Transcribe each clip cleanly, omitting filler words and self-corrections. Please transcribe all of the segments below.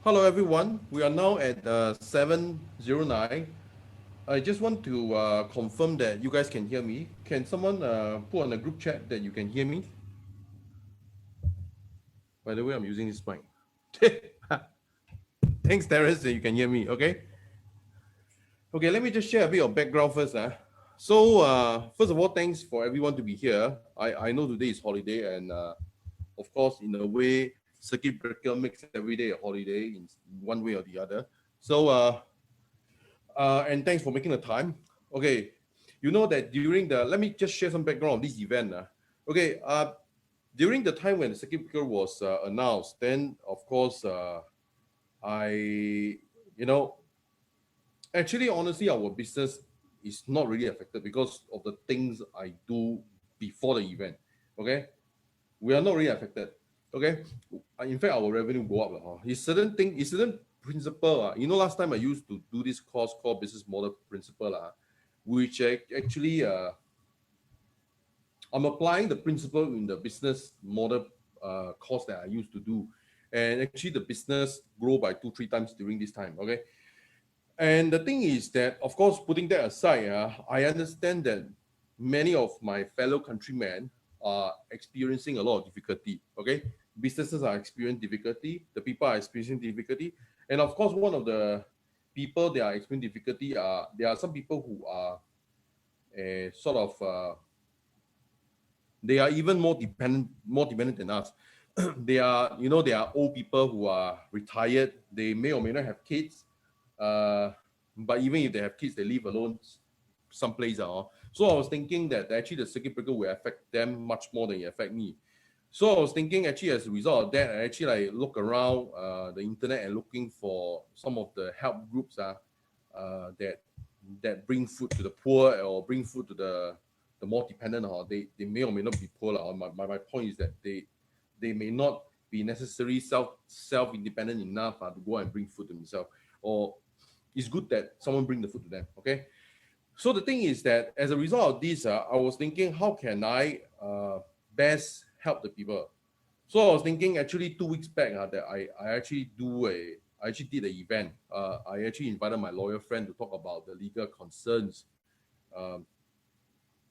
Hello, everyone. We are now at 7:09. I just want to confirm that you guys can hear me. Can someone put on the group chat that you can hear me? By the way, I'm using this mic. Thanks, Terence, that you can hear me. Okay. Okay, let me just share a bit of background first. So, first of all, thanks for everyone to be here. I know today is holiday, and of course, in a way, circuit breaker makes every day a holiday in one way or the other. So, and thanks for making the time. Okay, you know that during the, let me just share some background on this event. Okay, during the time when the circuit breaker was announced, then of course, you know, actually, honestly, our business is not really affected because of the things I do before the event. Okay, we are not really affected. Okay, in fact, our revenue go up. It's certain thing, it's certain principle. You know, last time I used to do this course called business model principle, which actually I'm applying the principle in the business model course that I used to do, and actually the business grow by 2-3 times during this time. Okay, and the thing is that, of course, putting that aside, I understand that many of my fellow countrymen are experiencing a lot of difficulty. Okay, businesses are experiencing difficulty. The people are experiencing difficulty, and of course, one of the people that are experiencing difficulty are there are some people who are sort of they are even more dependent than us. They are, you know, they are old people who are retired. They may or may not have kids. But even if they have kids, they live alone someplace. So I was thinking that actually the circuit breaker will affect them much more than it affect me. So I was thinking actually as a result of that, I actually like look around the internet and looking for some of the help groups that bring food to the poor or bring food to the more dependent. They may or may not be poor. My point is that they may not be necessarily self independent enough to go and bring food to themselves, or it's good that someone bring the food to them. Okay, so the thing is that as a result of this, I was thinking, how can I best help the people? So I was thinking actually 2 weeks back that I actually did an event. I actually invited my lawyer friend to talk about the legal concerns um,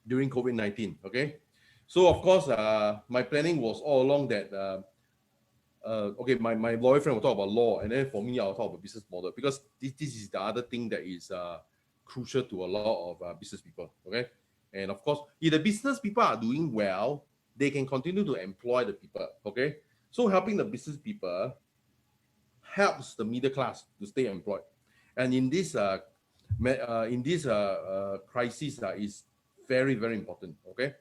during COVID-19. Okay, so of course my planning was all along that okay, my lawyer friend will talk about law, and then for me, I'll talk about business model, because this is the other thing that is crucial to a lot of business people. Okay, and of course, if the business people are doing well, they can continue to employ the people. Okay, so helping the business people helps the middle class to stay employed, and in this crisis is very, very important. Okay,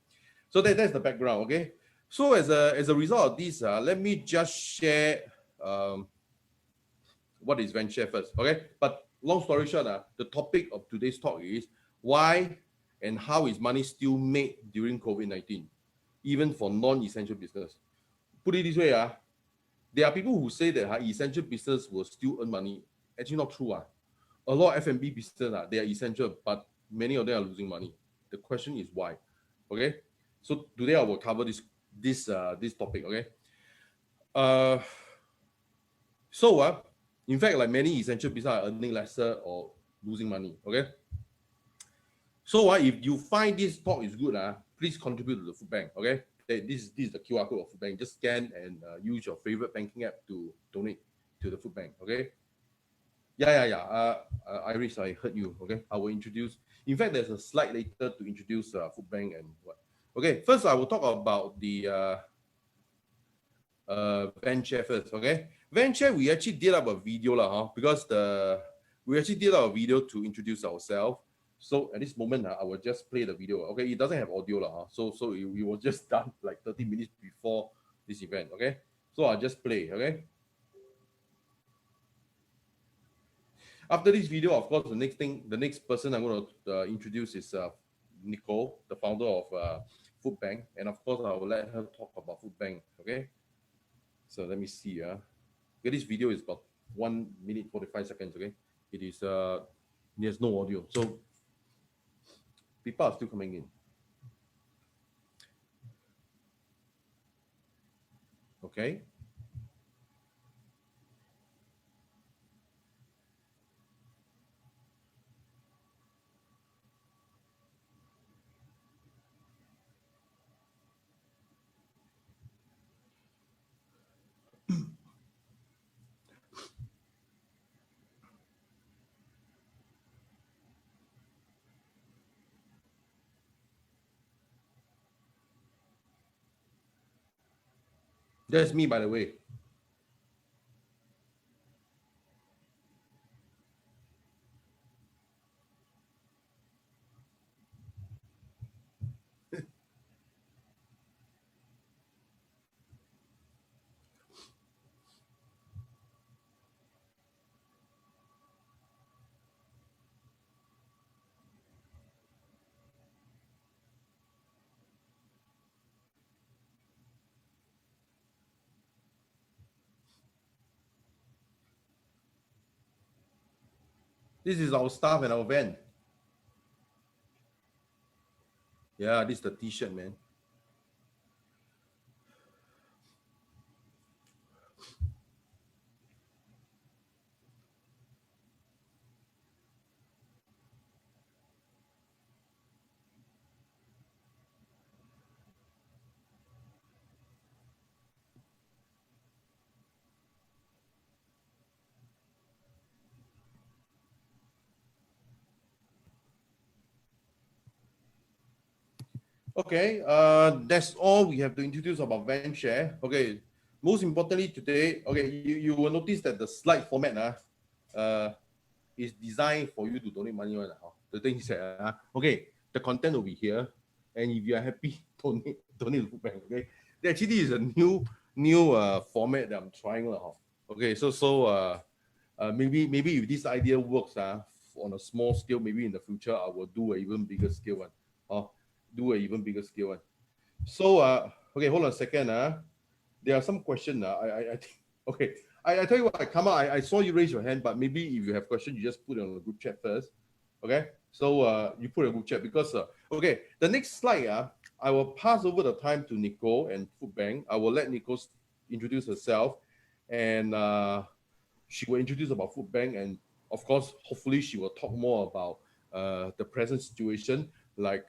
so that's the background. Okay, so as a result of this, let me just share um, what is VendShare first. Okay, but long story short, the topic of today's talk is why and how is money still made during COVID-19, even for non-essential business. Put it this way, there are people who say that essential business will still earn money. Actually, not true. A lot of F&B business, they are essential, but many of them are losing money. The question is why. Okay, so today I will cover this topic. Okay, uh, so in fact, like many essential business are earning lesser or losing money. Okay, so if you find this talk is good, please contribute to the food bank. Okay, this is the QR code of food bank. Just scan and use your favorite banking app to donate to the food bank. Okay. Yeah. Iris, I heard you. Okay, I will introduce. In fact, there's a slide later to introduce food bank and what. Okay, first I will talk about the VendShare first. Okay, VendShare, we actually did up a video because we actually did up a video to introduce ourselves. So at this moment, I will just play the video. Okay, it doesn't have audio so it was just done like 30 minutes before this event. Okay, so I'll just play. Okay. After this video, of course, the next person I'm going to introduce is Nicole, the founder of Food Bank, and of course, I will let her talk about Food Bank. Okay, so let me see. Okay, this video is about 1 minute 45 seconds. Okay, it is there's no audio, so people are still coming in. Okay. That's me, by the way. This is our staff and our van. Yeah, this is the t-shirt, man. Okay, that's all we have to introduce about VendShare. Okay, most importantly today, okay, you will notice that the slide format is designed for you to donate money. The thing is that, okay, the content will be here, and if you are happy, donate to food bank. Okay, there actually is a new format that I'm trying. Okay, maybe if this idea works on a small scale, maybe in the future I will do an even bigger scale one. Do an even bigger scale one. So okay, hold on a second. There are some questions. I think okay. I tell you what, Kama, I saw you raise your hand, but maybe if you have questions, you just put it on the group chat first. Okay. So you put it on group chat because okay, the next slide, I will pass over the time to Nicole and Food Bank. I will let Nicole introduce herself, and she will introduce about Food Bank, and of course, hopefully, she will talk more about the present situation, like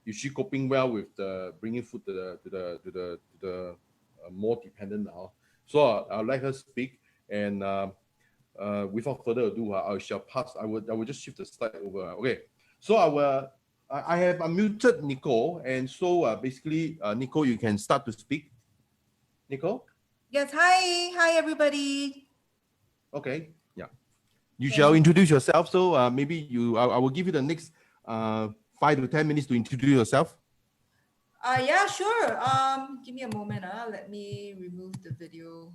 is she coping well with the bringing food to the more dependent now. So I'll let her speak, and without further ado, I shall pass. I will just shift the slide over. Okay, so I have unmuted Nicole, and so basically, Nicole, you can start to speak. Nicole. Yes. Hi, everybody. Okay. Yeah. You shall introduce yourself. So maybe I will give you the next 5 to 10 minutes to introduce yourself. Yeah, sure. Give me a moment. Let me remove the video.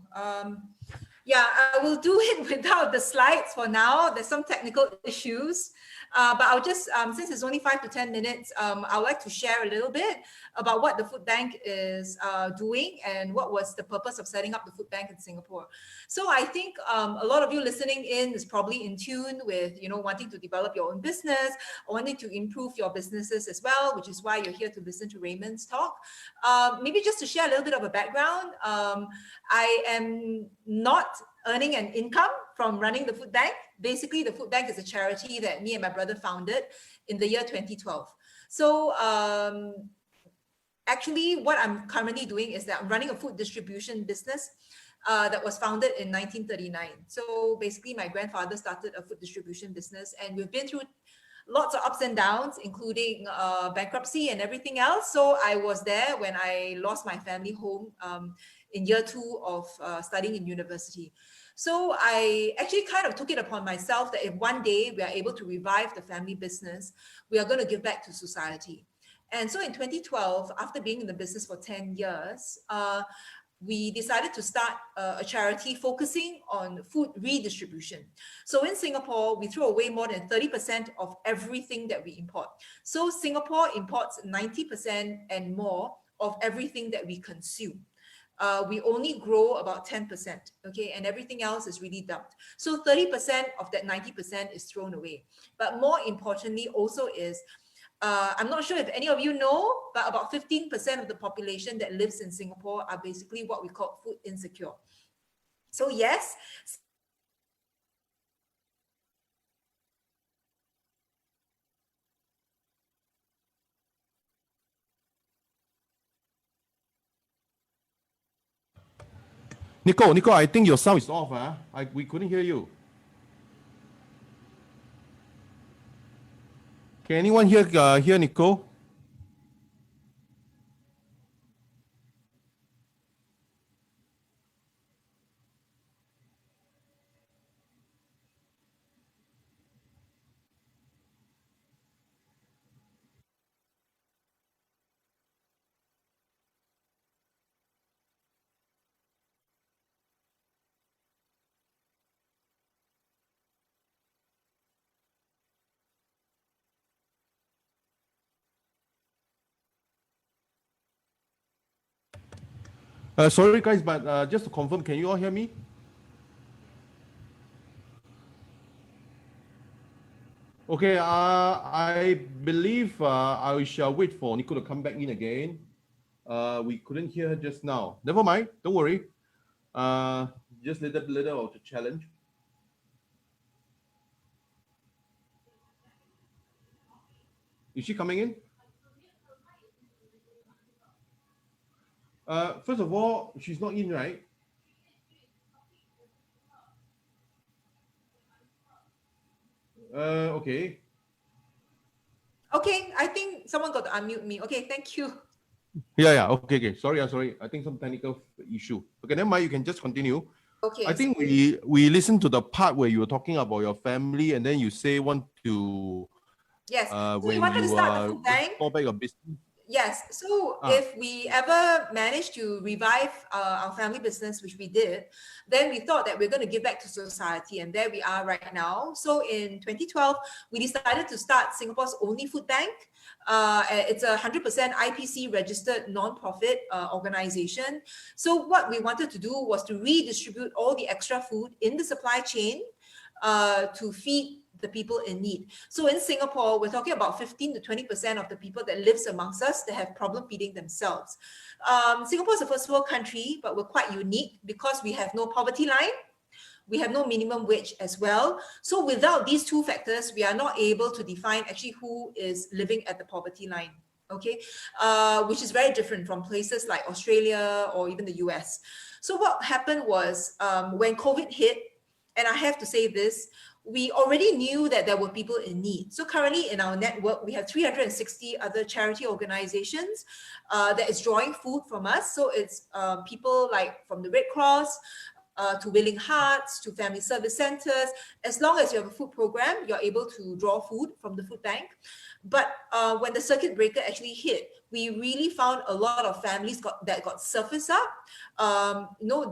Yeah, I will do it without the slides for now. There's some technical issues, but I'll just, since it's only 5 to 10 minutes, I would like to share a little bit about what the food bank is doing and what was the purpose of setting up the food bank in Singapore. So I think a lot of you listening in is probably in tune with, wanting to develop your own business or wanting to improve your businesses as well, which is why you're here to listen to Raymond's talk. Maybe just to share a little bit of a background, I am not earning an income from running the food bank. Basically, the food bank is a charity that me and my brother founded in the year 2012. So actually, what I'm currently doing is that I'm running a food distribution business that was founded in 1939. So basically, my grandfather started a food distribution business, and we've been through lots of ups and downs, including bankruptcy and everything else. So I was there when I lost my family home in year 2 of studying in university. So I actually kind of took it upon myself that if one day we are able to revive the family business, we are going to give back to society. And so in 2012, after being in the business for 10 years, we decided to start a charity focusing on food redistribution. So in Singapore, we throw away more than 30% of everything that we import. So Singapore imports 90% and more of everything that we consume. We only grow about 10%, okay? And everything else is really dumped. So 30% of that 90% is thrown away. But more importantly also is, I'm not sure if any of you know, but about 15% of the population that lives in Singapore are basically what we call food insecure. So yes, Nicole, I think your sound is off. We couldn't hear you. Can anyone hear Nicole? Sorry guys, but just to confirm, can you all hear me? Okay, I believe I shall wait for Nico to come back in again. We couldn't hear her just now. Never mind, don't worry. Just little of the challenge. Is she coming in? First of all, she's not in, right? Okay. Okay, I think someone got to unmute me. Okay, thank you. Yeah. Okay. Sorry. I think some technical issue. Okay, never mind. You can just continue. Okay. I think we listened to the part where you were talking about your family, and then you say want to. Yes. So we When wanted to you start the food bank. fall back your business. Yes. So if we ever manage to revive our family business, which we did, then we thought that we're going to give back to society. And there we are right now. So in 2012, we decided to start Singapore's only food bank. It's a 100% IPC registered non-profit organization. So what we wanted to do was to redistribute all the extra food in the supply chain to feed the people in need. So in Singapore, we're talking about 15 to 20% of the people that lives amongst us that have problem feeding themselves. Singapore is a first world country, but we're quite unique because we have no poverty line. We have no minimum wage as well. So without these two factors, we are not able to define actually who is living at the poverty line. Okay, which is very different from places like Australia or even the US. So what happened was when COVID hit, and I have to say this, we already knew that there were people in need. So currently in our network, we have 360 other charity organizations that is drawing food from us. So it's people like from the Red Cross, to Willing Hearts, to family service centers. As long as you have a food program, you're able to draw food from the food bank. But when the circuit breaker actually hit, we really found a lot of families that got surfaced up.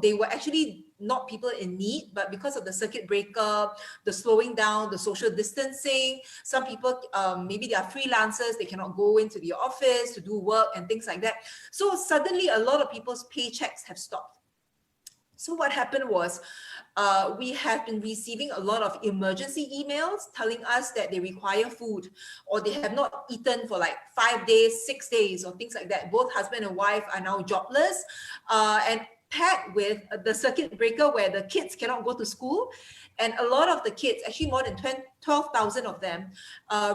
They were actually not people in need, but because of the circuit breaker, the slowing down, the social distancing, some people, maybe they are freelancers, they cannot go into the office to do work and things like that. So suddenly a lot of people's paychecks have stopped. So what happened was we have been receiving a lot of emergency emails telling us that they require food or they have not eaten for like 5 days, 6 days or things like that. Both husband and wife are now jobless and paired with the circuit breaker where the kids cannot go to school. And a lot of the kids, actually more than 12,000 of them,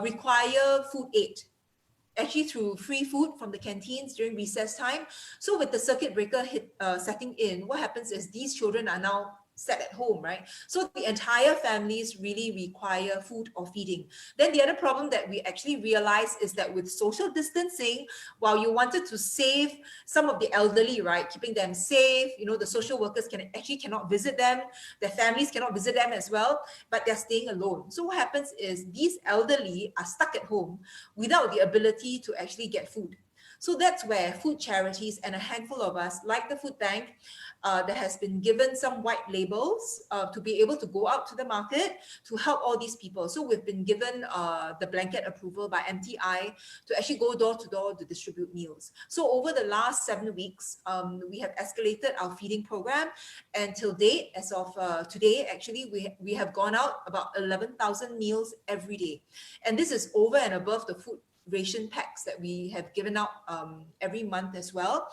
require food aid, actually through free food from the canteens during recess time. So with the circuit breaker setting in, what happens is these children are now sat at home, right? So the entire families really require food or feeding. Then the other problem that we actually realized is that with social distancing, while you wanted to save some of the elderly, right, keeping them safe, the social workers cannot visit them, their families cannot visit them as well, but they're staying alone. So what happens is these elderly are stuck at home without the ability to actually get food. So that's where food charities and a handful of us, like the food bank, that has been given some white labels to be able to go out to the market to help all these people. So we've been given the blanket approval by MTI to actually go door to door to distribute meals. So over the last 7 weeks, we have escalated our feeding program, and till date, as of today, actually, we have gone out about 11,000 meals every day. And this is over and above the food ration packs that we have given out every month as well.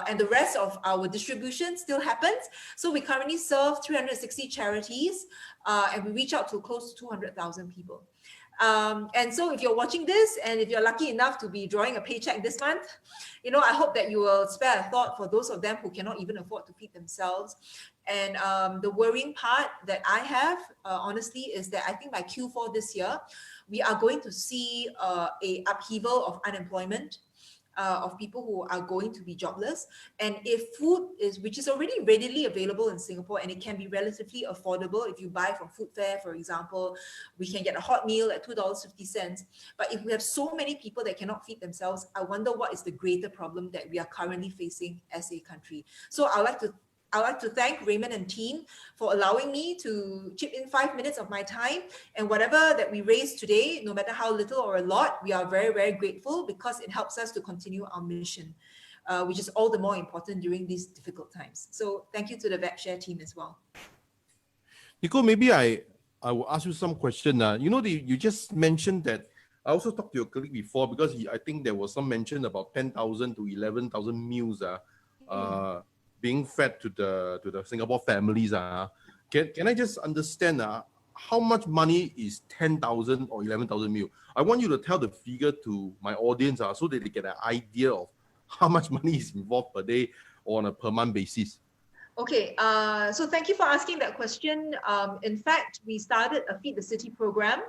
And the rest of our distribution still happens. So we currently serve 360 charities and we reach out to close to 200,000 people. And so if you're watching this and if you're lucky enough to be drawing a paycheck this month, I hope that you will spare a thought for those of them who cannot even afford to feed themselves. And the worrying part that I have, honestly, is that I think by Q4 this year, we are going to see a upheaval of unemployment, of people who are going to be jobless. And if food which is already readily available in Singapore, and it can be relatively affordable if you buy from Food Fair, for example, we can get a hot meal at $2.50. But if we have so many people that cannot feed themselves, I wonder what is the greater problem that we are currently facing as a country. So I'd like to thank Raymond and team for allowing me to chip in 5 minutes of my time. And whatever that we raise today, no matter how little or a lot, we are very, very grateful because it helps us to continue our mission. which is all the more important during these difficult times. So thank you to the VendShare team as well. Nico, maybe I will ask you some question. You just mentioned that, I also talked to your colleague before, because I think there was some mention about 10,000 to 11,000 meals being fed to the Singapore families. Can I just understand how much money is 10,000 or 11,000 meal? I want you to tell the figure to my audience so that they get an idea of how much money is involved per day or on a per month basis. Okay, so thank you for asking that question. In fact, we started a Feed the City program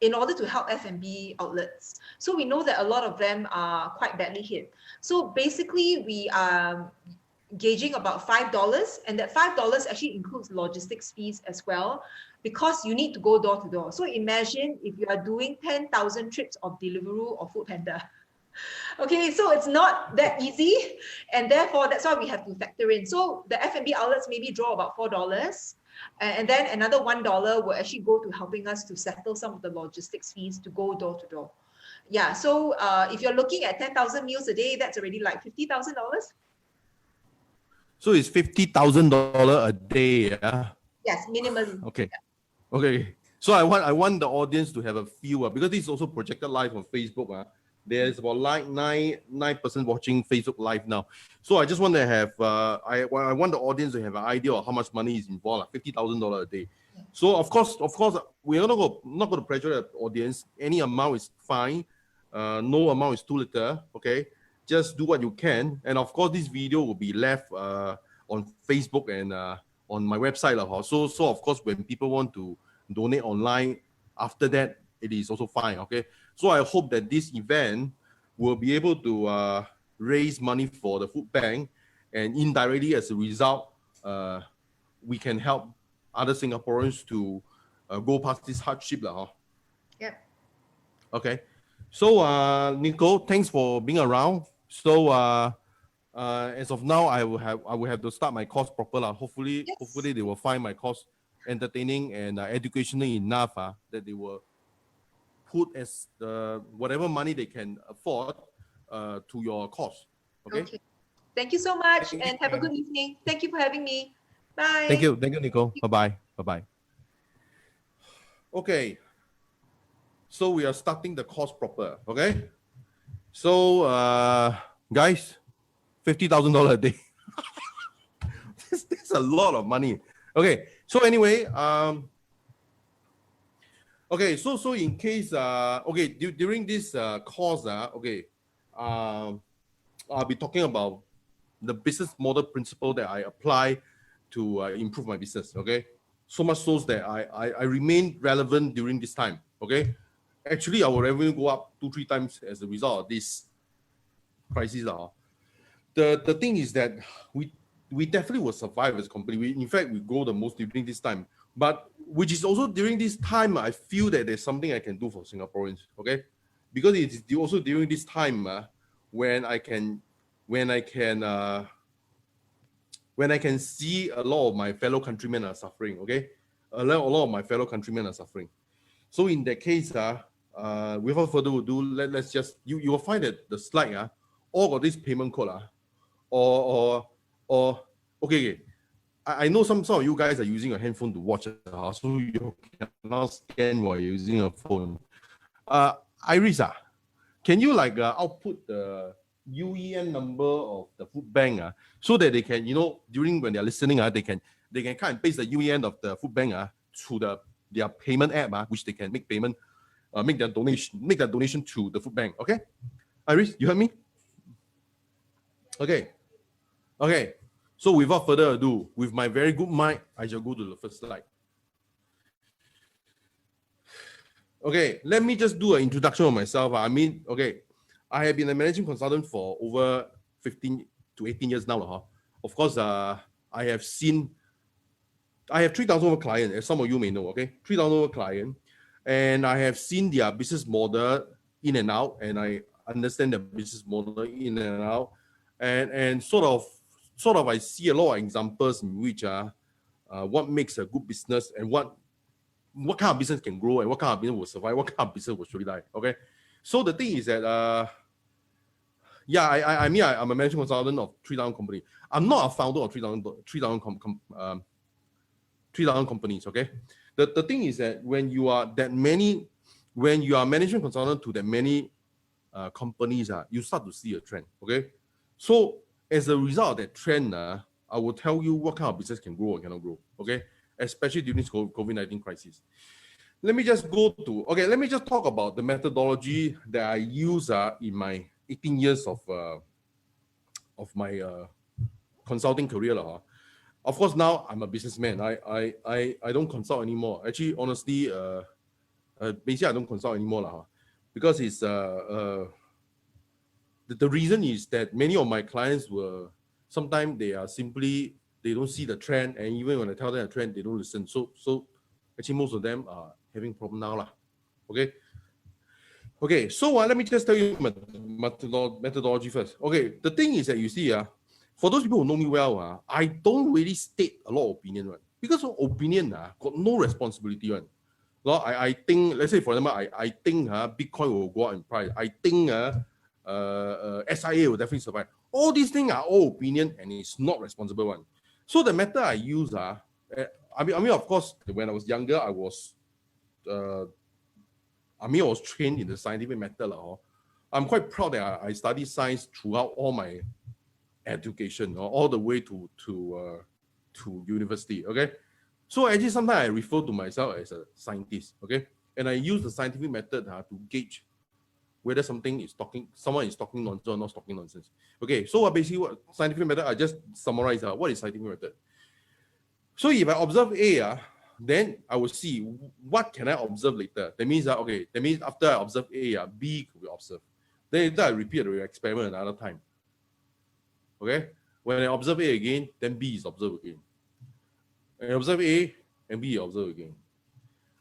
in order to help F&B outlets. So we know that a lot of them are quite badly hit. So basically, we are gauging about $5, and that $5 actually includes logistics fees as well, because you need to go door to door. So imagine if you are doing 10,000 trips of Deliveroo or Foodpanda. Okay, so it's not that easy, and therefore that's why we have to factor in. So the F&B outlets maybe draw about $4, and then another $1 will actually go to helping us to settle some of the logistics fees to go door to door. Yeah, so if you're looking at 10,000 meals a day, that's already like $50,000. So it's $50,000 a day. Yeah? Yes, minimally. Okay. Okay. So I want the audience to have a feel, because this is also projected live on Facebook. There's about like 9% watching Facebook Live now. So I just want to have, I want the audience to have an idea of how much money is involved, like $50,000 a day. So of course, we're not going to pressure the audience. Any amount is fine. No amount is too little. Okay, just do what you can. And of course, this video will be left on Facebook and on my website. So of course, when people want to donate online, after that, it is also fine. Okay. So I hope that this event will be able to raise money for the food bank, and indirectly as a result, we can help other Singaporeans to go past this hardship. Yep. Okay. So Nico, thanks for being around. So as of now, I will have to start my course proper. Hopefully, Yes. Hopefully they will find my course entertaining and educational enough that they will put as whatever money they can afford to your course. Okay? Okay. Thank you so much, Thank and you, have a ma'am. good evening. Thank you for having me. Bye. Thank you, Nico. Bye bye. Okay. So we are starting the course proper. Okay. So guys, $50,000 a day. That's a lot of money. Okay. So anyway, okay, so in case okay, during this course I'll be talking about the business model principle that I apply to improve my business. Okay, so much so that I remain relevant during this time. Okay, actually our revenue go up 2-3 times as a result of this crisis. The thing is that we definitely will survive as a company. In fact, we grow the most during this time. But which is also during this time, I feel that there's something I can do for Singaporeans, okay? Because it's also during this time when I can see a lot of my fellow countrymen are suffering, okay? A lot of my fellow countrymen are suffering. So in that case, without further ado, let's just you will find that the slide all got this payment code or okay. I know some of you guys are using a handphone to watch, so you cannot scan while you're using a phone. Iris, can you output the UEN number of the food bank so that they can, during when they're listening, they can kind of paste the UEN of the food bank to their payment app, which they can make payment, make that donation to the food bank. Okay, Iris, you heard me? Okay. So without further ado, with my very good mind, I shall go to the first slide. Okay, let me just do an introduction of myself. I have been a managing consultant for over 15 to 18 years now. Of course, I have 3,000 over clients, as some of you may know, okay? 3,000 over clients. And I have seen their business model in and out, and I understand the business model in and out. And sort of I see a lot of examples in which what makes a good business and what kind of business can grow and what kind of business will survive, what kind of business will surely die. Okay, so the thing is that Yeah, I mean, I'm a management consultant of 3,000 company. I'm not a founder of 3,000 companies. Okay, the thing is that when you are management consultant to that many companies, you start to see a trend. Okay, so as a result of that trend, I will tell you what kind of business can grow or cannot grow. Okay, especially during this COVID-19 crisis. Let me just let me just talk about the methodology that I use in my 18 years of my consulting career. Of course, now I'm a businessman. I don't consult anymore. Actually, honestly, basically I don't consult anymore because it's the reason is that many of my clients were sometimes they don't see the trend, and even when I tell them the trend, they don't listen. So actually most of them are having problem now Okay, so let me just tell you methodology first. Okay, the thing is that you see for those people who know me well, I don't really state a lot of opinion, right? Because of opinion got no responsibility, right? Well, I think, let's say for example, I think Bitcoin will go up in price. I think SIA will definitely survive. All these things are all opinion, and it's not responsible one. So the method I use I mean, of course, when I was younger, I was trained in the scientific method. I'm quite proud that I studied science throughout all my education, all the way to university. Okay, so actually sometimes I refer to myself as a scientist. Okay, and I use the scientific method to gauge whether someone is talking nonsense or not talking nonsense. Okay, so basically what scientific method, I just summarize what is scientific method. So if I observe A, then I will see what can I observe later. That means after I observe A, B could be observed. Then later I repeat the experiment another time. Okay, when I observe A again, then B is observed again. And I observe A and B observe again.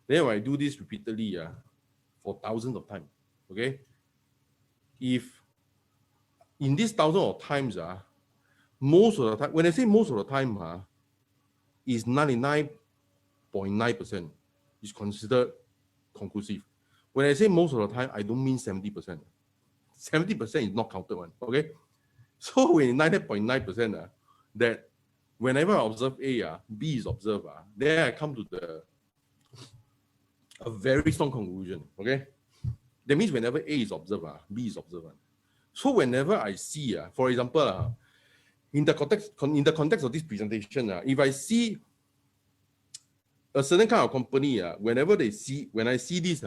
Then when I do this repeatedly for thousands of times, okay, if in these thousands of times most of the time, when I say most of the time is 99.9% is considered conclusive. When I say most of the time, I don't mean 70%. 70% is not counted one. Okay, so when 99.9% that whenever I observe A, B is observed, then I come to a very strong conclusion. Okay, that means whenever A is observed, B is observed. So whenever I see, for example, in the context of this presentation, if I see a certain kind of company, when I see this,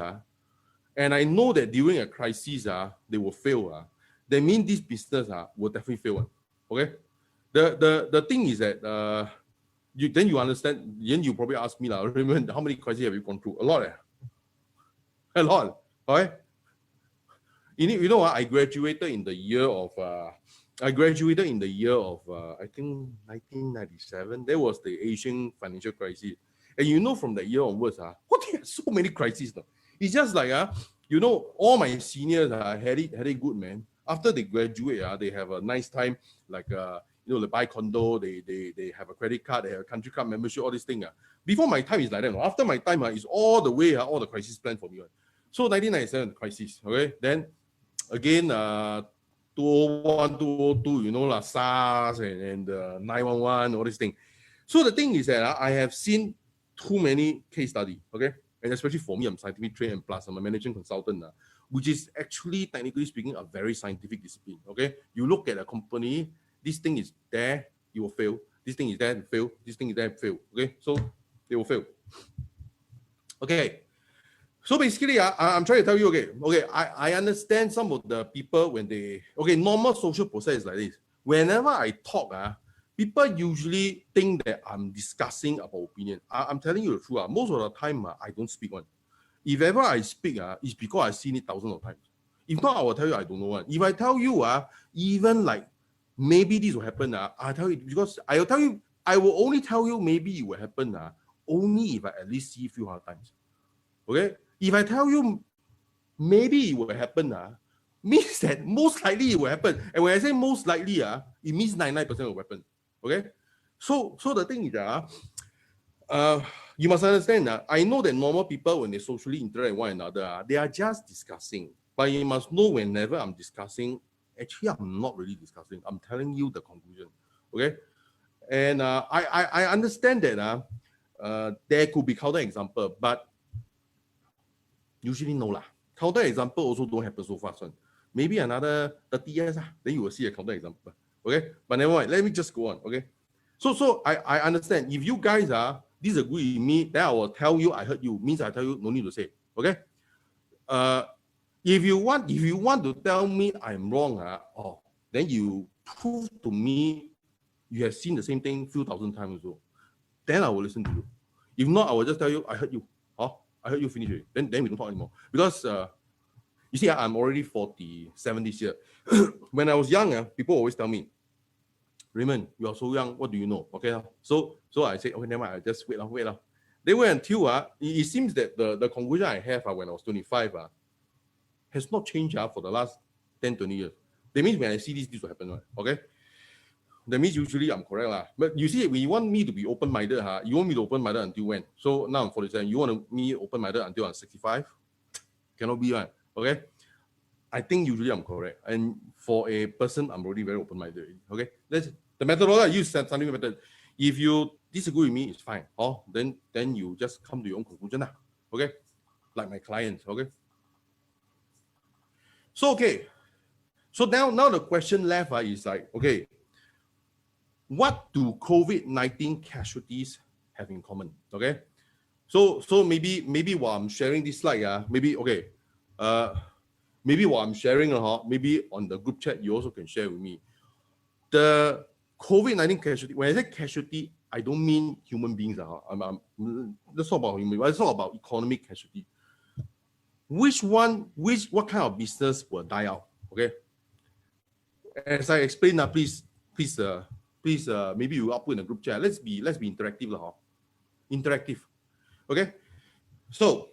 and I know that during a crisis, they will fail, that means this business will definitely fail. Okay, the thing is that you understand. Then you probably ask me, Raymond, how many crises have you gone through? A lot, a lot. Okay. You know, I graduated in the year of I think 1997. There was the Asian financial crisis, and you know from that year onwards, there are so many crises now. It's just like you know, all my seniors had it good, man. After they graduate, they have a nice time, like you know, they buy condo, they have a credit card, they have a country club membership, all these things. Before my time is like that. After my time is all the way all the crisis plan for me. So 1997 crisis, okay, then again 2001, 2002, you know, SARS and 911, all these things. So the thing is that I have seen too many case studies, okay, and especially for me, I'm scientific trained, and plus I'm a management consultant, which is actually, technically speaking, a very scientific discipline. Okay, you look at a company, this thing is there, you will fail. This thing is there, and fail. This thing is there, and fail. Okay, so they will fail. Okay. So basically, I'm trying to tell you, okay, I understand some of the people when normal social process is like this. Whenever I talk, people usually think that I'm discussing about opinion. I'm telling you the truth. Most of the time, I don't speak one. If ever I speak, it's because I've seen it thousands of times. If not, I will tell you I don't know one. If I tell you, even like maybe this will happen, I'll tell you because I will only tell you maybe it will happen only if I at least see a few hundred times. Okay? If I tell you maybe it will happen, means that most likely it will happen. And when I say most likely, it means 99% will happen. Okay? So the thing is you must understand I know that normal people, when they socially interact with one another, they are just discussing. But you must know whenever I'm discussing Actually, I'm not really discussing. I'm telling you the conclusion. Okay. And I understand that there could be counter example, but usually no lah. Counter example also don't happen so fast one. Maybe another 30 years, then you will see a counter example. Okay, but never mind. Let me just go on. Okay, so I understand. If you guys disagree with me, then I will tell you I heard you. Means I tell you no need to say. Okay. If you want to tell me I'm wrong, then you prove to me you have seen the same thing few thousand times also. Then I will listen to you. If not, I will just tell you I heard you. I heard you finish it. Then we don't talk anymore. Because you see, I'm already 47 this year. When I was young, people always tell me, Raymond, you are so young. What do you know? Okay, so I say, okay, never mind. I just wait. They wait until it seems that the conclusion I have when I was 25 has not changed for the last 10, 20 years. That means when I see this will happen, right? Okay. That means usually I'm correct. But you see, when you want me to be open-minded, you want me to open-minded until when? So now I'm 47. You want me open-minded until I'm 65? Cannot be, right? Okay. I think usually I'm correct. And for a person, I'm already very open-minded. Okay. Let's the methodology I use something method. If you disagree with me, it's fine. Then you just come to your own conclusion. Okay. Like my clients. Okay. So okay. So now the question left is like, okay, what do COVID-19 casualties have in common? Okay, so maybe while I'm sharing this slide, maybe while I'm sharing, maybe on the group chat you also can share with me the COVID-19 casualty. When I say casualty, I don't mean human beings. Let's talk about human. Let's talk about economic casualty. What kind of business will die out? Okay, as I explained, please, maybe you upload in a group chat. Let's be interactive, interactive. Okay, so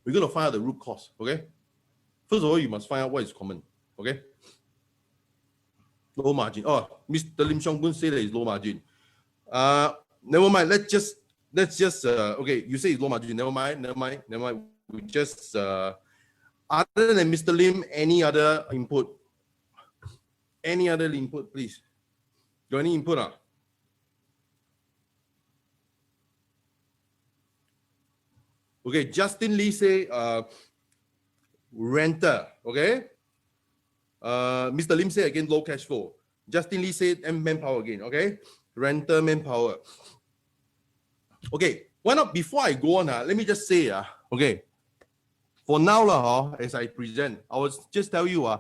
we're gonna find out the root cause. Okay, first of all, you must find out what is common. Okay, low margin. Oh, Mr. Lim Xiong Boon say that it's low margin. Never mind. Let's just okay. You say it's low margin. Never mind. We just other than Mr. Lim, any other input? Any other input, please? Got any input? Okay, Justin Lee say renter. Okay. Mr. Lim say again low cash flow. Justin Lee said manpower again. Okay, renter manpower. Okay, why not before I go on? Let me just say okay. For now as I present, I will just tell you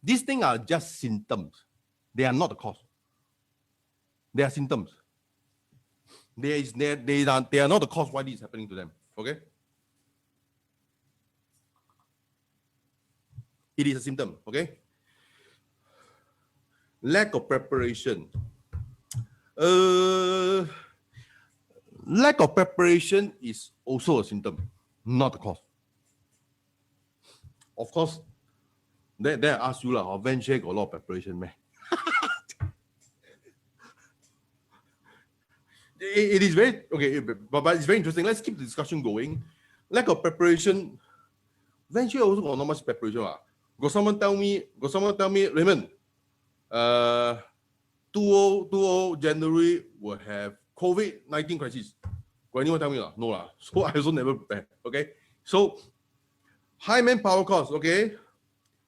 these things are just symptoms. They are not the cause. They are symptoms. They are not the cause why this is happening to them. Okay. It is a symptom. Okay. Lack of preparation. Lack of preparation is also a symptom, not the cause. Of course, then I ask you VendShare got a lot of preparation, man. It is very okay, but it's very interesting. Let's keep the discussion going. Lack of preparation. VendShare also got not much preparation. Got someone tell me, Raymond, 2020 January will have COVID-19 crisis. Got anyone tell me? No. So I also never prepare. Okay. So high manpower cost. Okay.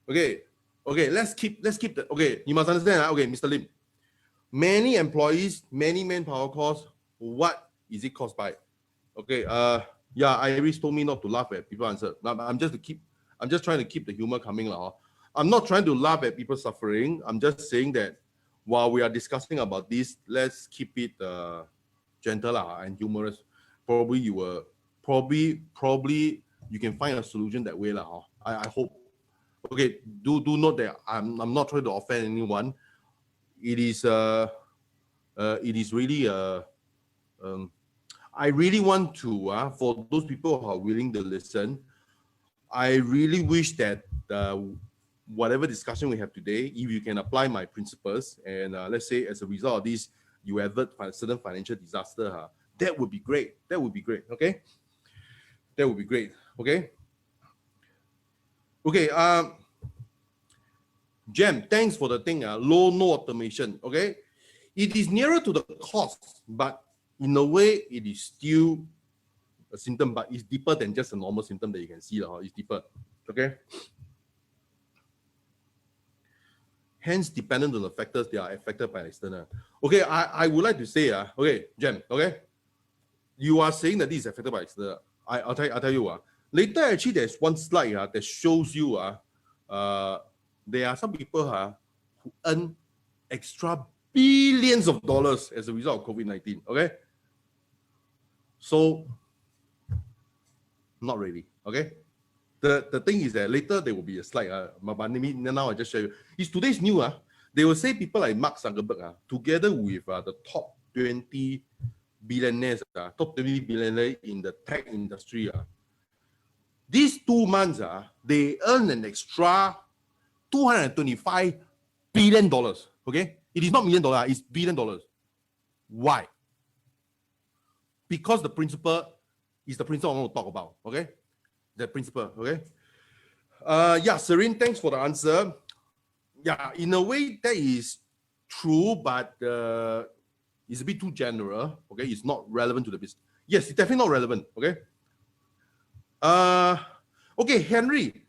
Let's keep the okay. You must understand. Okay, Mr. Lim. Many employees, many manpower costs. What is it caused by? Okay. Iris told me not to laugh at people answer. I'm just trying to keep the humor coming. I'm not trying to laugh at people suffering. I'm just saying that while we are discussing about this, let's keep it gentle and humorous. Probably you can find a solution that way. I hope. Okay, do note that I'm not trying to offend anyone. It is really I really want to for those people who are willing to listen, I really wish that whatever discussion we have today, if you can apply my principles and let's say as a result of this, you avert certain financial disaster, that would be great. Okay, that would be great. Okay. Okay, Jem, thanks for the thing. Low, no automation. Okay, it is nearer to the cost, but in a way, it is still a symptom, but it's deeper than just a normal symptom that you can see. It's deeper. Okay. Hence, dependent on the factors, they are affected by external. Okay, I would like to say, okay, Jem, okay, you are saying that this is affected by external. I'll tell you, later actually there's one slide that shows you, there are some people who earn extra billions of dollars as a result of COVID-19, okay? So, not really, okay? The thing is that later there will be a slide, but now I just show you. It's today's new, they will say people like Mark Zuckerberg, together with the top 20 billionaires, top 20 billionaires in the tech industry, these 2 months, they earn an extra $225 billion, okay? It is not $1 million, it's $1 billion. Why? Because the principle is the principle I want to talk about, okay? The principle, okay? Yeah, Serene, thanks for the answer. Yeah, in a way that is true, but it's a bit too general, okay? It's not relevant to the business. Yes, it's definitely not relevant, okay? Okay, Henry,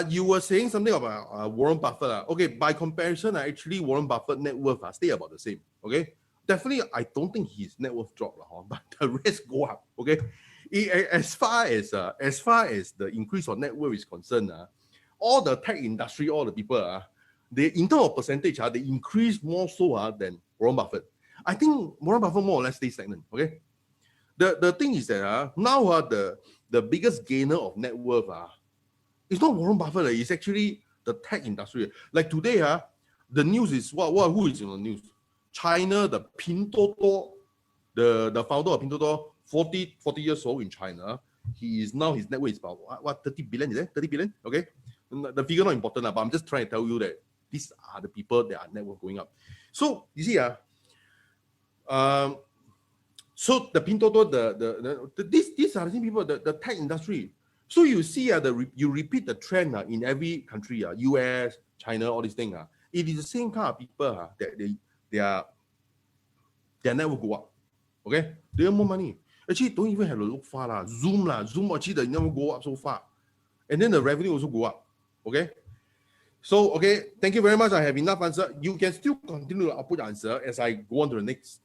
you were saying something about Warren Buffett. Okay, by comparison, actually Warren Buffett net worth stay about the same, okay? Definitely, I don't think his net worth dropped, but the rest go up, okay? As far as the increase of net worth is concerned, all the tech industry, all the people, they in terms of percentage, they increase more so than Warren Buffett. I think Warren Buffett more or less stays stagnant. Okay, the thing is that now the biggest gainer of net worth it's not Warren Buffett. It's actually the tech industry. Like today, the news is who is in the news? China, the Pinduoduo, the founder of Pinduoduo, 40 years old in China. He is now, his net worth is about what 30 billion, is it? 30 billion? Okay. The figure not important, but I'm just trying to tell you that these are the people that are net worth going up. So you see, so the Pinduoduo, these are the same people, the tech industry. So you see, you repeat the trend in every country, US, China, all these things. It is the same kind of people that their net worth go up. Okay, they earn more money. Actually, don't even have to look far. Zoom actually the net worth go up so far, and then the revenue also go up. Okay, so okay, thank you very much. I have enough answer. You can still continue to output answer as I go on to the next.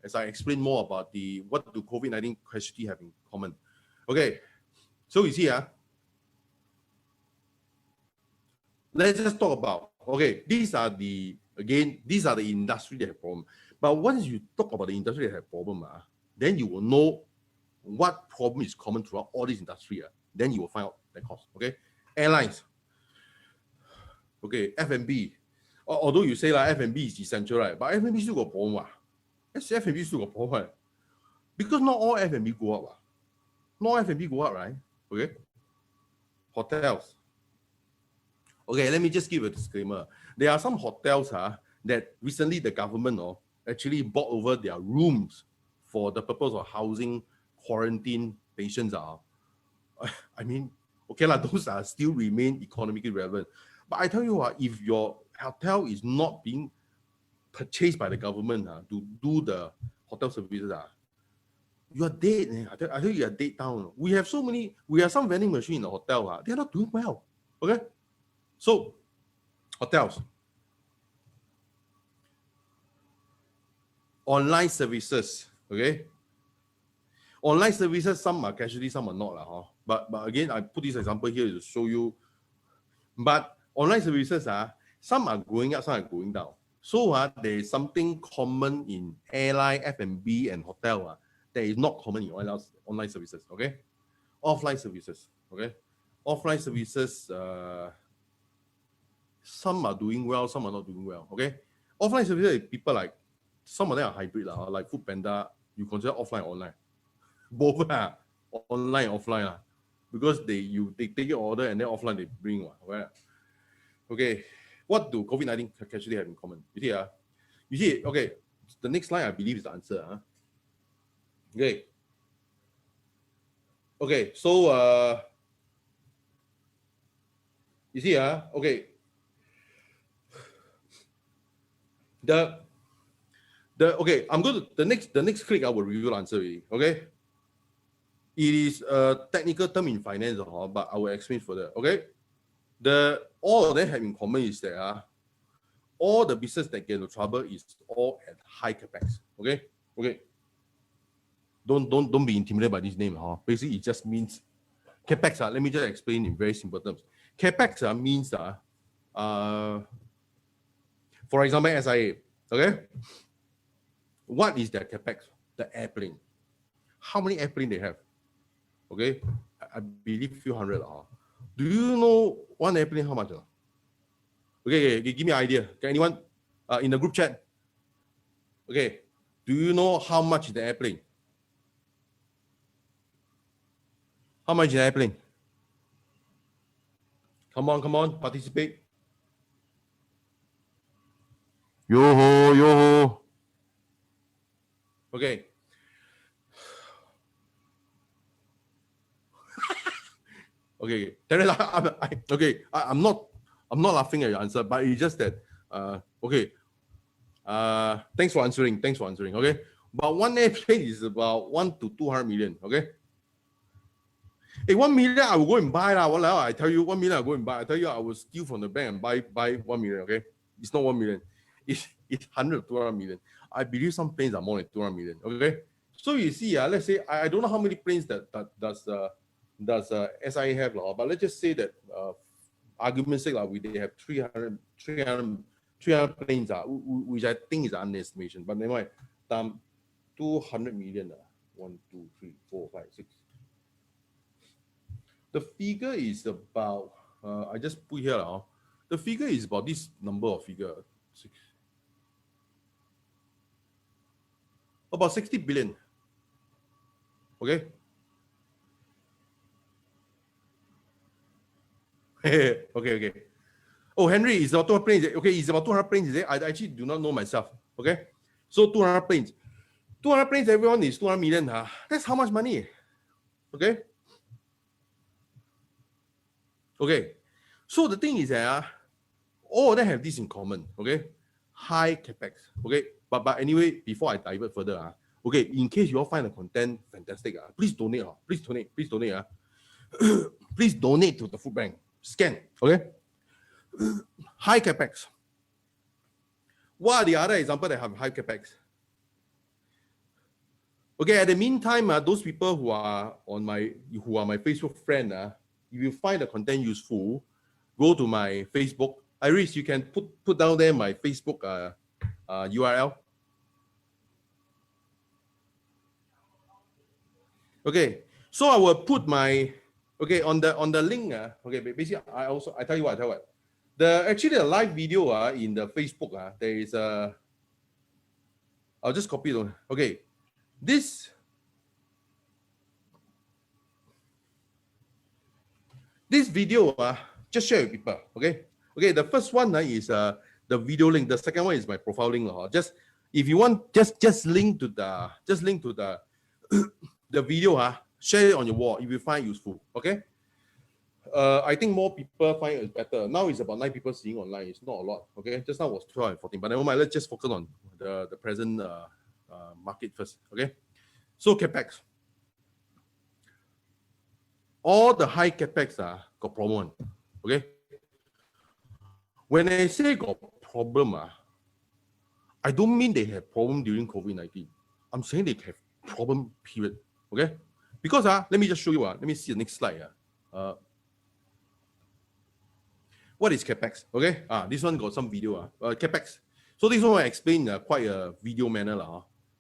As I explain more about what do COVID-19 Casualties have in common. Okay, so you see, let's just talk about, okay, these are the industry that have problem. But once you talk about the industry that have problem, then you will know what problem is common throughout all these industry. Then you will find out the cause. Okay, airlines. Okay, F&B. Although you say like F&B is essential, right? But F&B still got problem. F&B still got problem, because not all F&B go up. Not F&B go up, right? Okay. Hotels. Okay, let me just give a disclaimer. There are some hotels that recently the government actually bought over their rooms for the purpose of housing quarantine patients. I mean, okay, those are still remain economically relevant. But I tell you what, if your hotel is not being purchased by the government to do the hotel services, you are dead. I tell you, you are dead down. We have some vending machine in the hotel. They are not doing well. Okay, so hotels, online services. Okay, online services, some are casualty, some are not. But again, I put this example here to show you. But online services some are going up, some are going down. So there is something common in airline, F&B, and hotel that is not common in online services. Okay, offline services. Okay, offline services. Some are doing well, some are not doing well. Okay, offline services, people like some of them are hybrid like Food Panda. You consider offline, online, both online, offline because they take your order and then offline they bring. Okay, what do COVID-19 casualties have in common? You see. Okay, the next slide I believe is the answer. Okay, so You see, okay. Okay, I'm going to the next click I will review the answer already. Okay. It is a technical term in finance, but I will explain further. Okay. All of them have in common is that all the business that get into trouble is all at high capex. Okay. Okay. Don't be intimidated by this name. Basically, it just means capex. Let me just explain in very simple terms. Capex means for example, SIA. Okay. What is their capex? The airplane. How many airplanes they have? Okay, I believe few hundred. Do you know one airplane how much? Okay, give me an idea. Can anyone in the group chat? Okay, do you know how much is the airplane? How much is the airplane? Come on, participate. Yo-ho. Okay. Okay. I'm not laughing at your answer, but it's just that okay. Thanks for answering. Okay. But one airplane is about 1 to 200 million. Okay. Hey, 1 million I will go and buy lah. I tell you, 1 million I will go and buy. I tell you, I will steal from the bank and buy 1 million. Okay. It's not 1 million. It's 100 to 200 million. I believe some planes are more than 200 million. Okay. So you see, let's say I don't know how many planes that does SIA have, but let's just say that argument's sake, they have 300 planes, which I think is an underestimation. But anyway, 200 million. 1, 2, 3, 4, 5, 6. The figure is about, I just put here, the figure is about this number of figure. 6. About 60 billion. Okay. Okay. Oh, Henry, it's about 200 planes. Okay, it's about 200 planes. I actually do not know myself. Okay. So 200 planes. 200 planes, everyone is 200 million. That's how much money. Okay. Okay. So the thing is that all of them have this in common. Okay. High capex. Okay. But anyway, before I divert further, okay, in case you all find the content fantastic, please donate. Please donate. Please donate to the food bank. Scan. Okay. High capex. What are the other examples that have high capex? Okay, at the meantime, those people who are my Facebook friend, if you find the content useful, go to my Facebook. Iris, you can put down there my Facebook URL. Okay, so I will put my on the link. Okay, basically I tell you what. Actually the live video in the Facebook there is a. I'll just copy it. Okay, this video just share with people. Okay, the first one is the video link. The second one is my profile link. Just if you want, just link to the the video. Share it on your wall if you find it useful. Okay. I think more people find it better. Now it's about 9 people seeing online. It's not a lot. Okay. Just now was 12 and 14. But never mind. Let's just focus on the present market first. Okay. So capex. All the high capex got problem. Okay. When I say got problem, I don't mean they have problem during COVID-19. I'm saying they have problem period. Okay. Because let me just show you. Let me see the next slide. What is capex? Okay. This one got some video. Capex. So this one I explain quite a video manner.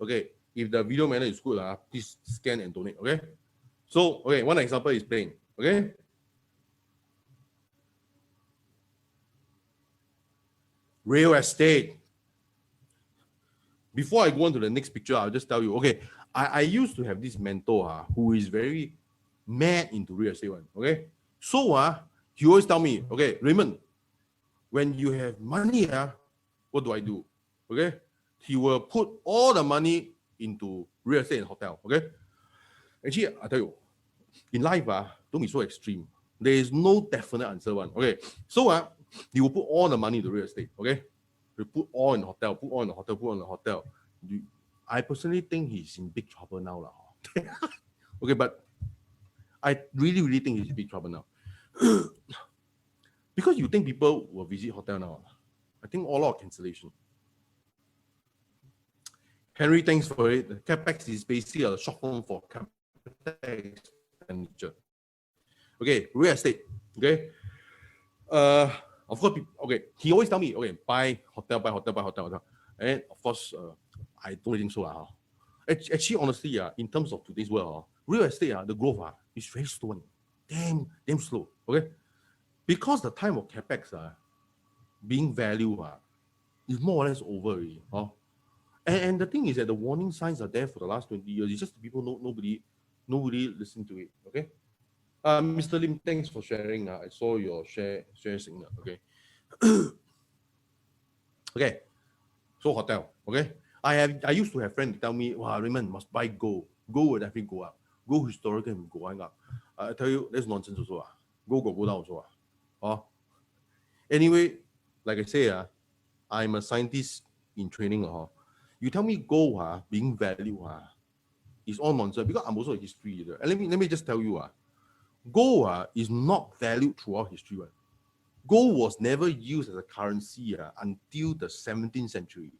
Okay. If the video manner is good, please scan and donate. Okay. So one example is plane. Okay. Real estate. Before I go on to the next picture, I'll just tell you. Okay. I used to have this mentor who is very mad into real estate one. Okay. So he always tell me, okay, Raymond, when you have money, what do I do? Okay. He will put all the money into real estate and hotel. Okay. Actually, I tell you, in life, don't be so extreme. There is no definite answer one. Okay, so you will put all the money into real estate. Okay, you put all in the hotel, put all in the hotel, put all in the hotel. I personally think he's in big trouble now, lah. Okay, but I really think he's in big trouble now. Because you think people will visit hotel now. I think all our cancellation. Henry, thanks for it. Capex is basically a short form for capital expenditure. Okay, real estate. Okay. Of course, okay. He always tell me, okay, buy hotel. And of course, I don't think so. Actually, honestly, in terms of today's world, real estate, the growth is very slow. Damn slow. Okay. Because the time of capex being valued is more or less over already. And the thing is that the warning signs are there for the last 20 years. It's just people nobody listen to it. Okay. Mr. Lim, thanks for sharing. I saw your share signal. Okay. Okay. So hotel. Okay. I used to have friends tell me, wow, Raymond, must buy gold. Gold will definitely go up. Gold historically will going up. I tell you, that's nonsense also. Gold go down also. Anyway, like I say, I'm a scientist in training. You tell me gold being valued is all nonsense because I'm also a history reader. And let me just tell you, gold is not valued throughout history. Gold was never used as a currency until the 17th century.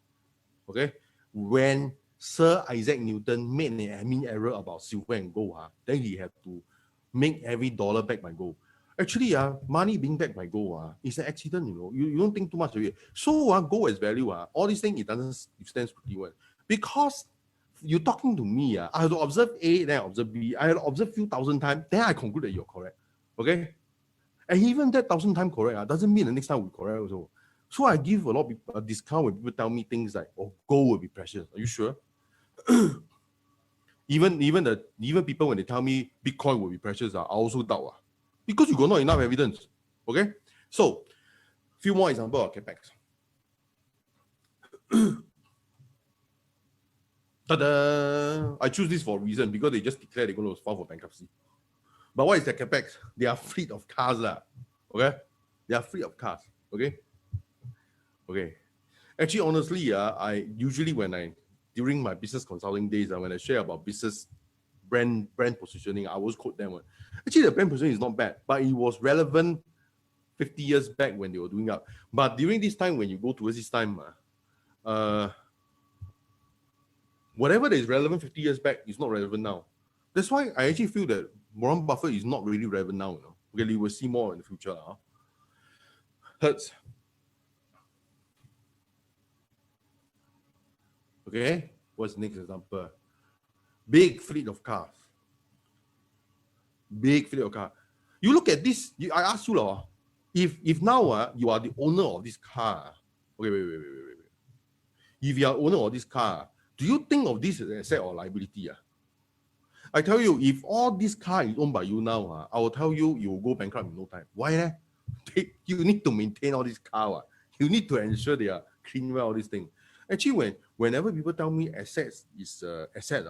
Okay, when Sir Isaac Newton made an admin error about silver and gold, then he had to make every dollar backed by gold. Actually, money being backed by gold is an accident, You don't think too much of it. So gold as value, all these things, it doesn't stand pretty well. Because you're talking to me, I have to observe A, then I observe B. I have to observe a few thousand times, then I conclude that you're correct. Okay? And even that 1,000 times correct doesn't mean the next time we're correct also. So I give a lot of people a discount when people tell me things like, oh, gold will be precious. Are you sure? even people when they tell me Bitcoin will be precious, I also doubt. Because you got not enough evidence. Okay? So, few more examples of Capex. I choose this for a reason because they just declared they're going to file for bankruptcy. But what is the Capex? They are fleet of cars. Okay? They are fleet of cars. Okay? Okay. Actually, honestly, I usually during my business consulting days, when I share about business brand positioning, I always quote them. Actually, the brand positioning is not bad, but it was relevant 50 years back when they were doing up. But during this time, when you go towards this time, whatever that is relevant 50 years back is not relevant now. That's why I actually feel that Warren Buffett is not really relevant now. Okay, we will see more in the future. Hertz. Okay, what's the next example? Big fleet of cars. Big fleet of cars. You look at this, I ask you, if now you are the owner of this car, okay, wait. If you are owner of this car, do you think of this as an asset or liability? I tell you, if all this car is owned by you now, I will tell you, you will go bankrupt in no time. Why? You need to maintain all this car. You need to ensure they are clean well, all these things. Actually, whenever people tell me assets is asset,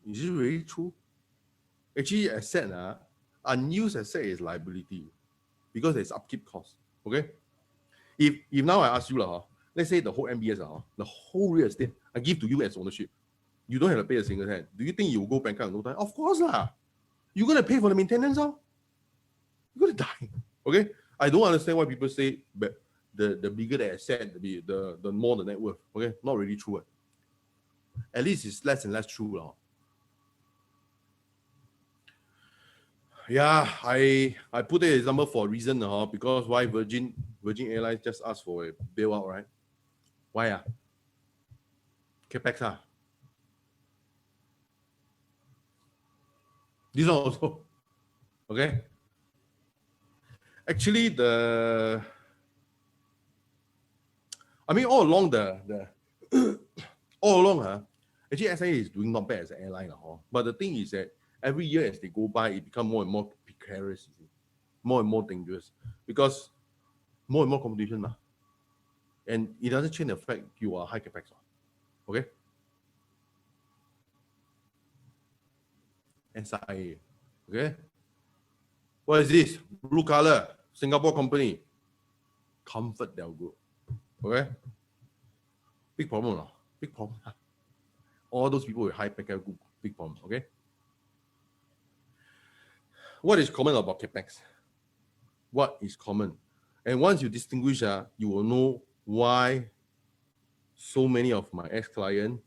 is it really true? Actually, asset, unused asset is liability because there's upkeep cost. Okay. If now I ask you, let's say the whole MBS, the whole real estate, I give to you as ownership. You don't have to pay a single cent. Do you think you will go bankrupt in no time? Of course, you're gonna pay for the maintenance, You're gonna die. Okay. I don't understand why people say, but the bigger the asset, the more the net worth. Okay, not really true. At least it's less and less true. Yeah, I put the example for a reason, because why Virgin Airlines just asked for a bailout, right? Why? Capex. This one also. Okay. Actually, all along actually SIA is doing not bad as an airline, but the thing is that every year as they go by, it becomes more and more precarious, more and more dangerous because more and more competition, and it doesn't change the fact you are high capex. Okay. SIA. Okay. What is this? Blue color, Singapore company. Comfort Delgro. Okay. Big problem, no? Big problem. All those people with high packet, big problem. Okay. What is common about Capex? What is common? And once you distinguish, you will know why so many of my ex-clients,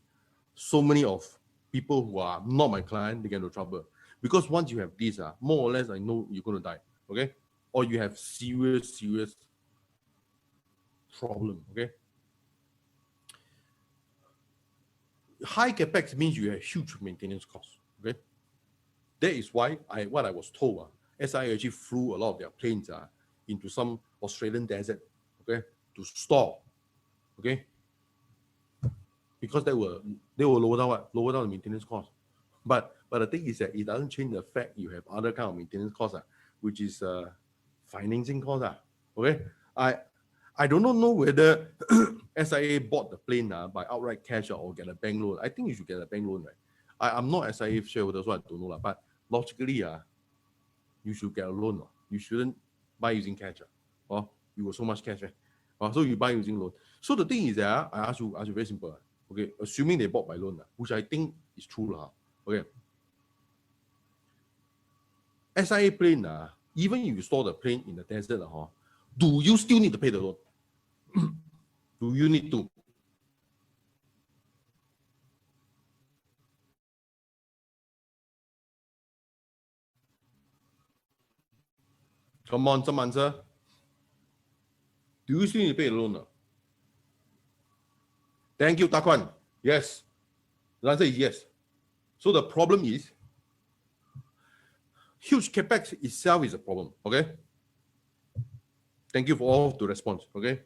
so many of people who are not my client, they get into trouble. Because once you have this, more or less, I know you're going to die, okay? Or you have serious problem, okay? High capex means you have huge maintenance costs, okay? That is why what I was told, SIA actually flew a lot of their planes into some Australian desert, okay, to store, okay? Because they will lower down the maintenance cost. But the thing is that it doesn't change the fact you have other kind of maintenance costs, which is financing costs. Okay, I do not know whether SIA bought the plane by outright cash or get a bank loan. I think you should get a bank loan, right? I'm not SIA shareholder, so I don't know. But logically, you should get a loan. You shouldn't buy using cash. Or you got so much cash, right? So you buy using loan. So the thing is that I ask you very simple. Okay, assuming they bought by loan, which I think is true. Okay. SIA plane, even if you store the plane in the desert, do you still need to pay the loan? Do you need to? Come on, some answer. Do you still need to pay the loan? Thank you, Takwan. Yes. The answer is yes. So the problem is, huge capex itself is a problem. Okay. Thank you for all the response. Okay.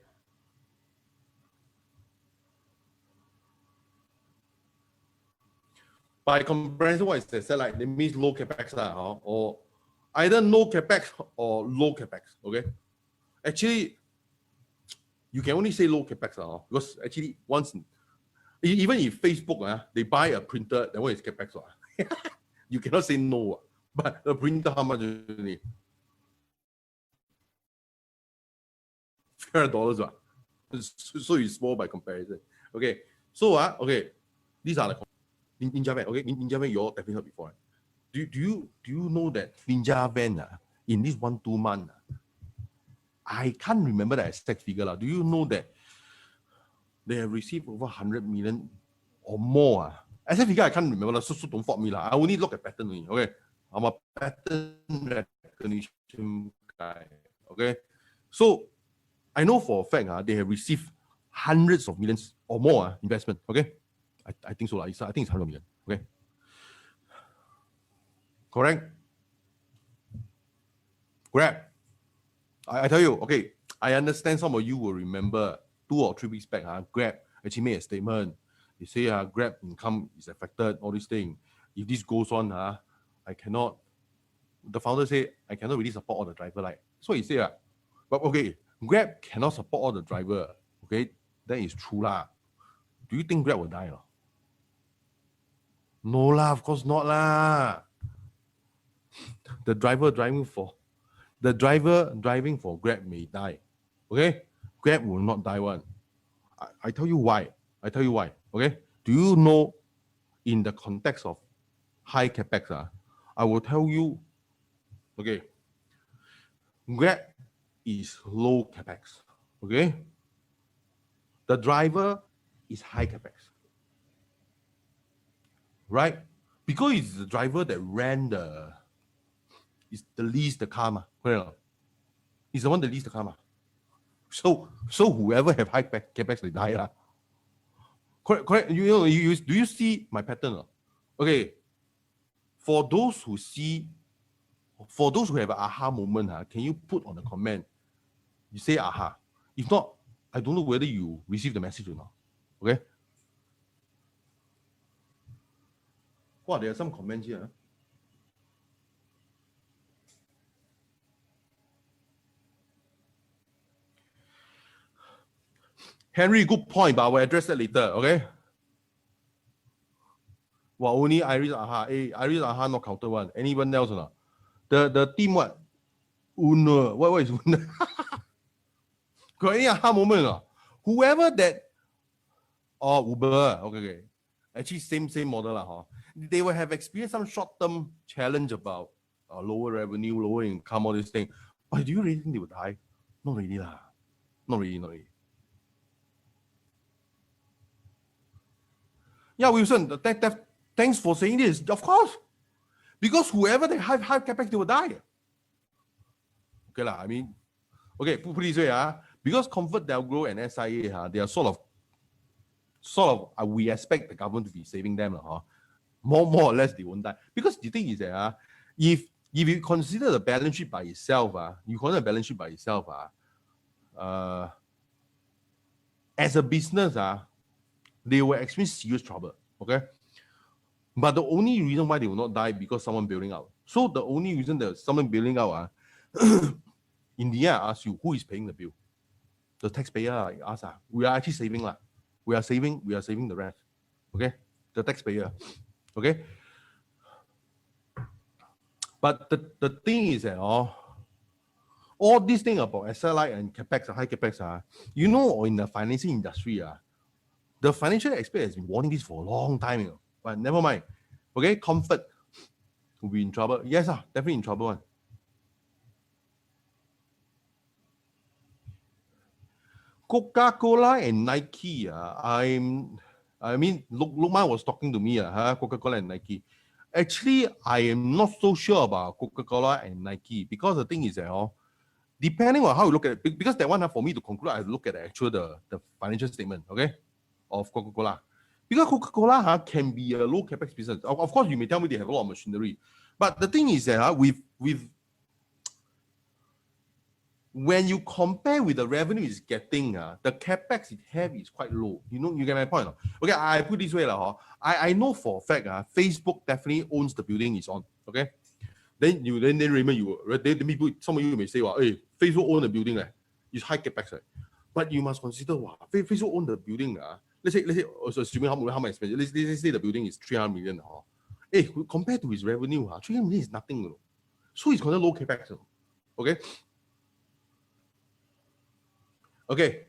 By comparison, what is that? Like, it means low capex, or either no capex or low capex. Okay. Actually, you can only say low capex, because actually once, even if Facebook, they buy a printer, that one is capex. You cannot say no. But the printer, how much do you need? $500. So it's small by comparison. Okay. So okay, these are the Ninja Van. Okay, Ninja Van, you all definitely heard before. Do you know that Ninja Van in this 1-2 month, I can't remember the exact figure. Do you know that they have received over 100 million or more? Exact figure I can't remember. So don't fault me. I only look at pattern only. Okay, I'm a pattern recognition guy. Okay, so I know for a fact they have received hundreds of millions or more investment. Okay, I think so. I think it's 100 million. Okay, correct. Grab. I tell you, okay, I understand some of you will remember 2 or 3 weeks back, Grab actually made a statement. They say Grab income is affected, all these things. If this goes on, I cannot, the founder say, I cannot really support all the driver. Like, so he said, but okay, Grab cannot support all the driver. Okay, that is true lah. Do you think Grab will die? No lah, of course not lah. The driver driving for Grab may die. Okay? Grab will not die one. I tell you why. Okay? Do you know in the context of high capex, I will tell you, okay, Grab is low capex. Okay? The driver is high capex. Right? Because it's the driver that ran it's the least the car. He's the one that leads the car. So whoever have high capex, they die. Correct. Do you see my pattern? Okay. For those who have an aha moment, can you put on the comment? You say aha. If not, I don't know whether you receive the message or not. Okay. Wow, there are some comments here. Henry, good point, but I will address that later. Okay. Well, only Iris Aha. Iris Aha not counted one. Anyone else or not? The team what? Uno. What is Uno? Got any aha moment or not? Whoever that Uber, okay. Actually, same model huh? They will have experienced some short-term challenge about lower revenue, lower income, all this thing. But do you really think they would die? Not really lah. Not really. Yeah, Wilson, thanks for saying this. Of course. Because whoever they have Capex, they will die. Okay lah, I mean, okay, put it this way, because Comfort Delgro and SIA, they are sort of we expect the government to be saving them, more or less they won't die. Because the thing is that if you consider the balance sheet by itself, as a business, they will experience serious trouble. Okay. But the only reason why they will not die because someone building out. So the only reason that someone building out, in the end, I ask you, who is paying the bill? The taxpayer, like us. We are actually saving. We are saving the rest. Okay? The taxpayer. Okay? But the thing is that all these things about SLI and Capex, high Capex, in the financing industry, the financial expert has been warning this for a long time, but never mind. Okay, Comfort will be in trouble. Yes, definitely in trouble. Coca-Cola and Nike, Lukman was talking to me, Coca-Cola and Nike. Actually, I am not so sure about Coca-Cola and Nike because the thing is that depending on how you look at it, because that one for me to conclude, I have to look at the financial statement, okay, of Coca-Cola. Because Coca-Cola can be a low capex business. Of course, you may tell me they have a lot of machinery, but the thing is that when you compare with the revenue it's getting, the capex it have is quite low. You get my point. Okay, I put it this way, I know for a fact, Facebook definitely owns the building it's on. Okay, then Raymond, some of you may say, hey, Facebook own the building, it's high capex, right? But you must consider, Facebook own the building, let's say, assuming how much expensive. Let's say the building is 300 million. Hey, compared to his revenue, 300 million is nothing. So it's considered low capex. Okay. Okay.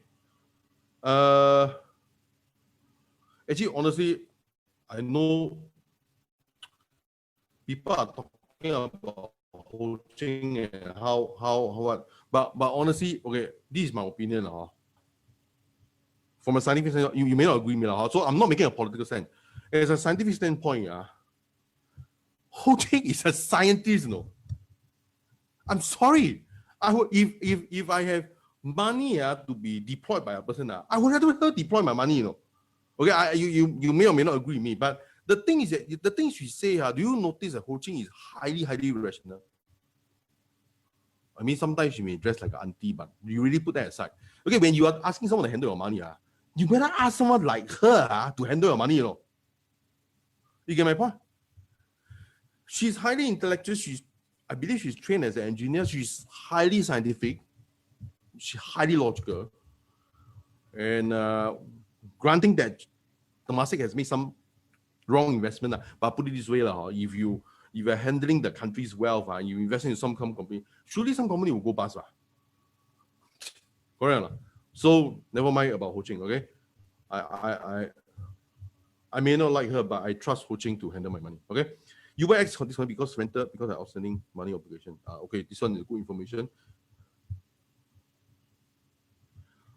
Actually, honestly, I know people are talking about coaching and what, but honestly, okay, this is my opinion. From a scientific standpoint, you may not agree with me, so I'm not making a political stand. As a scientific standpoint, Ho Ching is a scientist, I'm sorry. If I have money to be deployed by a person, I would rather deploy my money, Okay, you may or may not agree with me, but the thing is that the things we say, do you notice that Ho Ching is highly rational? I mean, sometimes she may dress like an auntie, but you really put that aside. Okay, when you are asking someone to handle your money, you better ask someone like her to handle your money, You get my point? She's highly intellectual. I believe she's trained as an engineer. She's highly scientific. She's highly logical. And granting that Temasek has made some wrong investment, but put it this way, if you're handling the country's wealth, you invest in some company, surely some company will go bust. Correct? So never mind about Ho Ching, okay? I may not like her, but I trust Ho Ching to handle my money, okay? UX this one because rented, because of outstanding money obligation. Okay, this one is good information.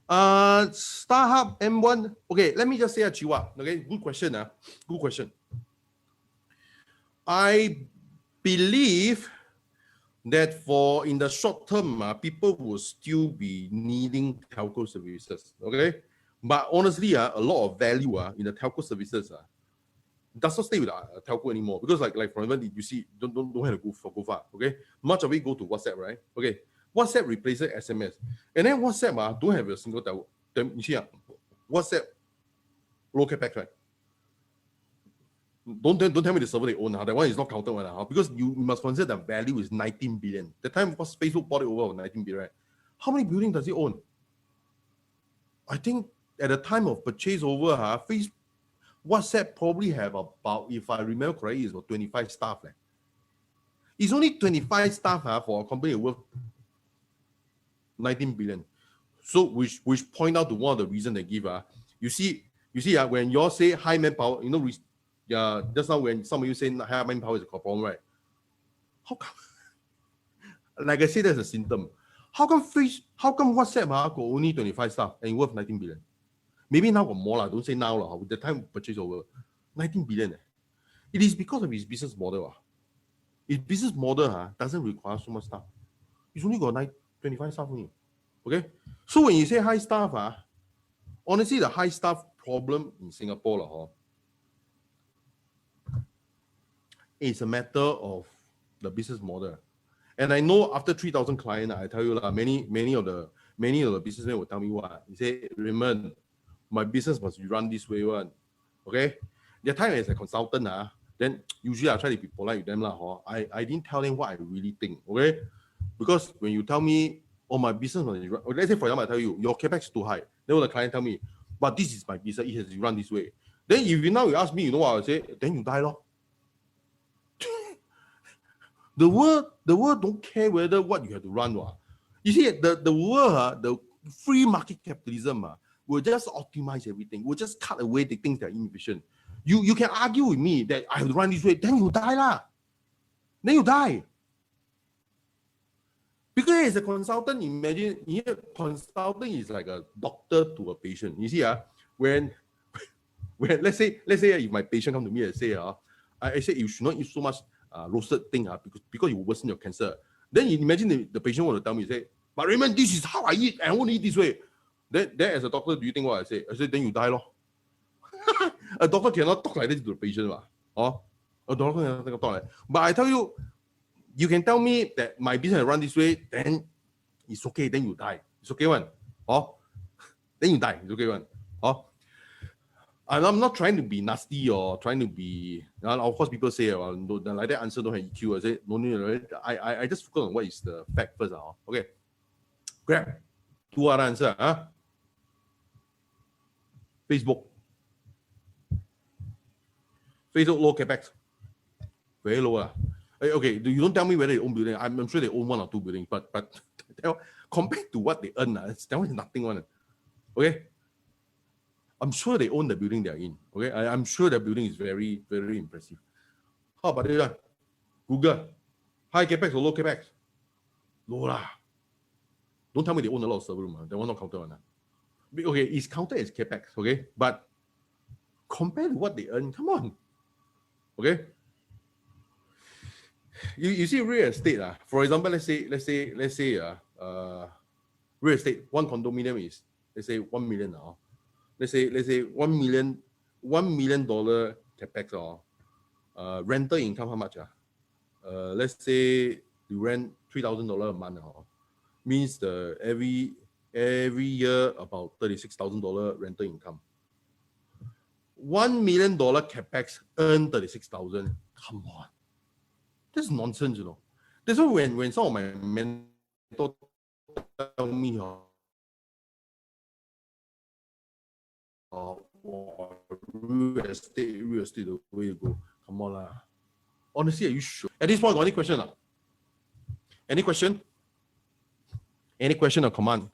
StarHub M1. Okay, let me just say Chihuahua. Okay, good question. Good question. I believe that in the short term, people will still be needing telco services. Okay, but honestly, a lot of value in the telco services does not stay with telco anymore, because like for example, you see, don't have to go far. Okay, much of it go to WhatsApp, right? Okay, WhatsApp replaces SMS, and then WhatsApp don't have a single telco. You see, WhatsApp low capex, right? Don't tell me the server they own. That one is not counted one, because you must consider the value is 19 billion. The time Facebook bought it over 19 billion, right? How many buildings does it own? I think at the time of purchase over, WhatsApp probably have about, if I remember correctly, it's about 25 staff. It's only 25 staff for a company worth 19 billion. So which point out to one of the reasons they give. You see, when you all say high manpower, just now when some of you say high manpower is a problem, right? How come? Like I said, that's a symptom. How come WhatsApp got only 25 staff and worth 19 billion? Maybe now got more, don't say now, with the time purchase over 19 billion. It is because of his business model. His business model doesn't require so much staff. He's only got 25 staff only. Okay? So when you say high staff, honestly, the high staff problem in Singapore is a matter of the business model. And I know after 3,000 clients, I tell you, many of the businessmen will tell me what. They say, Raymond, my business must be run this way one. Okay? Their time as a consultant, then usually I try to be polite with them. I didn't tell them what I really think. Okay? Because when you tell me, oh, my business must be run, let's say for example, I tell you, your Capex is too high. Then the client tell me, but this is my business, it has to be run this way. Then if you ask me, you know what I would say? Then you die lor. The world don't care whether what you have to run. You see, the world, the free market capitalism will just optimize everything. Will just cut away the things that are inefficient. You can argue with me that I have to run this way, then you die lah. Then you die. Because as a consultant, imagine consultant is like a doctor to a patient. You see, when let's say if my patient come to me and say, I say you should not eat so much roasted thing because you worsen your cancer. Then you imagine the patient want to tell me, say, but Raymond, this is how I eat, and I want to eat this way. Then as a doctor, do you think what I say? I say, then you die lor. A doctor cannot talk like this to the patient. A doctor cannot talk like that. But I tell you, you can tell me that my business run this way, then it's okay, then you die. It's okay one. Then you die. It's okay one. And I'm not trying to be nasty or trying to be. Of course, people say, like that answer don't have EQ. I say, no. I just focus on what is the fact first. Okay. Grab. Two other answer. Facebook low Capex. Very low. Okay, you don't tell me whether they own building. I'm sure they own 1 or 2 buildings, but compared to what they earn, that one is nothing one. Okay. I'm sure they own the building they're in. Okay, I'm sure the building is very, very impressive. How about this one? Google, high Capex or low Capex? Low lah. Don't tell me they own a lot of server room. That one not counted one. Okay, it's counted as Capex. Okay, but compared to what they earn, come on. Okay. You see real estate. For example, let's say real estate, one condominium is, let's say 1 million. Let's say $1 million Capex. Rental income, how much? Let's say you rent $3,000 a month. Means every year about $36,000 rental income. $1 million Capex earn 36,000. Come on, that's nonsense, That's why when some of my mentors tell me, real estate, the way you go. Come on lah. Honestly, are you sure? At this point, got any question? Any question? Any question or command?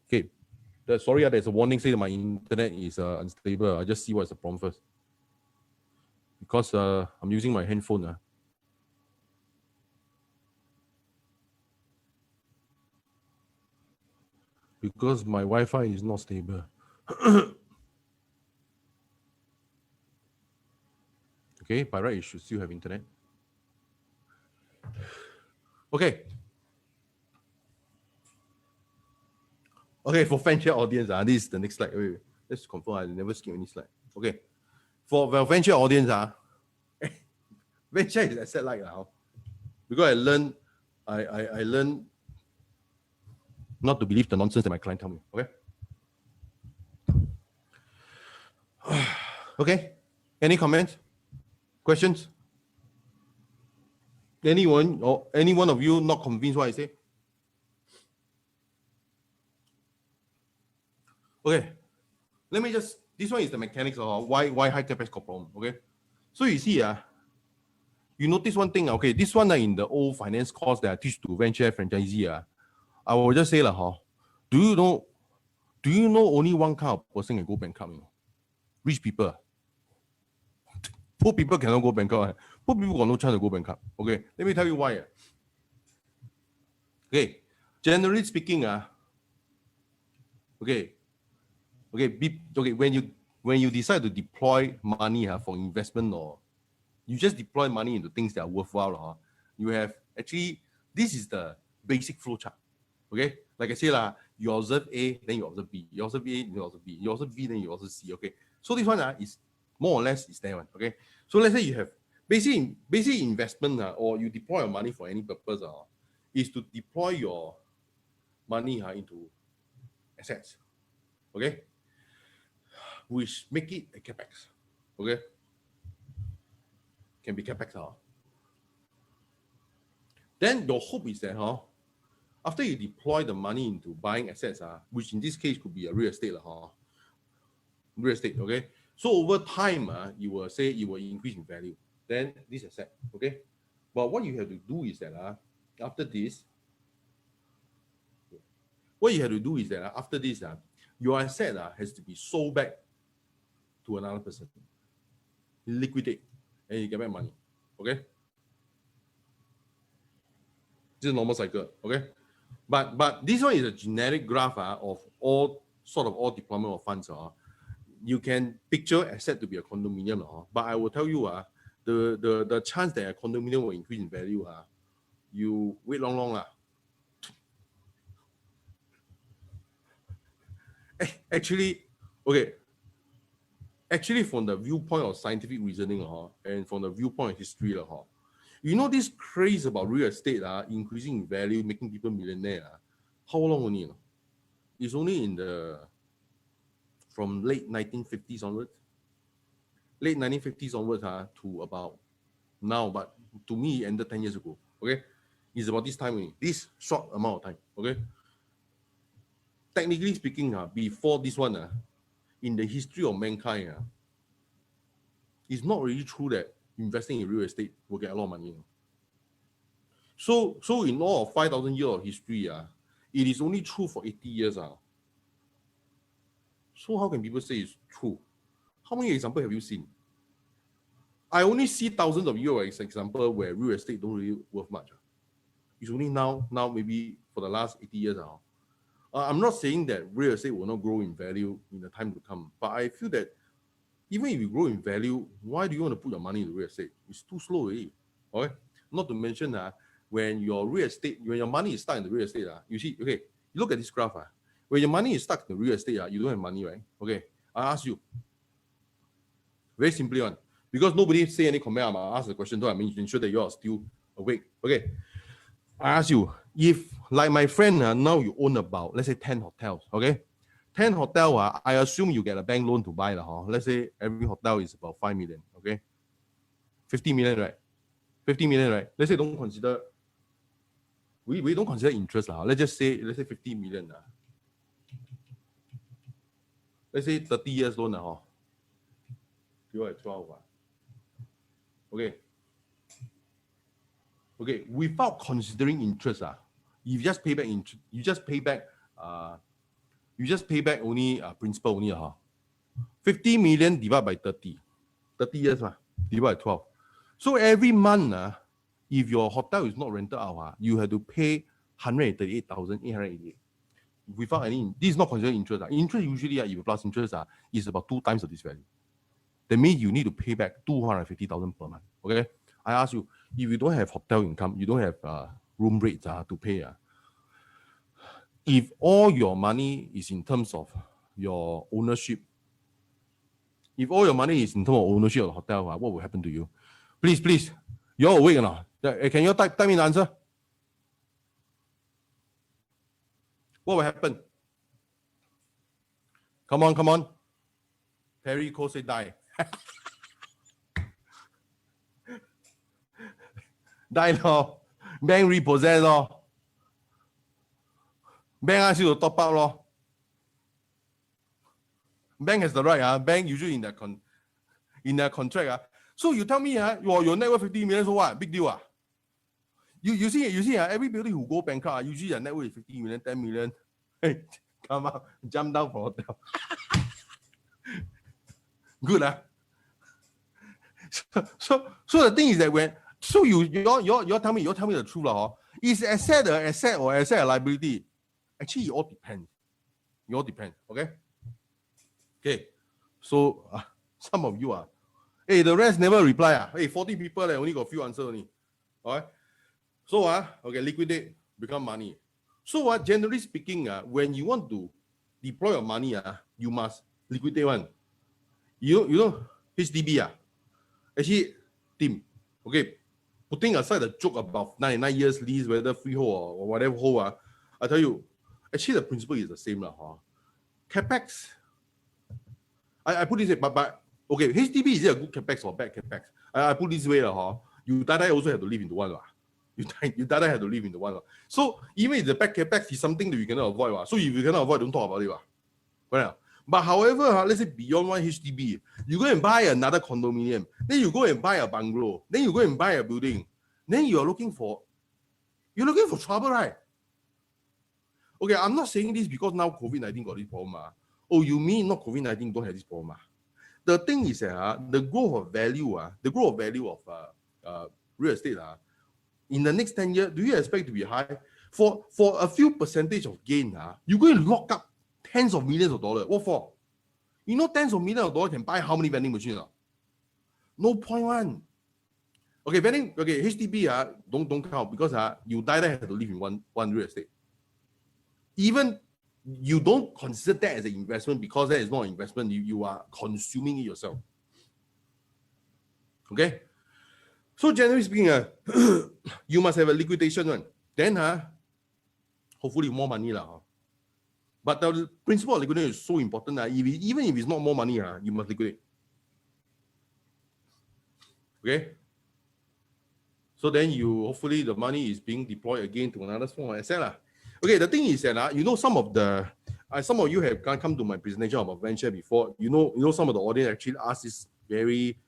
Okay. Sorry, there's a warning saying that my internet is unstable. I just see what's the problem first. Because I'm using my handphone. Because my Wi-Fi is not stable. Okay, by right, you should still have internet. Okay. Okay, for VendShare audience, this is the next slide. Wait, let's confirm I never skip any slide. Okay. For VendShare audience, VendShare is asset like now. Because I learned not to believe the nonsense that my client tell me. Okay. Okay. Any comments? Questions? Anyone or any one of you not convinced what I say? Okay. Let me just This one is the mechanics of why high capex got problem. Okay, so you see, you notice one thing. Okay, this one in the old finance course that I teach to VendShare franchisee. I will just say do you know only one kind of person can go bankrupt? Rich people. Poor people cannot go bankrupt. Poor people got no chance to go bankrupt. Okay, let me tell you why. Okay, generally speaking, when you decide to deploy money for investment, or you just deploy money into things that are worthwhile, you have actually, this is the basic flow chart. Okay, like I say you observe A, then you observe B, you observe A, then you observe B, you observe B, then you observe C. Okay, so this one is more or less is there one. Okay, so let's say you have basic investment or you deploy your money for any purpose is to deploy your money into assets. Okay, which make it a capex. Okay, can be capex. Then your hope is that after you deploy the money into buying assets, which in this case could be a real estate, real estate. Okay, so over time, you will say it will increase in value. Then this asset. Okay, but what you have to do is that after this, your asset has to be sold back to another person, liquidate, and you get back money. Okay, this is a normal cycle. Okay, but this one is a generic graph of all deployment of funds. You can picture asset to be a condominium, but I will tell you the chance that a condominium will increase in value, you wait long. Actually, from the viewpoint of scientific reasoning and from the viewpoint of history, you know this craze about real estate increasing in value, making people millionaire, how long only? It's only from late 1950s onwards. Late 1950s onwards to about now, but to me it ended 10 years ago. Okay, it's about this time only, this short amount of time. Okay, technically speaking, before this one, in the history of mankind, it's not really true that investing in real estate will get a lot of money. So in all of 5,000 years of history, it is only true for 80 years. So how can people say it's true? How many examples have you seen? I only see thousands of years example where real estate don't really worth much. It's only now maybe for the last 80 years. I'm not saying that real estate will not grow in value in the time to come, but I feel that even if you grow in value, why do you want to put your money into real estate? It's too slow already. Okay, not to mention when your money is stuck in the real estate, you see, okay, you look at this graph. When your money is stuck in the real estate, you don't have money, right? Okay, I ask you, very simply one, because nobody say any comment, I'm gonna ask the question, so I mean, ensure that you are still awake. Okay, I ask you, if like my friend, now you own about, let's say 10 hotels, okay? 10 hotel, I assume you get a bank loan to buy. Let's say every hotel is about 5 million, okay? 50 million, right? 50 million, right? Let's say don't consider, we don't consider interest. Let's say 50 million. Let's say 30 years loan. You are 12. Okay. Okay, without considering interest, you just pay back only principal only. 50 million divided by 30 years, divided by 12. So every month, if your hotel is not rented out, you have to pay 138,888 without any. This is not considered interest. Interest usually, if you plus interest, is about 2 times of this value. That means you need to pay back 250,000 per month. Okay, I ask you, if you don't have hotel income, you don't have room rates to pay. If all your money is in terms of your ownership, of the hotel, what will happen to you? Please, you're awake or not? Can you type in the answer? What will happen? Come on. Perry Ko say die. Die lor. Bank repossess lor. Bank ask you to top up lor. Bank has the right. Bank usually in their contract. So you tell me, your net worth 50 million, so what? Big deal. You see, everybody who go bankrupt, usually their net worth is 50 million, 10 million. Hey, come out, jump down from hotel. Good, So the thing is that you tell me the truth, is asset an asset or asset a liability? Actually, it all depends. Okay. So some of you hey, the rest never reply. Hey, 40 people only got a few answers only. All right. So okay, liquidate, become money. So generally speaking, when you want to deploy your money, you must liquidate one. You know HDB actually team. Okay, putting aside the joke about 99 years lease, whether freehold or whatever hold, I tell you, actually the principle is the same. Capex. I put this way, but okay, HDB is it a good capex or bad capex? I put this way, you also have to live into one. You have to live into one. So even if the bad capex is something that you cannot avoid, so if you cannot avoid, don't talk about it. Right? But however, let's say beyond one HDB, you go and buy another condominium, then you go and buy a bungalow, then you go and buy a building, then you're looking for trouble, right? Okay, I'm not saying this because now COVID-19 got this problem. Oh, you mean not COVID-19 don't have this problem? The thing is that the growth of value of real estate in the next 10 years, do you expect to be high? For a few percentage of gain, you're going to lock up tens of millions of dollars. What for? You know, tens of millions of dollars can buy how many vending machines? No point one. Okay, vending. Okay, HDB don't count because you die there have to live in one real estate. Even you don't consider that as an investment because that is not an investment. You are consuming it yourself. Okay. So generally speaking, you must have a liquidation one. Then hopefully more money But the principle of liquidation is so important even if it's not more money, you must liquidate. Okay. So then hopefully the money is being deployed again to another form of asset. Okay, the thing is that some of you have come to my presentation about VendShare before. You know some of the audience actually asked this very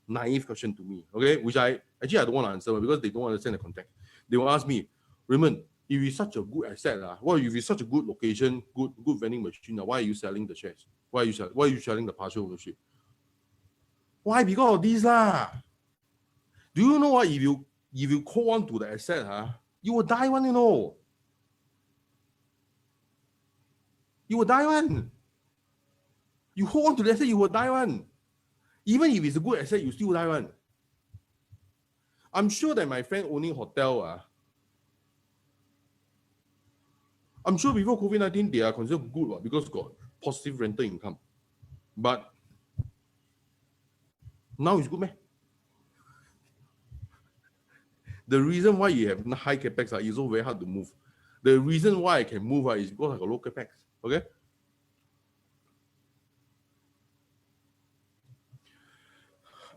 naive question to me. Okay, which I don't want to answer because they don't understand the context. They will ask me, Raymond, if it's such a good asset, if it's such a good location, good vending machine, why are you selling the shares? Why are you selling the partial ownership? Why? Because of this Do you know what? If you hold on to the asset, you will die one. You will die one. You hold on to the asset, you will die one. Even if it's a good asset, you still die one. I'm sure that my friend owning hotel, I'm sure before COVID-19 they are considered good because got positive rental income. But now it's good, man. The reason why you have high capex is so very hard to move. The reason why I can move is because I got low capex. Okay.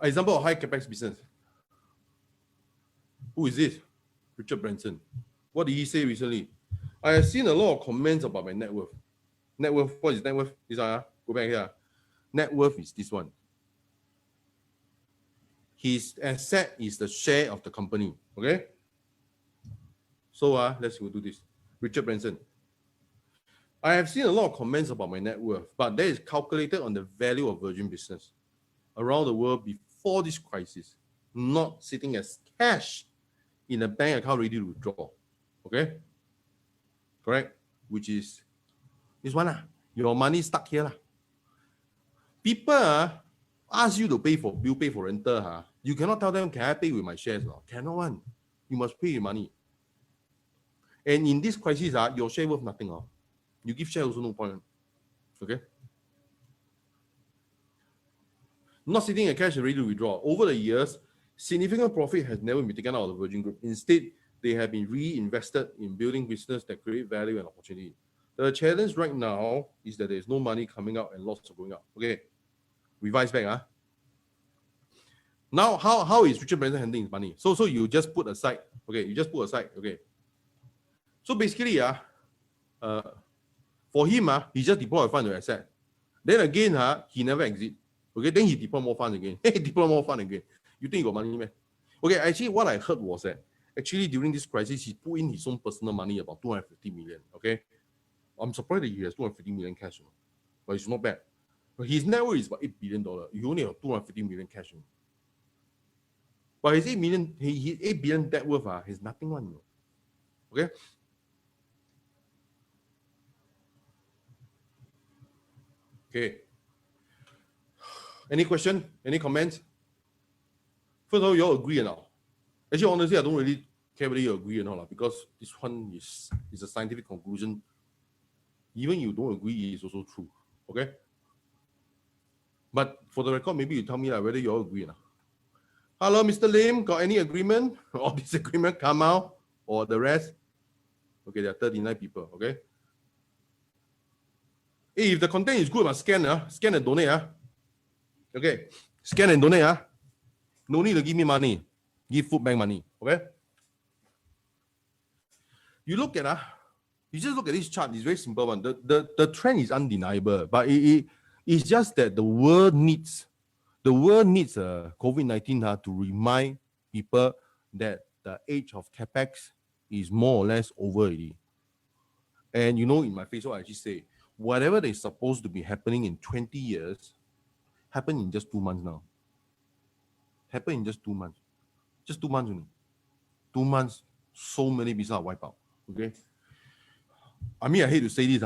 Example of high capex business. Who is this? Richard Branson. What did he say recently? I have seen a lot of comments about my net worth. Net worth, what is net worth? This one, go back here. Net worth is this one. His asset is the share of the company. Okay? So let's go do this. Richard Branson. I have seen a lot of comments about my net worth, but that is calculated on the value of Virgin business around the world before this crisis, not sitting as cash in a bank account ready to withdraw. Okay? Correct? Which is this one. Your money stuck here. People ask you to pay for rental. You cannot tell them, can I pay with my shares? Cannot one. You must pay your money. And in this crisis, your share worth nothing. You give share also no point. Okay? Not sitting in cash and ready to withdraw. Over the years, significant profit has never been taken out of the Virgin Group. Instead, they have been reinvested in building business that create value and opportunity. The challenge right now is that there is no money coming out and lots are going out. Okay, revise back. Now, how is Richard Branson handling his money? So you just put aside. Okay, you just put aside. Okay. So basically, for him, he just deploy a fund to asset. Then again, he never exit. Okay, then he deploy more funds again. He deploy more fund again. You think you got money, man? Okay, actually, what I heard was that actually during this crisis, he put in his own personal money, about 250 million. Okay, I'm surprised that he has 250 million cash, but it's not bad. But his net worth is about $8 billion. You only have 250 million cash. But his 8 million, his 8 billion net worth is nothing one. Okay. Okay. Any question? Any comments? First of all, you all agree or not? Actually, honestly, I don't really care whether you agree or not, because this one is a scientific conclusion. Even you don't agree, it's also true. Okay. But for the record, maybe you tell me whether you all agree or not. Hello, Mr. Lim, got any agreement or disagreement come out or the rest? Okay, there are 39 people. Okay. Hey, if the content is good, must scan, scan and donate. Okay, scan and donate. No need to give me money. Give food bank money. Okay. You just look at this chart. It's very simple one. The trend is undeniable, but it's just that the world needs COVID-19 to remind people that the age of Capex is more or less over already. And in my Facebook, I actually say, whatever is supposed to be happening in 20 years, happen in just 2 months now. Happen in just 2 months. Just 2 months only. 2 months, so many businesses are wiped out. Okay. I mean, I hate to say this.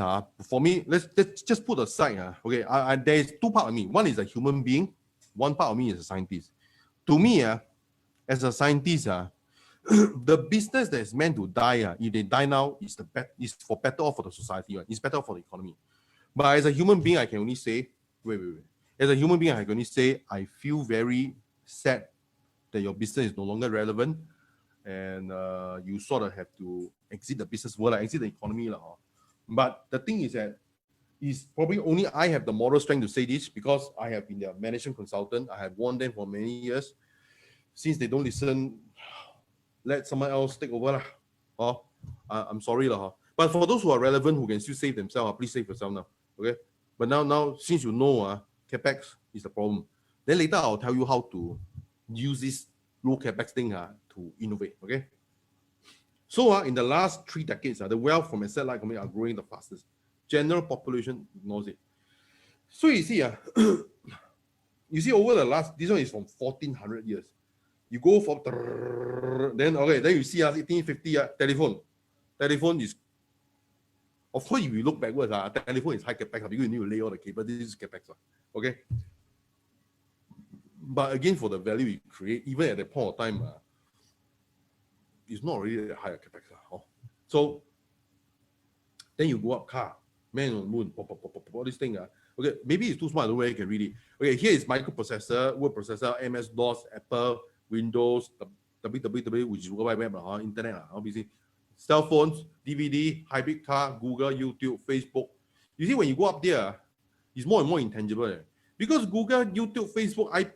For me, let's just put aside. Okay. There's two parts of me. One is a human being. One part of me is a scientist. To me, as a scientist, the business that is meant to die, if they die now, is for better off for the society. Right? It's better off for the economy. But as a human being, I can only say, wait. As a human being, I can only say, I feel very sad that your business is no longer relevant, and you sort of have to exit the business world, exit the economy. But the thing is that it's probably only I have the moral strength to say this, because I have been their management consultant. I have warned them for many years. Since they don't listen, let someone else take over. I'm sorry. But for those who are relevant, who can still save themselves, please save yourself now. Okay. But now since you know Capex is the problem, then later I'll tell you how to use this low Capex thing to innovate. Okay. So in the last 3 decades, the wealth from asset-light companies are growing the fastest. General population ignores it. So you see, over the last, this one is from 1400 years. You go for then you see 1850 telephone is, of course, if you look backwards, telephone is high Capex because you need to lay all the cable. This is Capex. Okay. But again, for the value you create, even at that point of time, it's not really a higher Capex. So then you go up car, man on the moon, pop, all this thing. Okay, maybe it's too small, I don't know where you can read it. Okay, here is microprocessor, word processor, MS-DOS, Apple, Windows, www, which is World Wide Web, internet, obviously. Cell phones, DVD, hybrid car, Google, YouTube, Facebook. You see, when you go up there, it's more and more intangible. Because Google, YouTube, Facebook,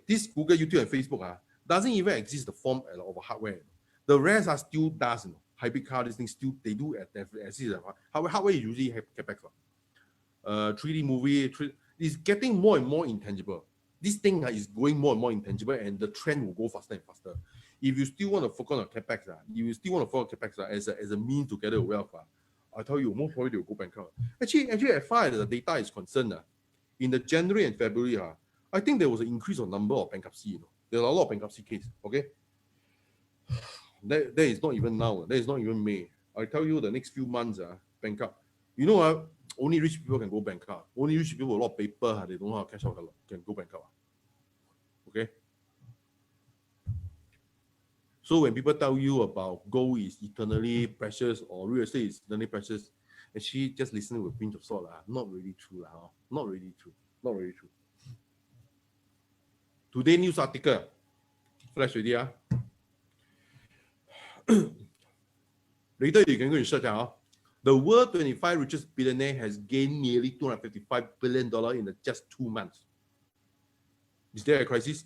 this Google, YouTube, and Facebook doesn't even exist the form of a hardware. The rest are still does. Hybrid car, these things still, they do exist. Hardware usually have Capex. 3D movie, it's getting more and more intangible. This thing is going more and more intangible, and the trend will go faster and faster. If you still want to focus on Capex, as a means to gather wealth, I tell you, most probably they will go bankrupt. Actually, as far as the data is concerned, in the January and February, I think there was an increase of number of bankruptcy. There's a lot of bankruptcy cases. Okay, that is not even now. That is not even May. I tell you, the next few months, bankrupt. Only rich people can go bankrupt. Only rich people with a lot of paper, they don't know how to cash out, can go bankrupt. Okay. So when people tell you about gold is eternally precious or real estate is eternally precious, actually just listen with a pinch of salt. Not really true. Not really true. Not really true. Today news article. Flash already. Later you can go and search. The world 25 richest billionaire has gained nearly $255 billion in just 2 months. Is there a crisis?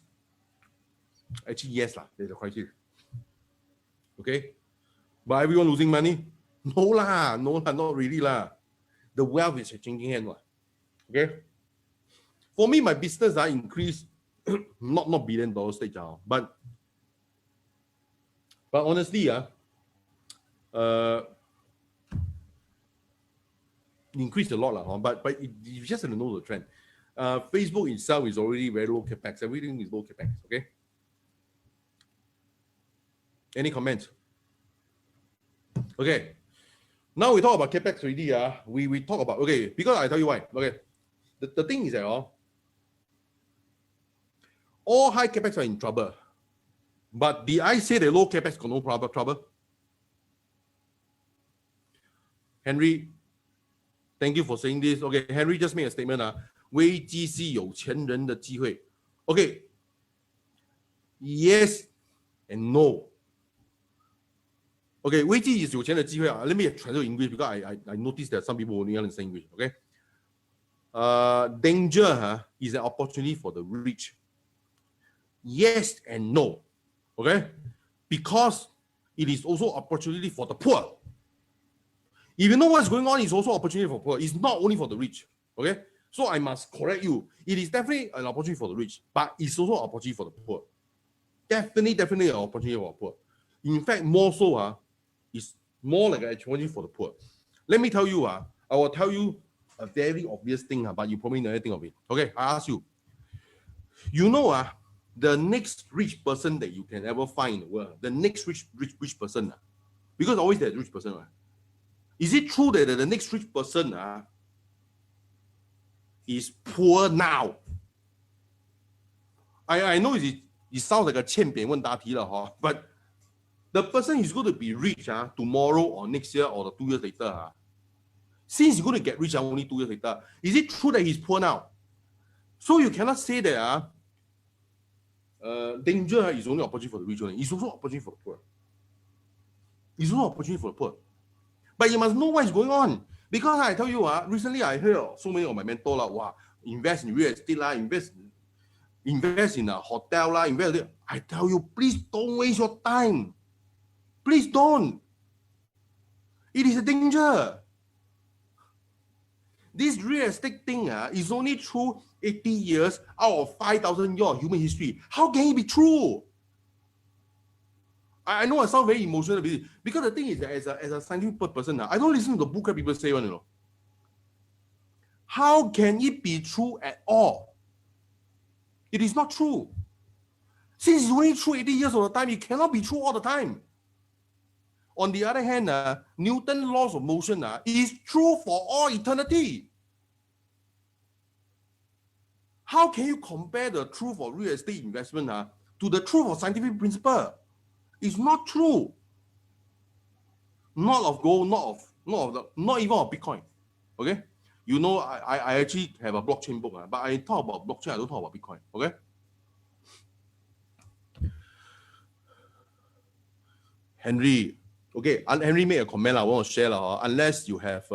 Actually, yes, there's a crisis. Okay, but everyone losing money? No, not really. The wealth is changing hands. Okay, For me, my business increased, not $1 billion stage, but honestly, increased a lot, but you just have to know the trend. Facebook itself is already very low capex. Everything is low capex. Okay. Any comments? Okay. Now we talk about capex already. We talk about, okay, because I tell you why. Okay. The thing is that all high capex are in trouble. But did I say that low capex got no trouble? Henry, thank you for saying this. Okay, Henry just made a statement. 危机是有钱人的机会. Okay. Yes and no. Okay, 危机 is 有钱的机会. Let me translate English because I noticed that some people only understand English. Okay. Danger is an opportunity for the rich. Yes and no. Okay. Because it is also opportunity for the poor. If you know what's going on, it's also opportunity for poor. It's not only for the rich. Okay. So I must correct you. It is definitely an opportunity for the rich, but it's also an opportunity for the poor. Definitely an opportunity for the poor. In fact, more so, it's more like an opportunity for the poor. Let me tell you, I will tell you a very obvious thing, but you probably never think of it. Okay, I ask you. You know, the next rich person that you can ever find in the world, the next rich person, because always there's a rich person. Is it true that the next rich person is poor now? I know it sounds like a 欠扁问答题了, but the person is going to be rich tomorrow or next year or 2 years later. Since he's going to get rich only 2 years later, is it true that he's poor now? So you cannot say that danger is only opportunity for the rich. It's also opportunity for the poor. It's also opportunity for the poor. But you must know what is going on. Because I tell you, recently I heard so many of my mentors, invest in real estate, invest in a hotel, I tell you, please don't waste your time. Please don't. It is a danger. This real estate thing is only true 80 years out of 5,000 years of human history. How can it be true? I know I sound very emotional because the thing is that as a scientific person, I don't listen to the bullcrap people say one, you know. How can it be true at all? It is not true. Since it's only true 80 years of the time, it cannot be true all the time. On the other hand, Newton's laws of motion is true for all eternity. How can you compare the truth of real estate investment to the truth of scientific principle? It's not true. Not of gold, not even of Bitcoin. Okay? You know, I actually have a blockchain book, but I talk about blockchain, I don't talk about Bitcoin. Okay? Henry. Okay, Henry made a comment I want to share. Unless you have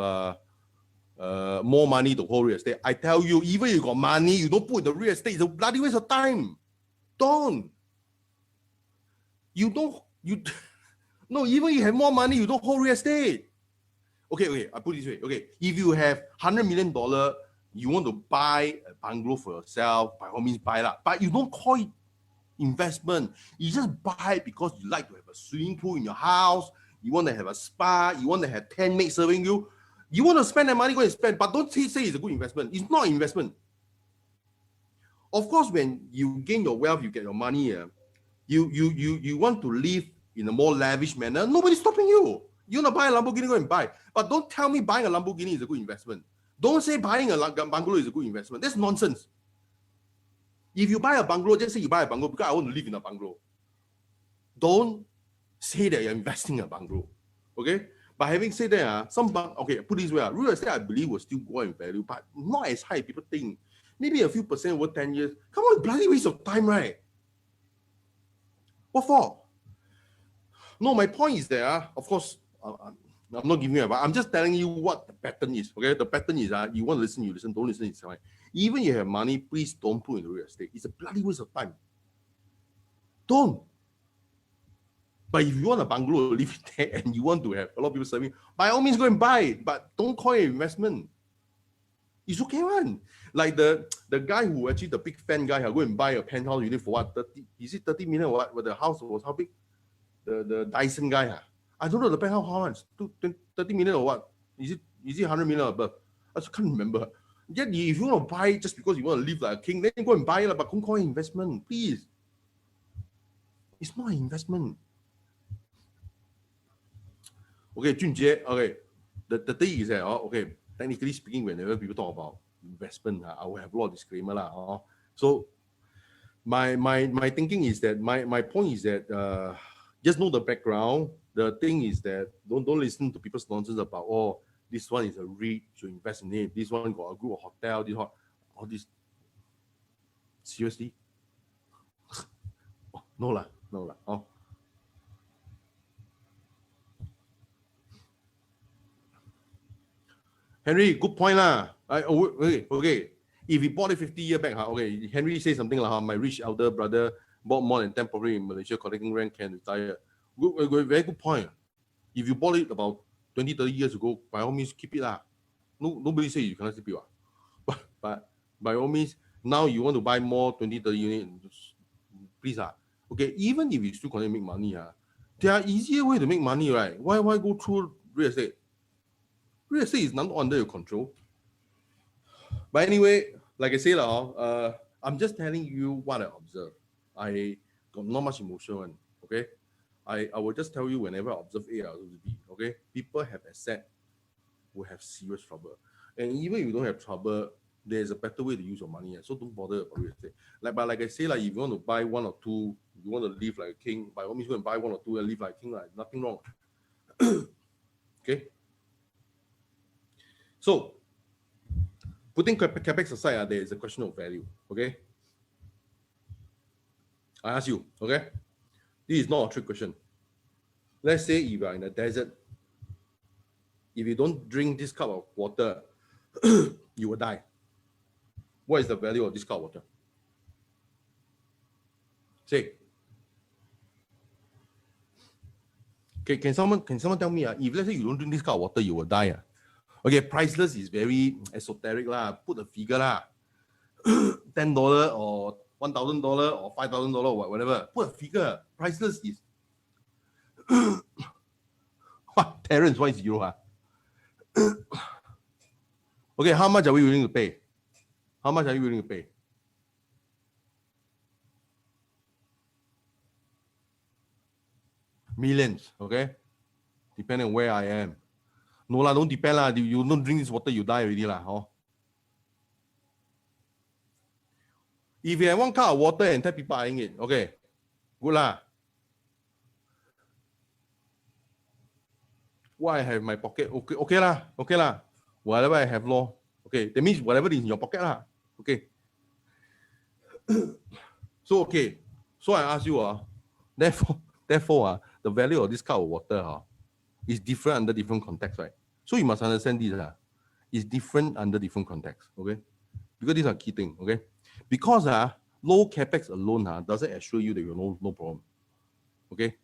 more money to hold real estate. I tell you, even if you got money, you don't put in the real estate, it's a bloody waste of time. Don't. No, even if you have more money, you don't hold real estate. Okay, I put it this way. Okay, if you have $100 million, you want to buy a bungalow for yourself, by all means buy that. But you don't call it investment. You just buy it because you like to have a swimming pool in your house, you want to have a spa, you want to have 10 maids serving you. You want to spend that money, go and spend, but don't say it's a good investment. It's not an investment. Of course, when you gain your wealth, you get your money, you want to live in a more lavish manner, nobody's stopping you. You want to buy a Lamborghini, go and buy. But don't tell me buying a Lamborghini is a good investment. Don't say buying a bungalow is a good investment. That's nonsense. If you buy a bungalow, just say you buy a bungalow because I want to live in a bungalow. Don't say that you're investing in a bungalow. Okay? But having said that, okay, put it this way, real estate I believe will still go in value, but not as high as people think. Maybe a few percent over 10 years. Come on, bloody waste of time, right? What for? No, my point is that, of course, I'm not giving you advice. I'm just telling you what the pattern is. Okay, the pattern is you want to listen, you listen. Don't listen, it's fine. Even if you have money, please don't put in real estate. It's a bloody waste of time. Don't. But if you want a bungalow to live there and you want to have a lot of people serving, by all means go and buy it. But don't call it investment. It's okay one. Like the guy who actually the big fan guy, go and buy a penthouse unit for what? 30, is it 30 million or what? But the house was how big? The Dyson guy. I don't know the penthouse how much? 30 million or what? Is it 100 million or above? I just can't remember. Yet if you want to buy just because you want to live like a king, then you go and buy it, but don't call it investment, please. It's not an investment. Okay, Junjie, okay. The thing is that, okay, technically speaking, whenever people talk about investment, I will have a lot of disclaimer. So my thinking is that, my point is that just know the background. The thing is that don't listen to people's nonsense about, oh, this one is a REIT, you invest in it. This one got a group of hotel, all this. Seriously? Oh, no lah. Oh. Henry, good point lah. Okay. If he bought it 50 years back, okay, Henry says something like, my rich elder brother bought more than 10 property in Malaysia, collecting rent, can retire. Very good point. If you bought it about 20, 30 years ago, by all means, keep it lah. Nobody say you cannot keep it. But by all means, now you want to buy more 20, 30 units, please. Okay, even if you still continue to make money, there are easier way to make money, right? Why go through real estate? Real estate is not under your control. But anyway, like I say, I'm just telling you what I observe. I got not much emotion, okay? I will just tell you whenever I observe A, I will be, okay? People have asset will have serious trouble. And even if you don't have trouble, there's a better way to use your money. So don't bother about real estate. Like I say, if you want to buy one or two, you want to live like a king, by all means go and buy one or two and live like a king, like nothing wrong. Okay. So putting Capex aside, there is a question of value. Okay. I ask you, okay? This is not a trick question. Let's say if you are in a desert, if you don't drink this cup of water, you will die. What is the value of this cup of water? Say. Okay, can someone tell me, if let's say you don't drink this cup of water, you will die? Okay, priceless is very esoteric lah. Put a figure lah. $10 or $1,000 or $5,000 or whatever. Put a figure. Priceless is what? Terrence, why is zero? Okay, how much are we willing to pay? How much are you willing to pay? Millions, okay? Depending on where I am. No lah, don't depend lah. You don't drink this water, you die already lah. If you have one cup of water and 10 people eyeing it, okay, good lah. What I have in my pocket, okay lah. Whatever I have, law. Okay, that means whatever is in your pocket lah. Okay. So okay, so I ask you, therefore, the value of this cup of water is different under different context, right? So you must understand this. It's different under different context, okay? Because these are key things, okay? Because low capex alone doesn't assure you that you have no problem, okay?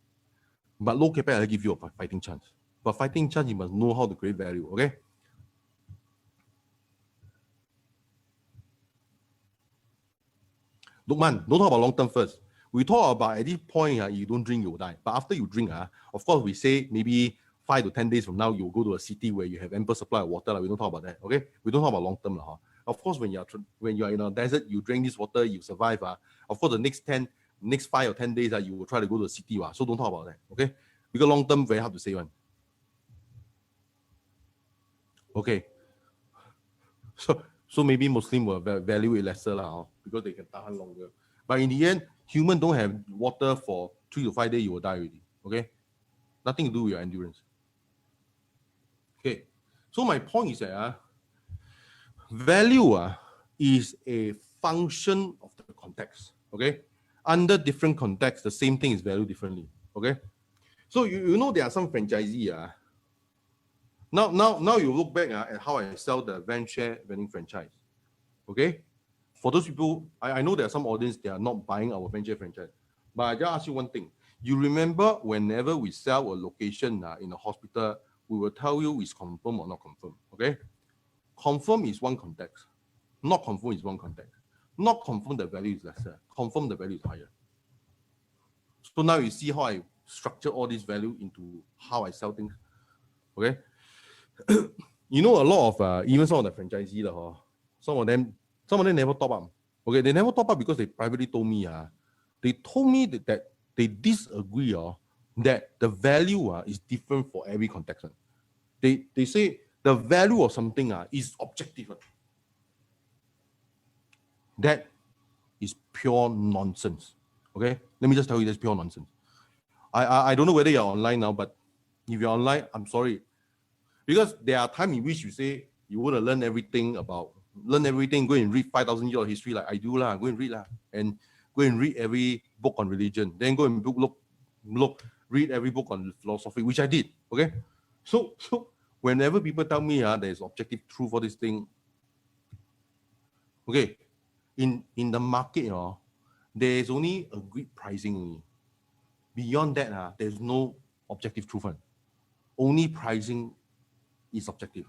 But low capex will give you a fighting chance. But fighting chance, you must know how to create value, okay? Lukman, don't talk about long term first. We talk about at this point, you don't drink, you'll die. But after you drink, of course, we say maybe 5 to 10 days from now, you'll go to a city where you have ample supply of water. We don't talk about that, okay? We don't talk about long term. Of course, when you are in a desert, you drink this water, you survive. Of course, the next 5 or 10 days, you will try to go to a city. So don't talk about that, okay? Because long term, very hard to say one. Okay. So maybe Muslim will value it lesser because they can tahan longer. But in the end, humans don't have water for 3 to 5 days, you will die already. Okay? Nothing to do with your endurance. Okay. So my point is that value is a function of the context. Okay? Under different contexts, the same thing is valued differently. Okay? So you know there are some franchisee. Now you look back at how I sell the VendShare vending franchise. Okay? For those people, I know there are some audience, they are not buying our VendShare franchise. But I just ask you one thing. You remember whenever we sell a location in a hospital, we will tell you it's confirmed or not confirmed. Okay? Confirm is one context. Not confirm is one context. Not confirm the value is lesser. Confirm the value is higher. So now you see how I structure all this value into how I sell things. Okay. You know, a lot of even some of the franchisees, some of them never top up. Okay, they never top up because they privately told me, they told me that they disagree that the value is different for every context. They say the value of something is objective. That is pure nonsense. Okay, let me just tell you that's pure nonsense. I don't know whether you're online now, but if you're online, I'm sorry. Because there are times in which you say you want to learn everything, go and read 5,000 years of history like I do, go and read, and go and read every book on religion, then go and read every book on philosophy, which I did, okay? So whenever people tell me there's objective truth for this thing, okay, in the market, there's only agreed pricing only. Beyond that, there's no objective truth. Only pricing is subjective.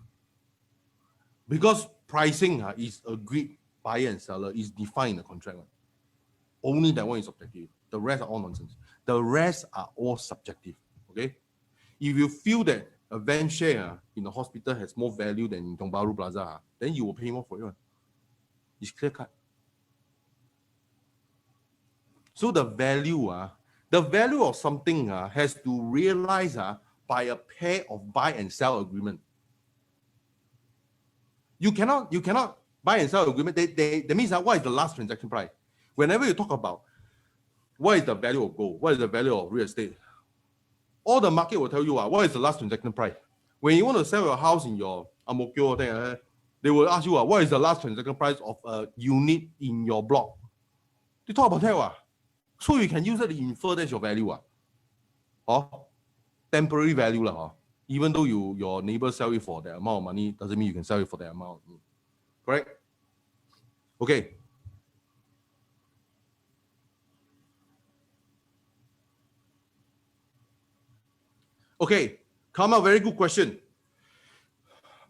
Because pricing is agreed buyer and seller, is defined in the contract. Only that one is objective. The rest are all nonsense. The rest are all subjective. Okay? If you feel that a VendShare in the hospital has more value than in Tiong Bahru Plaza, then you will pay more for it. It's clear cut. So the value of something has to realize by a pair of buy and sell agreement. You cannot buy and sell agreement. That means what is the last transaction price? Whenever you talk about what is the value of gold, what is the value of real estate, all the market will tell you what is the last transaction price. When you want to sell your house in your Ang Mo Kio thing, they will ask you what is the last transaction price of a unit in your block. They talk about that. So you can use that to infer that's your value. Temporary value. Even though your neighbor sell it for that amount of money, doesn't mean you can sell it for that amount. Correct? Okay. Okay, Karma, very good question.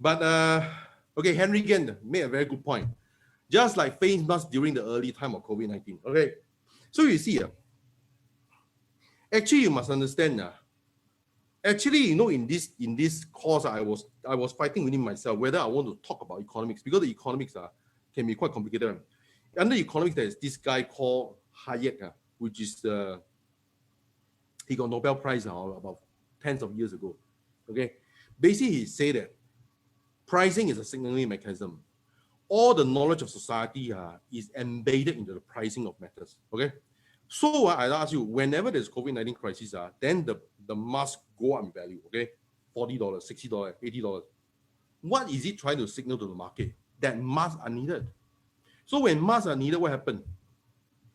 But okay, Henry Gen made a very good point. Just like face mask during the early time of COVID-19. Okay, so you see, actually you must understand. Actually, in this course, I was fighting within myself whether I want to talk about economics, because the economics can be quite complicated. Under economics, there is this guy called Hayek, which is he got Nobel Prize about tens of years ago. Okay, basically he said that pricing is a signaling mechanism. All the knowledge of society is embedded into the pricing of matters. Okay, so I ask you, whenever there's COVID-19 crisis, then the mask go up in value. Okay, $40, $60, $80. What is it trying to signal to the market? That masks are needed. So when masks are needed, what happened?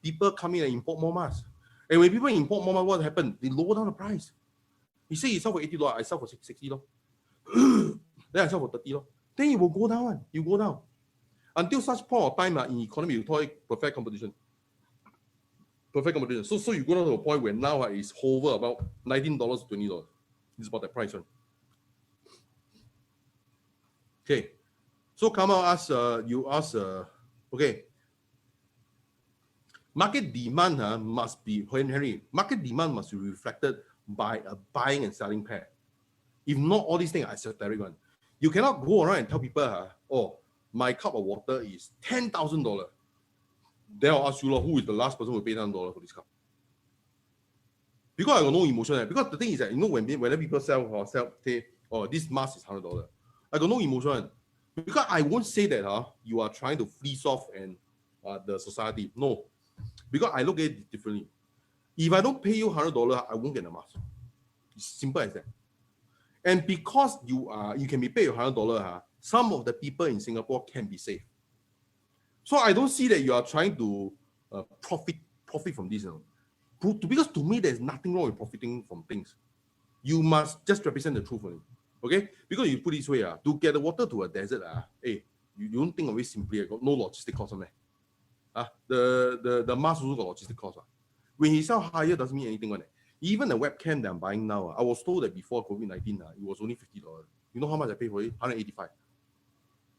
People come in and import more masks. And when people import more masks, what happened? They lower down the price. He said he sell for $80, I sell for $60. Then I sell for $30. Then it will go down. You go down. Until such point of time in economy, you call it perfect competition. Perfect competition. So you go down to a point where now it's hover about $19 to $20. It's about that price. Right? Okay. So Kamal asks, okay. Market demand must be, Henry, market demand must be reflected by a buying and selling pair. If not, all these things are esoteric one. You cannot go around and tell people, oh, my cup of water is $10,000. Then I'll ask you, who is the last person who paid $10 for this cup? Because I got no emotion. Because the thing is that, whenever people say, oh, this mask is $100, I got no emotion. Because I won't say that you are trying to fleece off and the society. No. Because I look at it differently. If I don't pay you $100, I won't get the mask. It's simple as that. And because you can be paid $100, some of the people in Singapore can be saved. So I don't see that you are trying to profit from this. Because to me, there's nothing wrong with profiting from things. You must just represent the truth only. Okay? Because you put it this way, to get the water to a desert, hey, you don't think of it simply. Got no logistic cost on there. The mask also got logistic cost. When he sell higher, doesn't mean anything on it. Even the webcam that I'm buying now, I was told that before COVID-19, it was only $50. You know how much I paid for it? $185.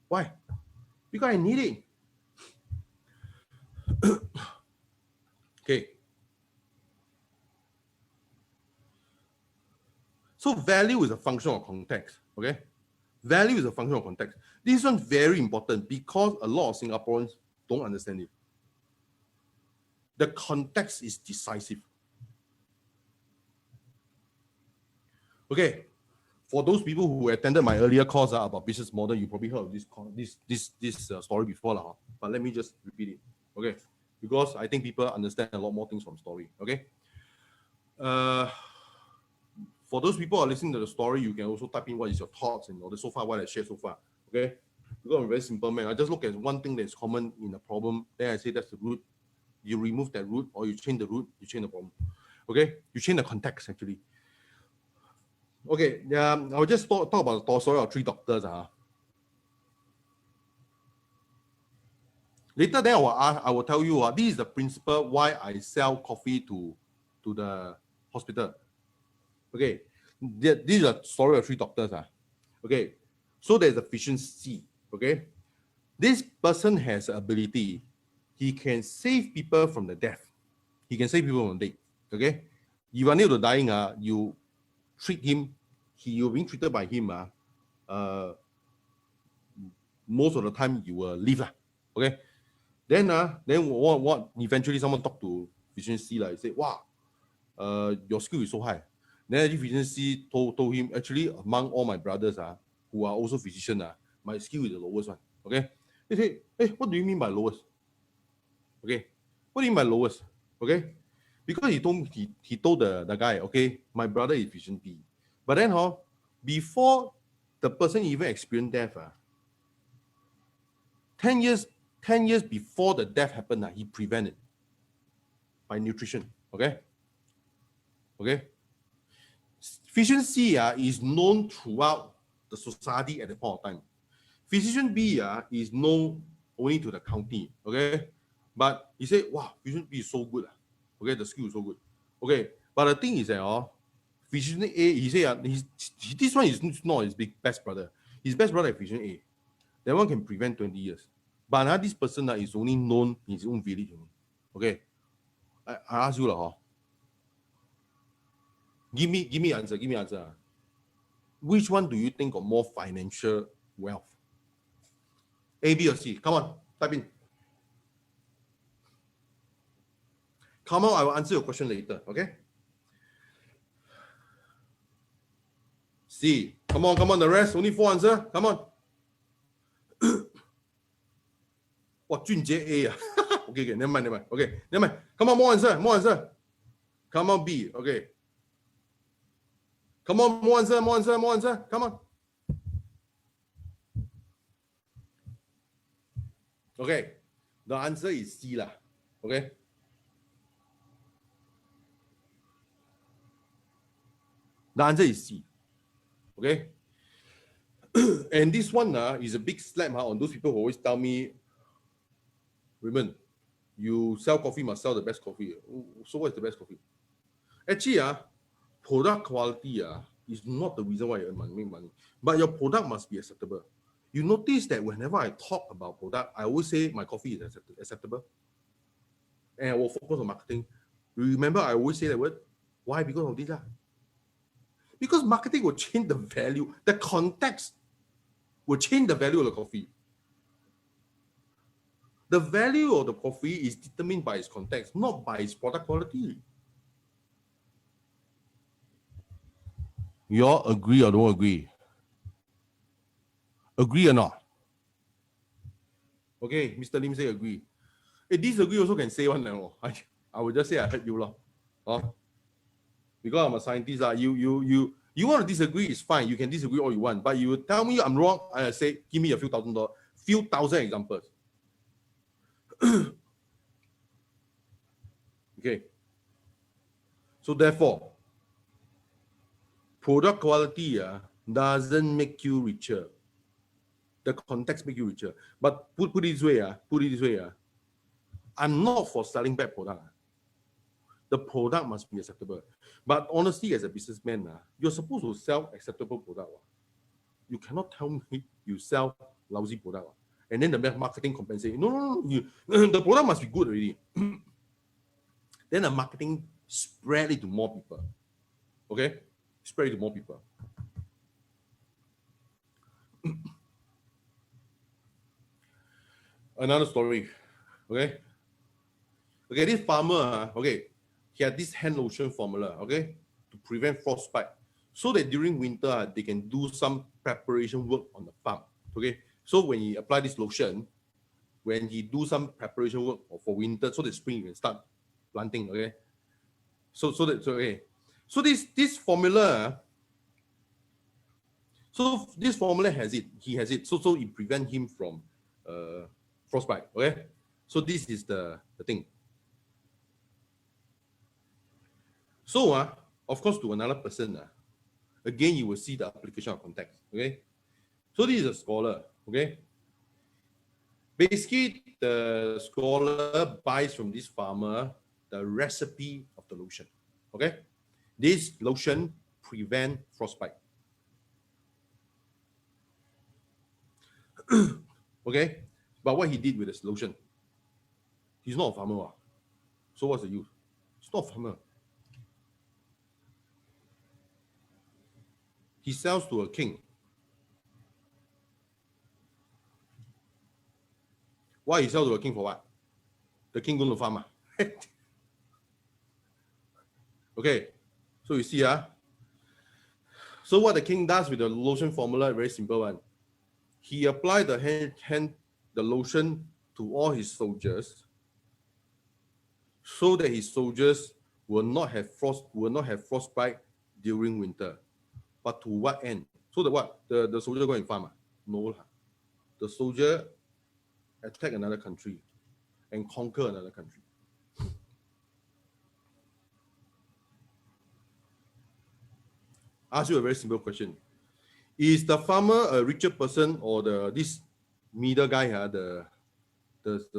Why? Because I need it. Okay. So value is a function of context. Okay. Value is a function of context. This one very important because a lot of Singaporeans don't understand it. The context is decisive. Okay, for those people who attended my earlier course about business model, you probably heard of this story before, but let me just repeat it. Okay, because I think people understand a lot more things from story. Okay, for those people who are listening to the story, you can also type in what is your thoughts and all the so far what I shared so far. Okay, because I'm a very simple man. I just look at one thing that's common in a problem, then I say that's the root. You remove that root, or you change the root, you change the problem. Okay, you change the context actually. Okay, I'll just talk about the story of 3 doctors. Later, then I will tell you this is the principle why I sell coffee to the hospital. Okay, this is a story of 3 doctors. Okay, so there's a efficiency. Okay, this person has ability. He can save people from the death. He can save people from death. Okay, you are near to dying. You treat him. You're being treated by him. Most of the time you will leave. Okay. Then what eventually someone talked to efficiency, he said, wow, your skill is so high. Then efficiency told him, actually, among all my brothers who are also physicians, my skill is the lowest one. Okay. They say, hey, what do you mean by lowest? Okay. What do you mean by lowest? Okay. Because he told the guy, okay, my brother is vision B. But then before the person even experienced death, 10 years before the death happened, he prevented by nutrition. Okay. Okay. Physician C is known throughout the society at the point of time. Physician B is known only to the county. Okay. But he said, wow, physician B is so good. Okay, the skill is so good. Okay. But the thing is that physician A, he said this one is not his best brother. His best brother is physician A. That one can prevent 20 years. But this person is only known in his own village. Okay. I ask you, give me answer. Which one do you think got more financial wealth? A, B, or C? Come on, type in. Come on, I will answer your question later. Okay. C. Come on. The rest only 4 answers. Come on. What Junjie A? Okay, never mind. Okay, never mind. Come on, more answer. Come on, B. Okay. Come on, more answer. Come on. Okay, the answer is C lah. Okay. The answer is C. Okay. And this one is a big slap on those people who always tell me, Raymond, you sell coffee, must sell the best coffee. So what is the best coffee? Actually, product quality is not the reason why you make money. But your product must be acceptable. You notice that whenever I talk about product, I always say my coffee is acceptable. And I will focus on marketing. Remember, I always say that word. Why? Because of this. Because marketing will change the value. The context will change the value of the coffee. The value of the coffee is determined by its context, not by its product quality. You all agree or don't agree? Agree or not? Okay, Mr. Lim say agree. Hey, disagree also can say one now. I will just say I heard you because I'm a scientist. You want to disagree, it's fine. You can disagree all you want, but you tell me I'm wrong, I say give me a few thousand examples. Okay. So therefore, product quality doesn't make you richer. The context make you richer. But put it this way, I'm not for selling bad product. The product must be acceptable. But honestly, as a businessman, you're supposed to sell acceptable product. You cannot tell me you sell lousy product. And then the marketing compensate. No, the product must be good already. Then the marketing spread it to more people. Okay? Spread it to more people. Another story. Okay? Okay, this farmer, okay, he had this hand lotion formula, okay, to prevent frostbite. So that during winter, they can do some preparation work on the farm. Okay? So when he apply this lotion, when he do some preparation work for winter, so that spring he can start planting, okay? So this formula, so this formula has it, he has it, so it prevent him from frostbite, okay? So this is the thing. So of course, to another person, again, you will see the application of context, okay? So this is a scholar, okay? Basically, the scholar buys from this farmer the recipe of the lotion, okay? This lotion prevent frostbite. Okay? But what he did with this lotion, he's not a farmer. So what's the use? He's not a farmer. He sells to a king. Why he sells to a king for what? The king going to farm. Okay, so you see, so what the king does with the lotion formula, very simple one. He applied the lotion to all his soldiers, so that his soldiers will not have frostbite during winter. But to what end? So the what? The soldier go and farm? No. The soldier attack another country and conquer another country. Ask you a very simple question. Is the farmer a richer person or this middle guy, the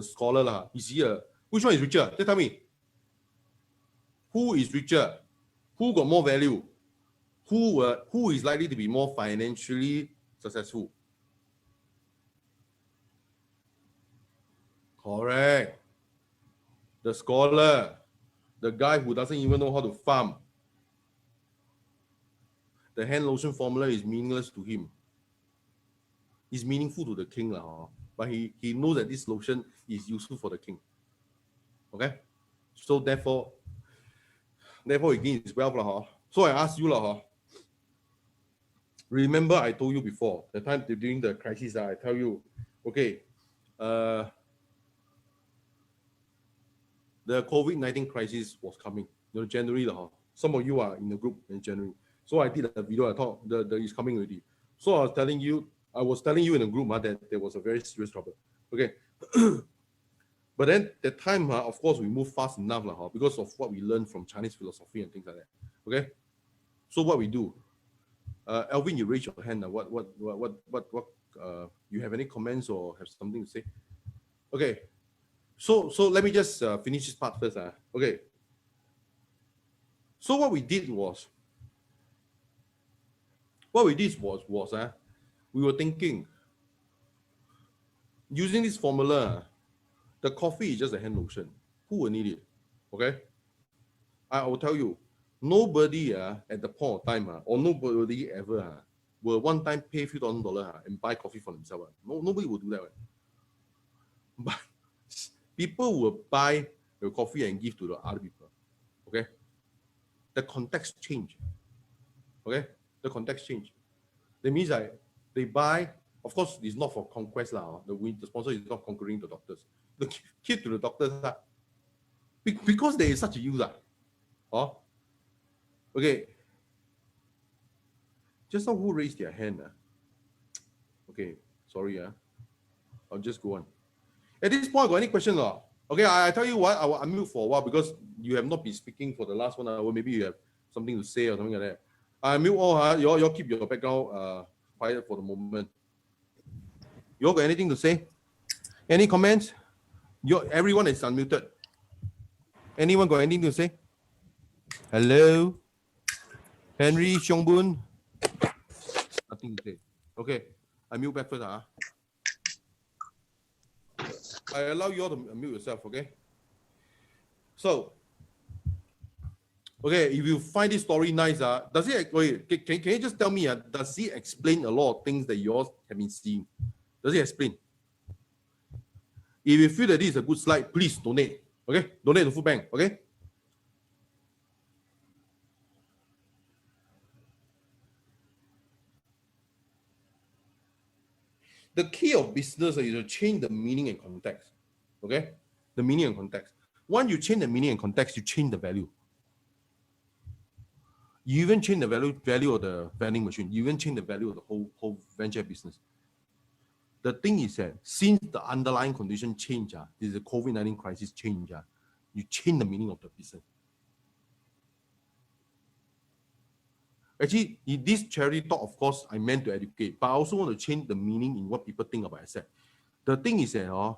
scholar? Is he which one is richer? Tell me. Who is richer? Who got more value? Who is likely to be more financially successful? Correct. The scholar, the guy who doesn't even know how to farm. The hand lotion formula is meaningless to him. It's meaningful to the king, but he knows that this lotion is useful for the king. Okay? So therefore he gains his wealth. So I ask you, remember I told you before, the time during the crisis, I tell you, okay, the COVID-19 crisis was coming. January, some of you are in the group in January. So I did a video, I thought it's coming already. So I was telling you in the group that there was a very serious trouble. Okay. But then that time, of course, we moved fast enough because of what we learned from Chinese philosophy and things like that. Okay. So what we do, Alvin, you raise your hand. What you have any comments or have something to say? Okay. So let me just finish this part first. Okay. So what we did was we were thinking, using this formula, the coffee is just a hand lotion. Who will need it? Okay. I will tell you, nobody at the point of time or nobody ever will one time pay $few $1,000 and buy coffee for themselves. No, nobody will do that. But people will buy the coffee and give to the other people. Okay. The context change. Okay. The context change. That means they buy. Of course, it's not for conquest. The sponsor is not conquering the doctors. They give to the doctors because there is such a use. Okay. Just now who raised their hand? Okay, sorry. I'll just go on. At this point, got any question? Okay, I tell you what, I will unmute for a while because you have not been speaking for the last 1 hour. Maybe you have something to say or something like that. I mute all. You all keep your background quiet for the moment. You all got anything to say? Any comments? Everyone is unmuted. Anyone got anything to say? Hello? Henry, Xiongboon? Nothing to say. Okay, I mute back first. I allow you all to unmute yourself, okay? So, okay, if you find this story nice, does it, wait, can you just tell me, does it explain a lot of things that you all have been seeing? Does it explain? If you feel that this is a good slide, please donate, okay? Donate to food bank, okay? The key of business is to change the meaning and context, okay? The meaning and context. Once you change the meaning and context, you change the value. You even change the value of the vending machine. You even change the value of the whole VendShare business. The thing is that since the underlying condition change, this is a COVID-19 crisis change, you change the meaning of the business. Actually, in this charity talk, of course, I meant to educate, but I also want to change the meaning in what people think about asset. The thing is that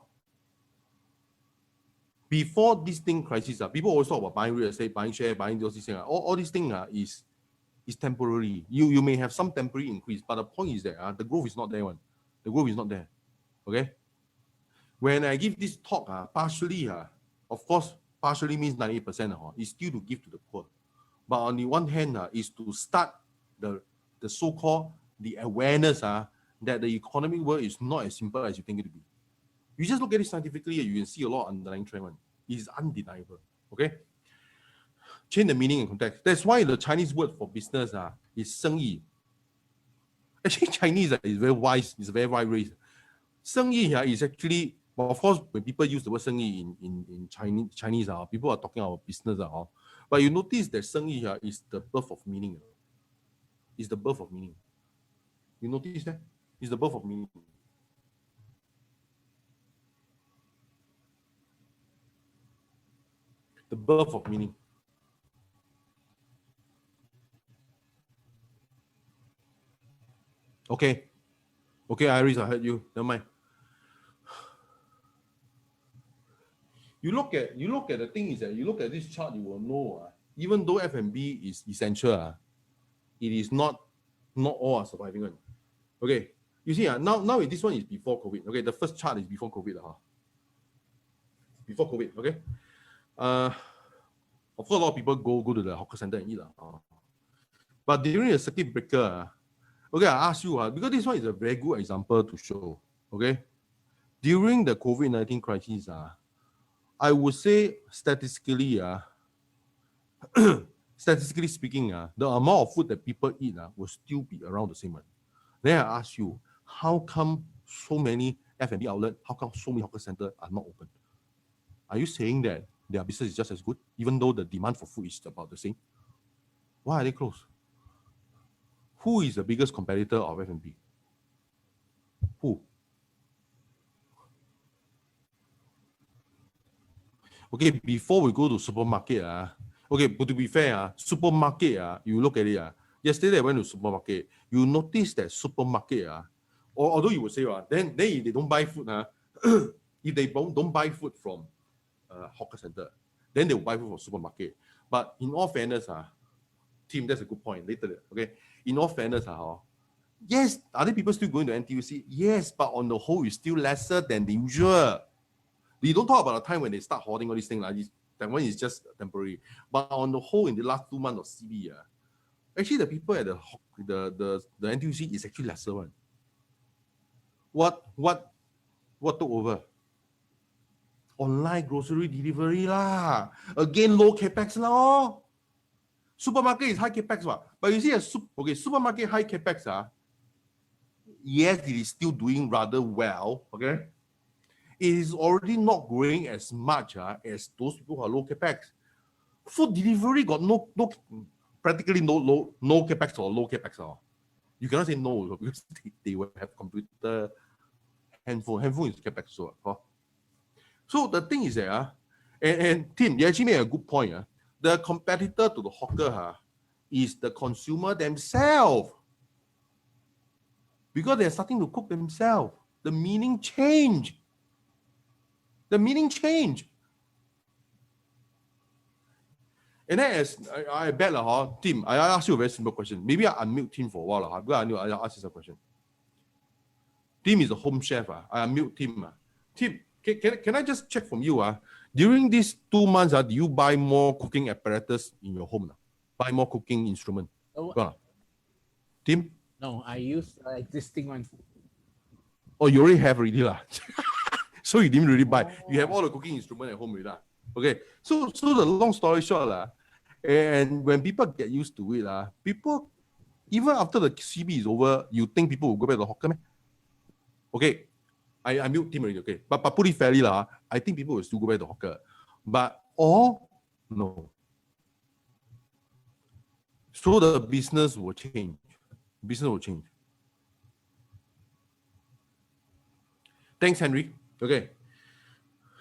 before this thing crisis, people always talk about buying real estate, buying share, buying those things. All these things is temporary. You may have some temporary increase, but the point is that the growth is not there. The growth is not there. Okay? When I give this talk, partially, of course, partially means 90%, is still to give to the poor. But on the one hand, is to start the so-called the awareness that the economic world is not as simple as you think it to be. You just look at it scientifically, you can see a lot of underlying trend. It is undeniable. Okay? Change the meaning and context. That's why the Chinese word for business is 生意. Actually, Chinese is very wise. It's a very wide race. 生意 is actually, well, of course, when people use the word 生意in Chinese, people are talking about business. But you notice that 生意 is the birth of meaning. It's the birth of meaning. You notice that? It's the birth of meaning. The birth of meaning. Okay. Okay, Iris, I heard you. Never mind. You look at the thing is that you look at this chart, you will know even though F&B is essential, it is not all are surviving one. Okay, you see now this one is before COVID. Okay, the first chart is before COVID. Before COVID, okay. Of course, a lot of people go to the hawker center and eat. But during the circuit breaker, okay, I ask you, because this one is a very good example to show. Okay, during the COVID-19 crisis, I would say statistically, statistically speaking, the amount of food that people eat will still be around the same one. Then I ask you, how come so many F&B outlets, how come so many hawker centers are not open? Are you saying that their business is just as good, even though the demand for food is about the same? Why are they closed? Who is the biggest competitor of F&B? Who? Okay, before we go to supermarket, okay, but to be fair, supermarket, you look at it, yesterday I went to supermarket, you notice that supermarket, although you would say, then if they don't buy food, if they don't buy food from hawker center, then they will buy food from supermarket. But in all fairness, Tim, that's a good point. Later, okay. In all fairness, yes, are there people still going to NTUC? Yes, but on the whole, it's still lesser than the usual. You don't talk about a time when they start hoarding all these things. That one is just temporary. But on the whole, in the last 2 months of CB, actually the people at the NTUC is actually lesser one. What took over? Online grocery delivery lah. Again, low capex lah. Supermarket is high capex one. But you see supermarket high capex yes, it is still doing rather well. Okay. It is already not growing as much as those people who are low capex. Food delivery got practically no capex or low capex. You cannot say no because they will have computer, handphone is capex. So the thing is that, and Tim, you actually made a good point. The competitor to the hawker is the consumer themselves. Because they're starting to cook themselves. The meaning change. The meaning change. And then as I bet, Tim, I ask you a very simple question. Maybe I unmute Tim for a while. Because I'll ask you a question. Tim is a home chef. I unmute Tim. Tim, Can I just check from you? During these 2 months, do you buy more cooking apparatus in your home? Buy more cooking instrument? Oh, Tim? no, I use existing one. Oh, you already have already lah. So you didn't really buy. You have all the cooking instrument at home already lah. Okay. So the long story short and when people get used to it people, even after the CB is over, you think people will go back to the hawker? Okay. I mute Tim already, okay. But put it fairly I think people will still go back to hawker. But no. So the business will change. Business will change. Thanks, Henry. Okay.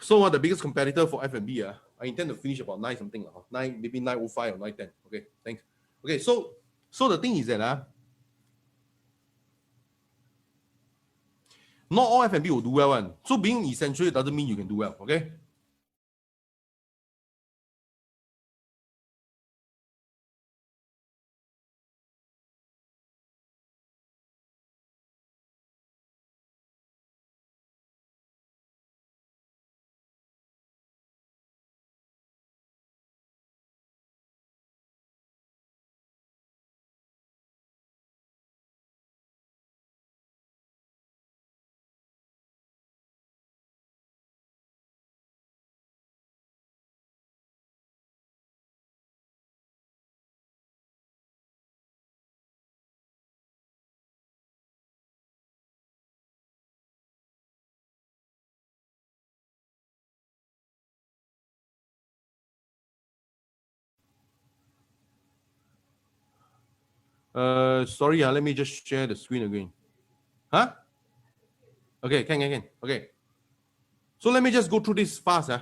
So the biggest competitor for F&B, I intend to finish about 9 something, maybe 9:05 or 9:10. Okay, thanks. Okay, so the thing is that not all F&B will do well. So being essential doesn't mean you can do well. Okay. Sorry, let me just share the screen again. Okay, can. Okay. So let me just go through this fast.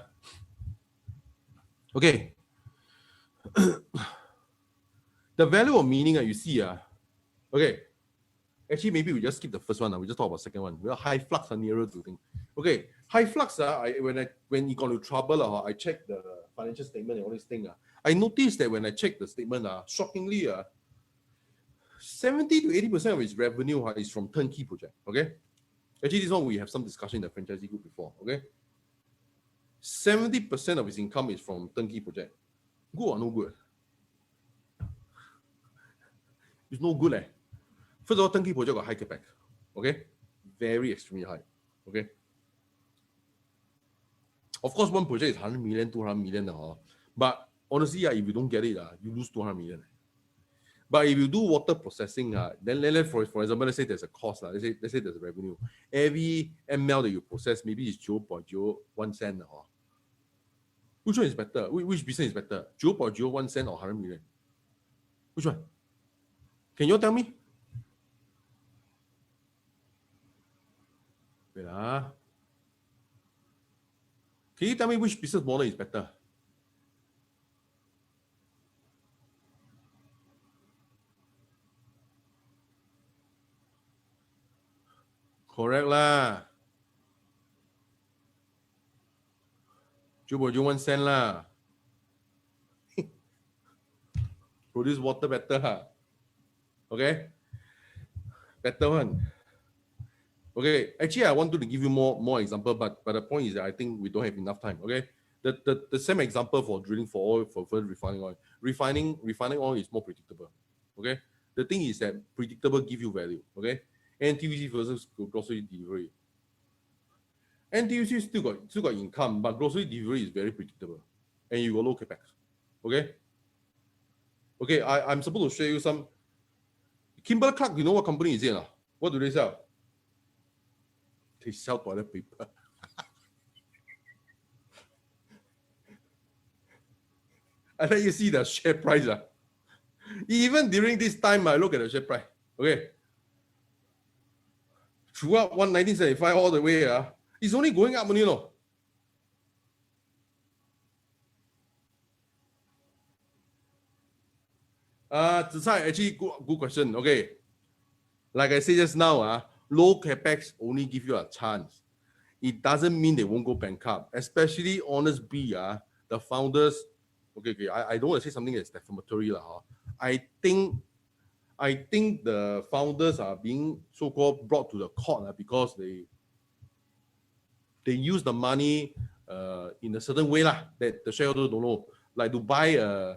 Okay. The value of meaning you see. Okay. Actually, maybe we just skip the first one. We just talk about the second one. We are high flux are nearer to thing. Okay. High flux, when you got into trouble, I check the financial statement and all this thing. I noticed that when I check the statement, shockingly, 70 to 80% of its revenue is from turnkey project. Okay. Actually, this one we have some discussion in the franchisee group before. Okay. 70% of its income is from turnkey project. Good or no good? It's no good. First of all, turnkey project got high Capex. Okay. Very extremely high. Okay. Of course, one project is 100 million, 200 million. But honestly, if you don't get it, you lose 200 million. But if you do water processing, then for example, let's say there's a cost. Let's say there's a revenue. Every ml that you process, maybe it's 0.01 cent. Which one is better? Which business is better? 0.01 cent or 100 million? Which one? Can you tell me? Wait. Can you tell me which business model is better? Correct lah. 0.01 cent lah. Produce water better. Okay? Better one. Okay, actually I wanted to give you more example, but the point is that I think we don't have enough time. Okay, the same example for drilling for oil, for refining oil. Refining oil is more predictable. Okay, the thing is that predictable give you value. Okay, NTUC versus grocery delivery. NTUC still got income, but grocery delivery is very predictable, and you got low capex. Okay. Okay, I'm supposed to show you some. Kimberly-Clark, you know what company is it? What do they sell? They sell toilet paper. I let you see the share price. Even during this time, I look at the share price. Okay. Throughout 1975 all the way, it's only going up only, Zicai, actually good question. Okay. Like I said just now, low capex only give you a chance. It doesn't mean they won't go bankrupt. Especially Honest B, the founders. Okay. I don't want to say something that's defamatory. I think the founders are being so-called brought to the court because they use the money in a certain way lah, that the shareholders don't know, like to buy a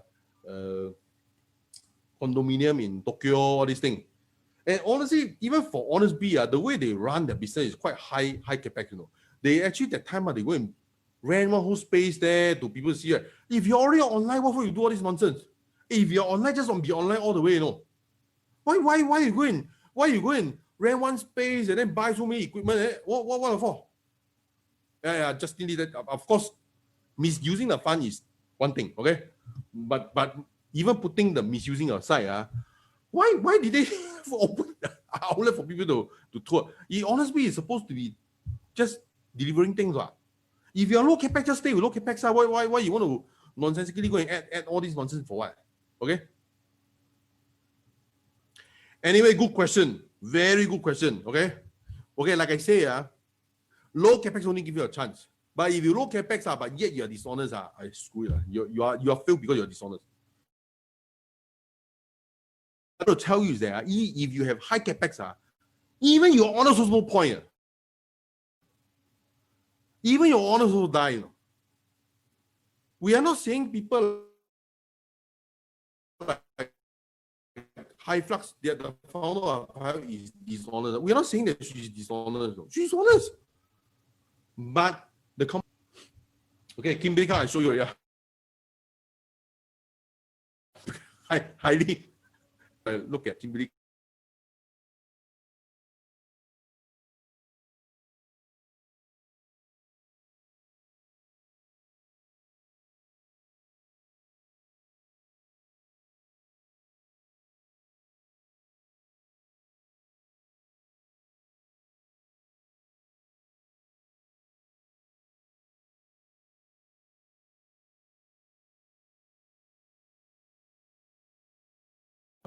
condominium in Tokyo, all these things. And honestly, even for Honest Bee, the way they run their business is quite high capex, you know. They actually, that time, they go and rent one whole space there to people see. If you're already online, what for you do all this nonsense? If you're online, just be online all the way, you know. Why you go and rent one space and then buy so many equipment? Eh? What for? Yeah, just need that. Of course, misusing the fund is one thing, okay? But even putting the misusing aside, why did they open the outlet for people to tour? Honestly, it's supposed to be just delivering things. If you're low capex, just stay with low capex. Why you want to nonsensically go and add all this nonsense for what? Okay. Anyway, good question. Very good question. Okay. Okay, like I say, low capex only give you a chance. But if you low capex, but yet you're dishonest, I screw it. You are failed because you're dishonest. I want to tell you is that if you have high capex, even your honest was no point. Even your honest will die. You know. We are not saying people like High Flux, the founder of High is dishonest. We are not saying that she's dishonest. No. She's honest. But the okay, Kimberly, I show you. Yeah. Highly. Look at Kimberly.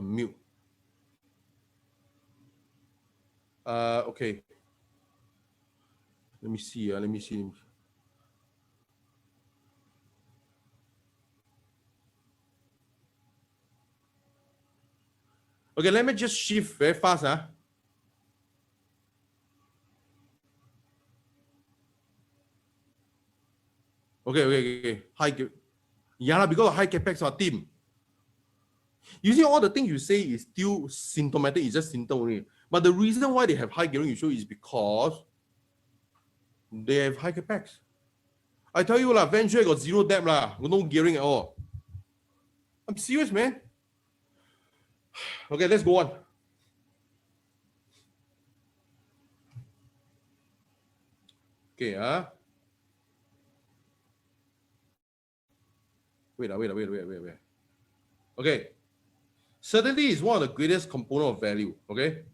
Mute. Okay. Let me see. Okay, let me just shift very fast. Okay. Yeah, because of high capex team. You see, all the things you say is still symptomatic, it's just symptom only. But the reason why they have high gearing ratio is because they have high capex. I tell you, VendShare got zero debt, no gearing at all. I'm serious, man. Okay, let's go on. Okay, Wait. Okay. Certainty is one of the greatest component of value, okay?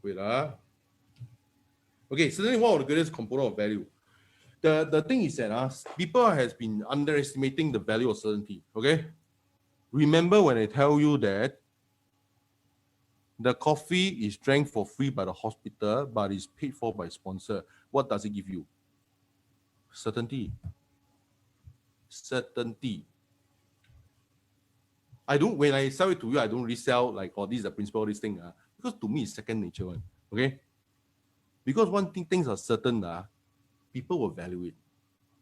Wait, Okay, certainly one of the greatest component of value. The thing is that people has been underestimating the value of certainty, okay? Remember when I tell you that the coffee is drank for free by the hospital, but is paid for by sponsor. What does it give you? Certainty. When I sell it to you, I don't resell like, oh, this is the principle, this thing. Because to me, it's second nature one. Okay? Because one thing, things are certain, people will value it.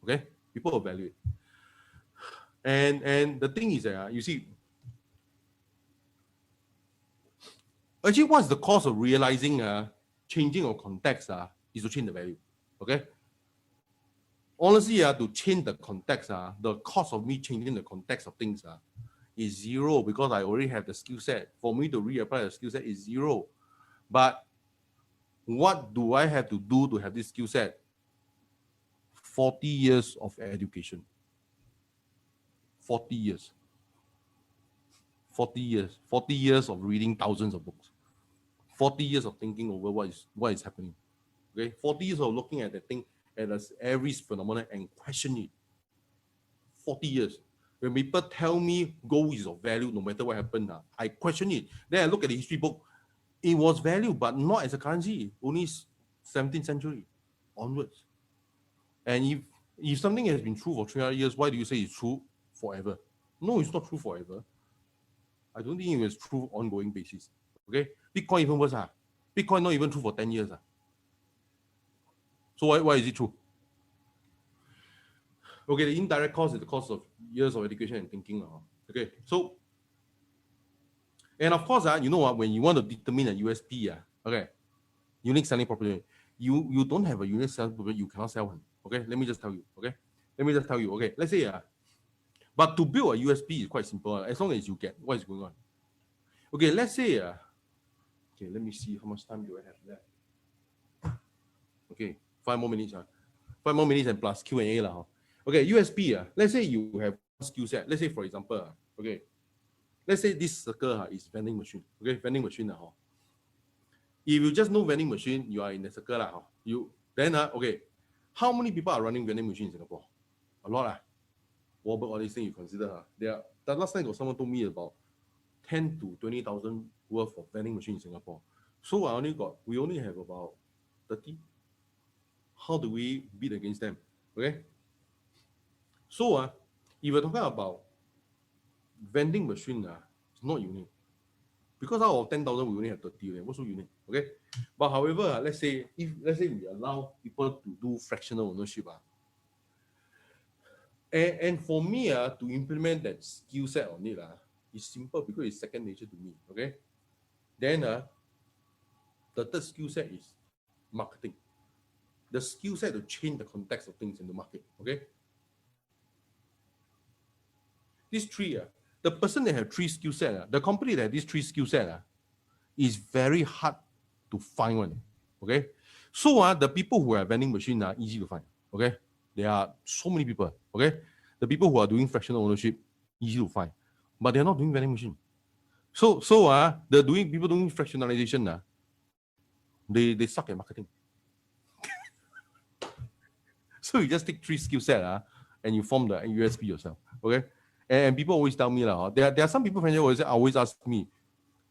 Okay? People will value it. And the thing is that you see, actually, what's the cost of realizing changing of context is to change the value. Okay? Honestly, to change the context, the cost of me changing the context of things is zero because I already have the skill set. For me to reapply the skill set is zero. But what do I have to do to have this skill set? 40 years of education. 40 years. 40 years. 40 years of reading thousands of books. 40 years of thinking over what is happening. Okay? 40 years of looking at the thing as every phenomenon and question it. 40 years. When people tell me gold is of value no matter what happened, I question it. Then I look at the history book. It was value, but not as a currency. Only 17th century onwards. And if something has been true for 300 years, why do you say it's true forever? No, it's not true forever. I don't think it was true ongoing basis. Okay? Bitcoin even worse. Bitcoin not even true for 10 years. So why is it true? Okay, the indirect cost is the cost of years of education and thinking. Okay, so, and of course, you know what, when you want to determine a USP, okay, unique selling proposition, you don't have a unique selling proposition, you cannot sell one. Okay, let me just tell you. Okay, Okay, let's say, but to build a USP is quite simple, as long as you get what is going on. Okay, let's say, okay, let me see how much time do I have left. Okay, 5 more minutes. 5 more minutes and plus Q&A. Okay, USP. Let's say you have skill set. Let's say, for example, okay, let's say this circle is vending machine. Okay, vending machine. If you just know vending machine, you are in the circle. Then, okay, how many people are running vending machine in Singapore? A lot. But all these things you consider. The last time someone told me about 10 to 20,000 worth of vending machine in Singapore. So we only have about 30. How do we beat against them? Okay. So if we're talking about vending machine, it's not unique. Because out of 10,000, we only have 30. What's so unique? Okay. But however, let's say we allow people to do fractional ownership. And for me, to implement that skill set on it, it's simple because it's second nature to me. Okay. Then the third skill set is marketing. The skill set to change the context of things in the market. Okay. These three, the person that have three skill set, the company that have these three skill set, is very hard to find one. Okay. So the people who are vending machine are easy to find. Okay. There are so many people. Okay. The people who are doing fractional ownership, easy to find. But they're not doing vending machine. So the people doing fractionalization, they suck at marketing. So you just take three skill set and you form the USP yourself. Okay. And people always tell me, there are some people who always ask me,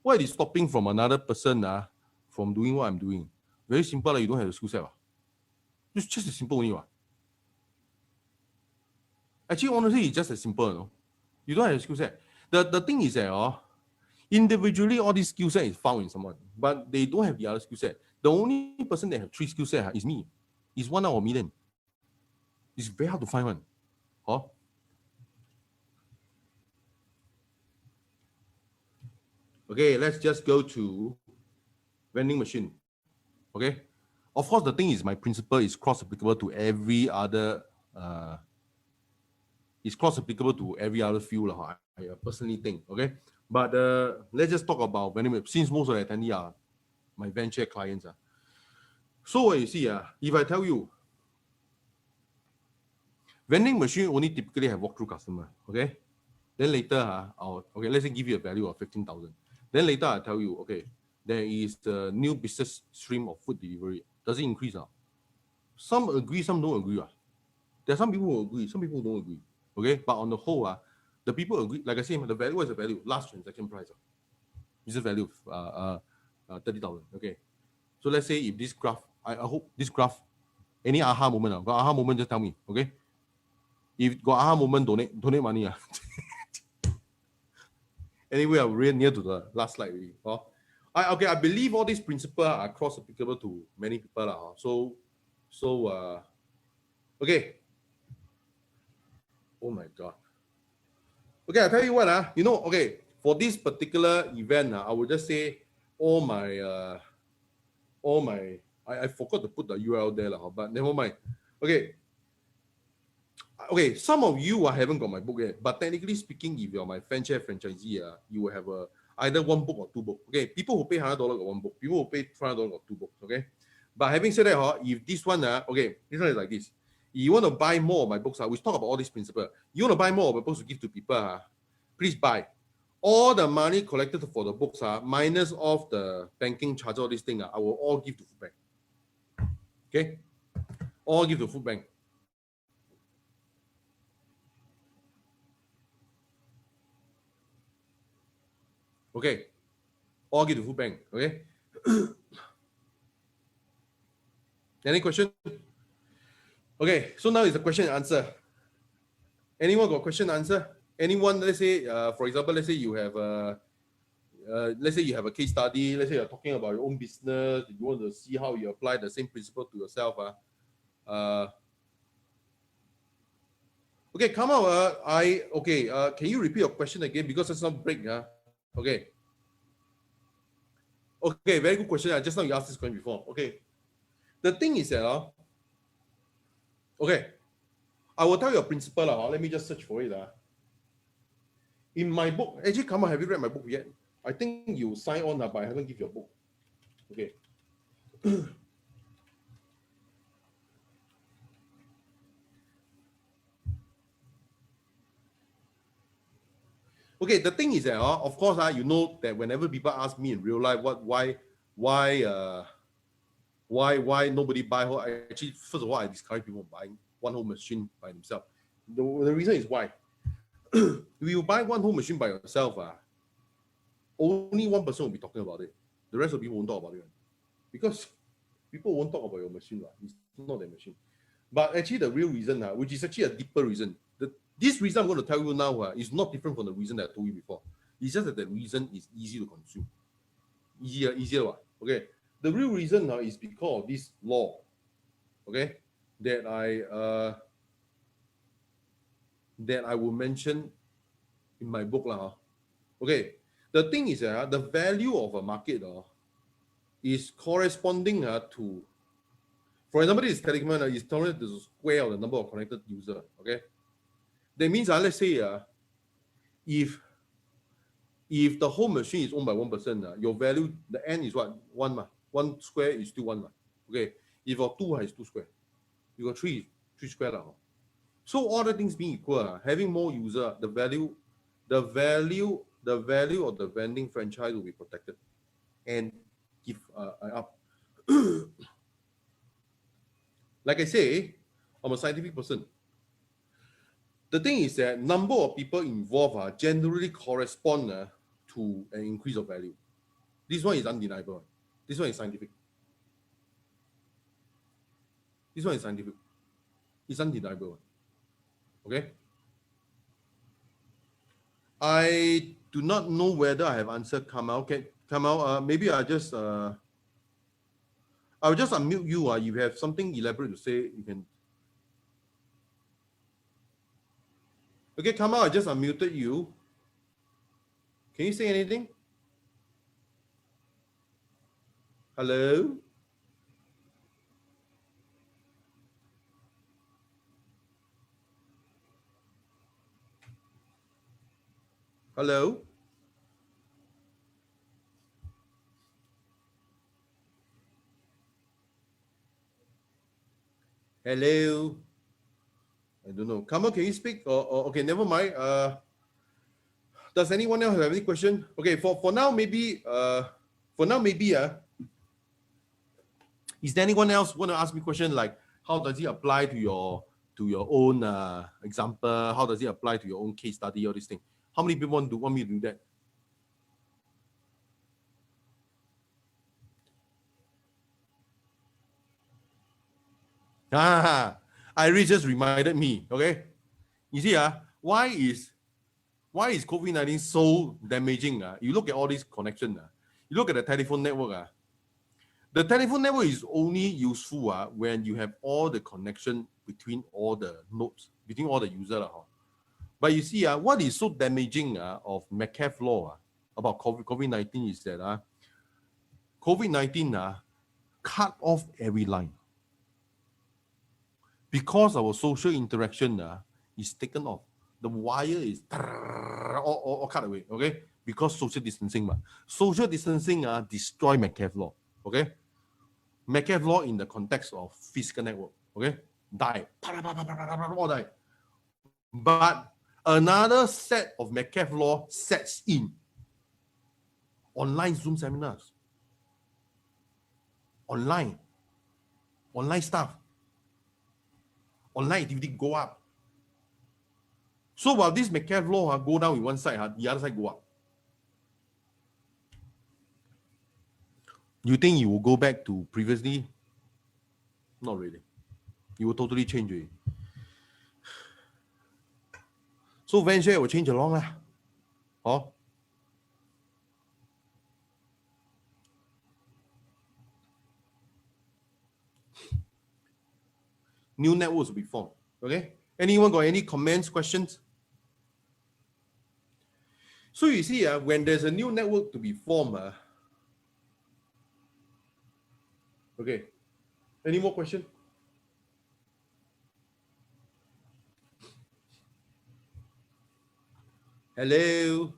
what is stopping from another person from doing what I'm doing? Very simple, you don't have the skill set. It's just as simple only. Actually, honestly, it's just as simple. No? You don't have a skill set. The thing is that individually, all these skill set is found in someone, but they don't have the other skill set. The only person that have three skill set is me. It's 1 out of a million. It's very hard to find one. Okay, let's just go to vending machine. Okay, of course, the thing is my principle is cross-applicable to every other. It's cross-applicable to every other field. I personally think. Okay, but let's just talk about vending machine since most of the attendees are my VendShare clients. So what you see, if I tell you, vending machine only typically have walk-through customer. Okay, then later okay, let's say give you a value of 15,000. Then later I tell you, okay, there is the new business stream of food delivery. Does it increase? Some agree, some don't agree. There are some people who agree, some people don't agree. Okay, but on the whole, the people agree. Like I say, the value is the value, last transaction price. Business value of 30,000. Okay, so let's say if this graph, I hope this graph, any aha moment, got aha moment, just tell me. Okay, if got aha moment, donate money. Anyway, I'm really near to the last slide already. I believe all these principles are cross-applicable to many people. Okay. Oh my God. Okay, I'll tell you what, okay, for this particular event, I will just say I forgot to put the URL there, but never mind. Okay, some of you haven't got my book yet, but technically speaking, if you're my VendShare franchisee, you will have either one book or two books. Okay, people who pay $100 got one book, people who pay $500 got two books. Okay, but having said that, if this one, okay, this one is like this. You want to buy more of my books, we talk about all these principles. You want to buy more of my books to give to people, please buy. All the money collected for the books, minus off the banking charge, all these things, I will all give to food bank. Okay, all give to food bank. Okay, all give to food bank. Okay. Any question? Okay, so now it's a question and answer. Anyone got question and answer? Anyone, let's say, for example, let's say you have let's say you have a case study, let's say you're talking about your own business, you want to see how you apply the same principle to yourself. Okay, come out. Can you repeat your question again? Because it's not break. Okay. Okay, very good question. Just now you asked this question before. Okay. The thing is that, okay, I will tell you a principle. Let me just search for it. In my book, actually, come on, have you read my book yet? I think you sign on, but I haven't give your book. Okay. Okay, the thing is that, of course, you know that whenever people ask me in real life, why nobody buy whole, actually, first of all, I discourage people buying one whole machine by themselves. The reason is why. If you buy one whole machine by yourself, only one person will be talking about it. The rest of people won't talk about it. Because people won't talk about your machine. It's not their machine. But actually, the real reason, which is actually a deeper reason, this reason I'm going to tell you now is not different from the reason that I told you before. It's just that the reason is easy to consume. Easier. Okay. The real reason is because of this law. Okay. That I will mention in my book. Okay. The thing is that the value of a market is corresponding to, for example, this Telegram is telling the square of the number of connected users. Okay. That means let's say if the whole machine is owned by one person, your value, the n is what? 1. 1 square is still 1. Okay. If you got 2 is 2 square. You got 3 square. So all the things being equal, having more user, the value of the vending franchise will be protected and give up. Like I say, I'm a scientific person. The thing is that number of people involved generally correspond to an increase of value. This one is undeniable. This one is scientific. It's undeniable. Okay? I do not know whether I have answered Kamal. Kamal, maybe I'll just unmute you. You have something elaborate to say, you can. Okay, Kamal, I just unmuted you. Can you say anything? Hello? Hello? Hello? I don't know. Kamal, can you speak? Okay, never mind. Does anyone else have any question? Okay, for now, maybe is there anyone else want to ask me a question like how does it apply to your own example? How does it apply to your own case study? All these things. How many people want me to do that? Iris just reminded me. Okay, you see, why is COVID-19 so damaging? You look at all these connections. You look at the telephone network. The telephone network is only useful when you have all the connection between all the nodes, between all the users. But you see, what is so damaging of Metcalfe law about COVID-19 is that COVID-19 cut off every line. Because our social interaction is taken off. The wire is or cut away, okay? Because social distancing. Social distancing destroy Metcalfe law, okay? Metcalfe law in the context of physical network, okay? Die. All die. But another set of Metcalfe law sets in. Online Zoom seminars. Online stuff. Online activity go up. So while this Metcalfe law go down in one side, the other side go up. You think you will go back to previously? Not really. You will totally change it. So VendShare will change along. new networks will be formed. Okay. Anyone got any comments, questions? So you see, when there's a new network to be formed, okay. Any more questions? Hello.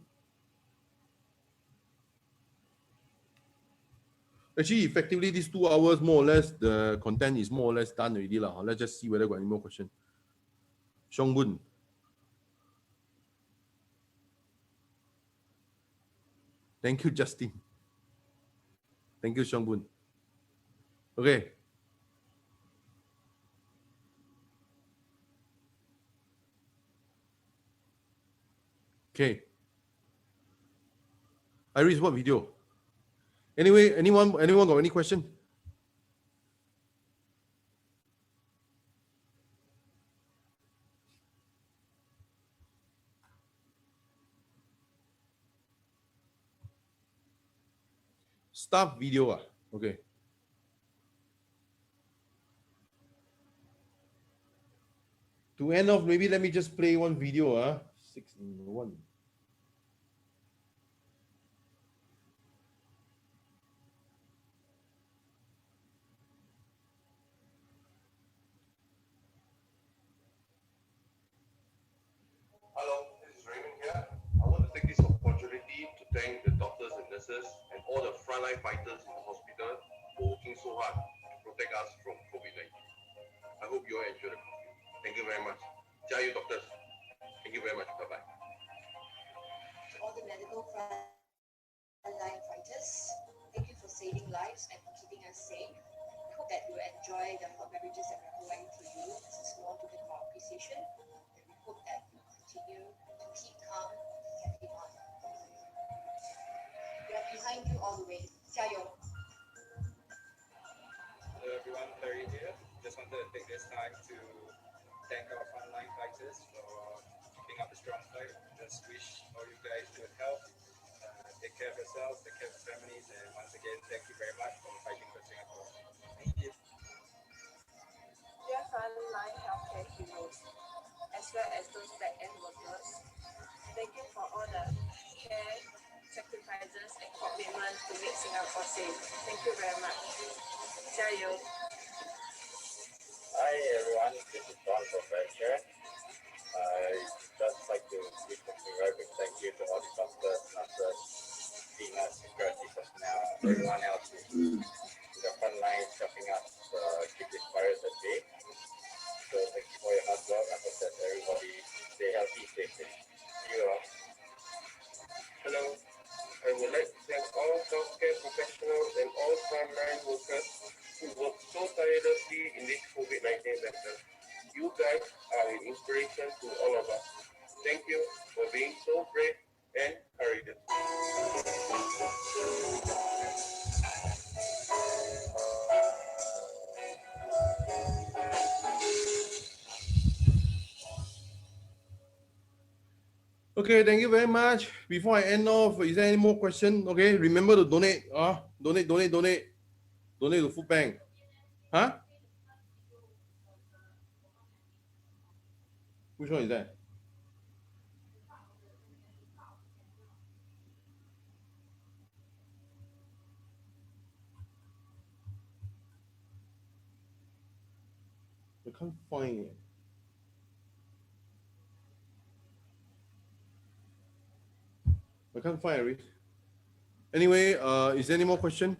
Actually, effectively, these 2 hours, more or less, the content is more or less done already. Let's just see whether got any more questions. Xiong Bun. Thank you, Justin. Thank you, Xiong Bun. Okay. Okay. Iris, what video? Anyway, anyone got any question? Staff video. Okay. To end off, maybe let me just play one video. 6 in 1. Hello, this is Raymond here. I want to take this opportunity to thank the doctors and nurses and all the frontline fighters in the hospital for working so hard to protect us from COVID-19. I hope you all enjoy the coffee. Thank you very much. Jayu doctors. Thank you very much. Bye-bye. To all the medical frontline fighters, thank you for saving lives and for keeping us safe. We hope that you enjoy the hot beverages that we're providing to you as a small token of our appreciation. And we hope that you continue to keep calm and carry on. We are behind you all the way. 加油! Hello everyone, Terry here. Just wanted to take this time to thank our frontline fighters for keeping up a strong fight. Just wish all you guys good health. Take care of yourselves, take care of your families, and once again, thank you very much for fighting for Singapore. Thank you. Dear frontline healthcare heroes, as well as those back-end workers, thank you for all the care, sacrifices, and commitment to make Singapore safe. Thank you very much. 加油! Hi everyone, this is John from VendShare. I just like to give a very big thank you to all the doctors, nurses, cleaners, security personnel, everyone else in the front lines helping us keep this virus at bay. So thank you for your hard work. I hope that everybody stay healthy, stay safe. See you all. Hello. I would like to thank all healthcare professionals and all frontline workers who work so tirelessly in this COVID-19 battle. You guys are an inspiration to all of us. Thank you for being so brave and courageous. Okay, thank you very much. Before I end off, is there any more question? Okay, remember to donate. Donate to food bank. Huh? Which one is that? I can't find it. I can't find it. Anyway, is there any more question?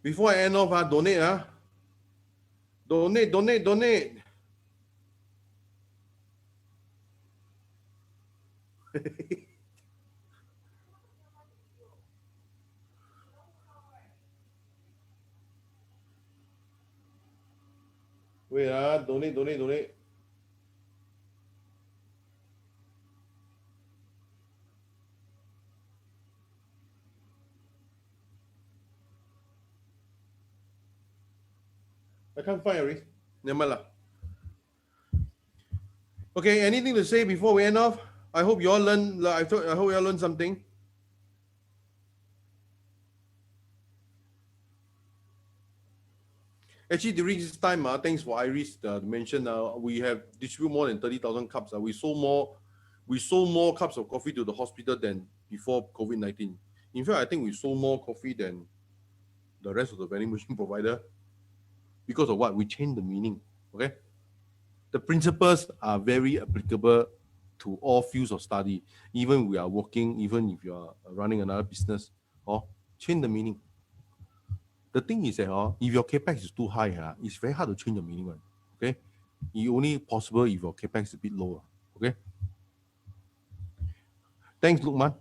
Before I end off, donate. Donate. Wait, donate. I can't find it. Never mind. Okay, anything to say before we end off? I hope you all learn. I hope you all learned something. Actually, during this time, thanks for Iris to mention. We have distributed more than 30,000 cups. We sold more cups of coffee to the hospital than before COVID-19. In fact, I think we sold more coffee than the rest of the vending machine provider. Because of what? We changed the meaning. Okay. The principles are very applicable to all fields of study. Even we are working, even if you are running another business, or change the meaning. The thing is that if your Capex is too high, it's very hard to change the meaning. Right? Okay. It's only possible if your Capex is a bit lower. Okay. Thanks, Lukman.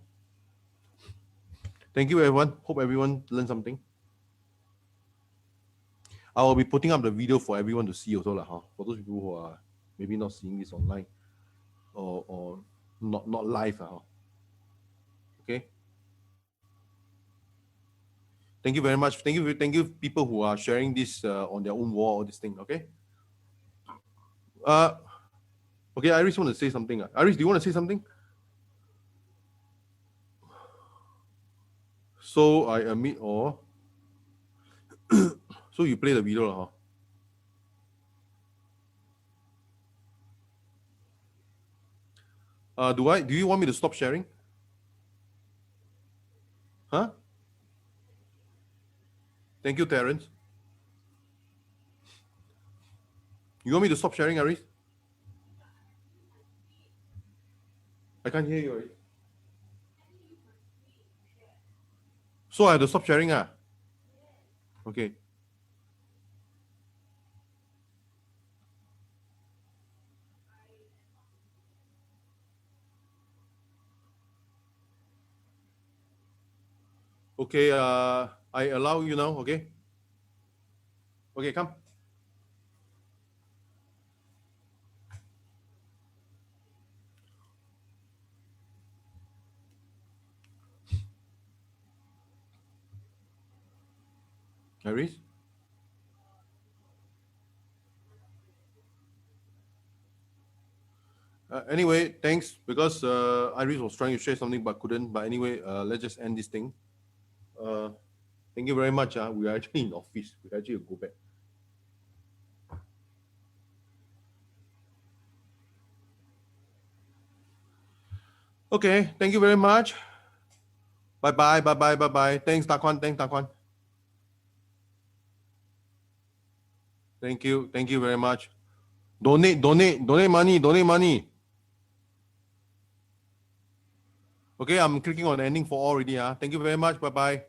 Thank you, everyone. Hope everyone learned something. I will be putting up the video for everyone to see also, for those people who are maybe not seeing this online or not live. Okay. Thank you very much. Thank you people who are sharing this on their own wall, this thing. Okay. Okay, Iris want to say something. Iris, do you want to say something? So I admit or so you play the video, Do you want me to stop sharing? Huh? Thank you, Terence. You want me to stop sharing, Iris? I can't hear you, Iris. So I have to stop sharing, Okay. Okay, I allow you now, okay? Okay, come. Iris? Anyway, thanks, because Iris was trying to share something but couldn't. But anyway, let's just end this thing. Thank you very much. We are actually in office. We actually go back. Okay, thank you very much. Bye-bye, bye-bye, bye-bye. Thanks, Taquan. Thanks, Taquan. Thank you very much. Donate money. Okay, I'm clicking on ending for all already. Thank you very much. Bye-bye.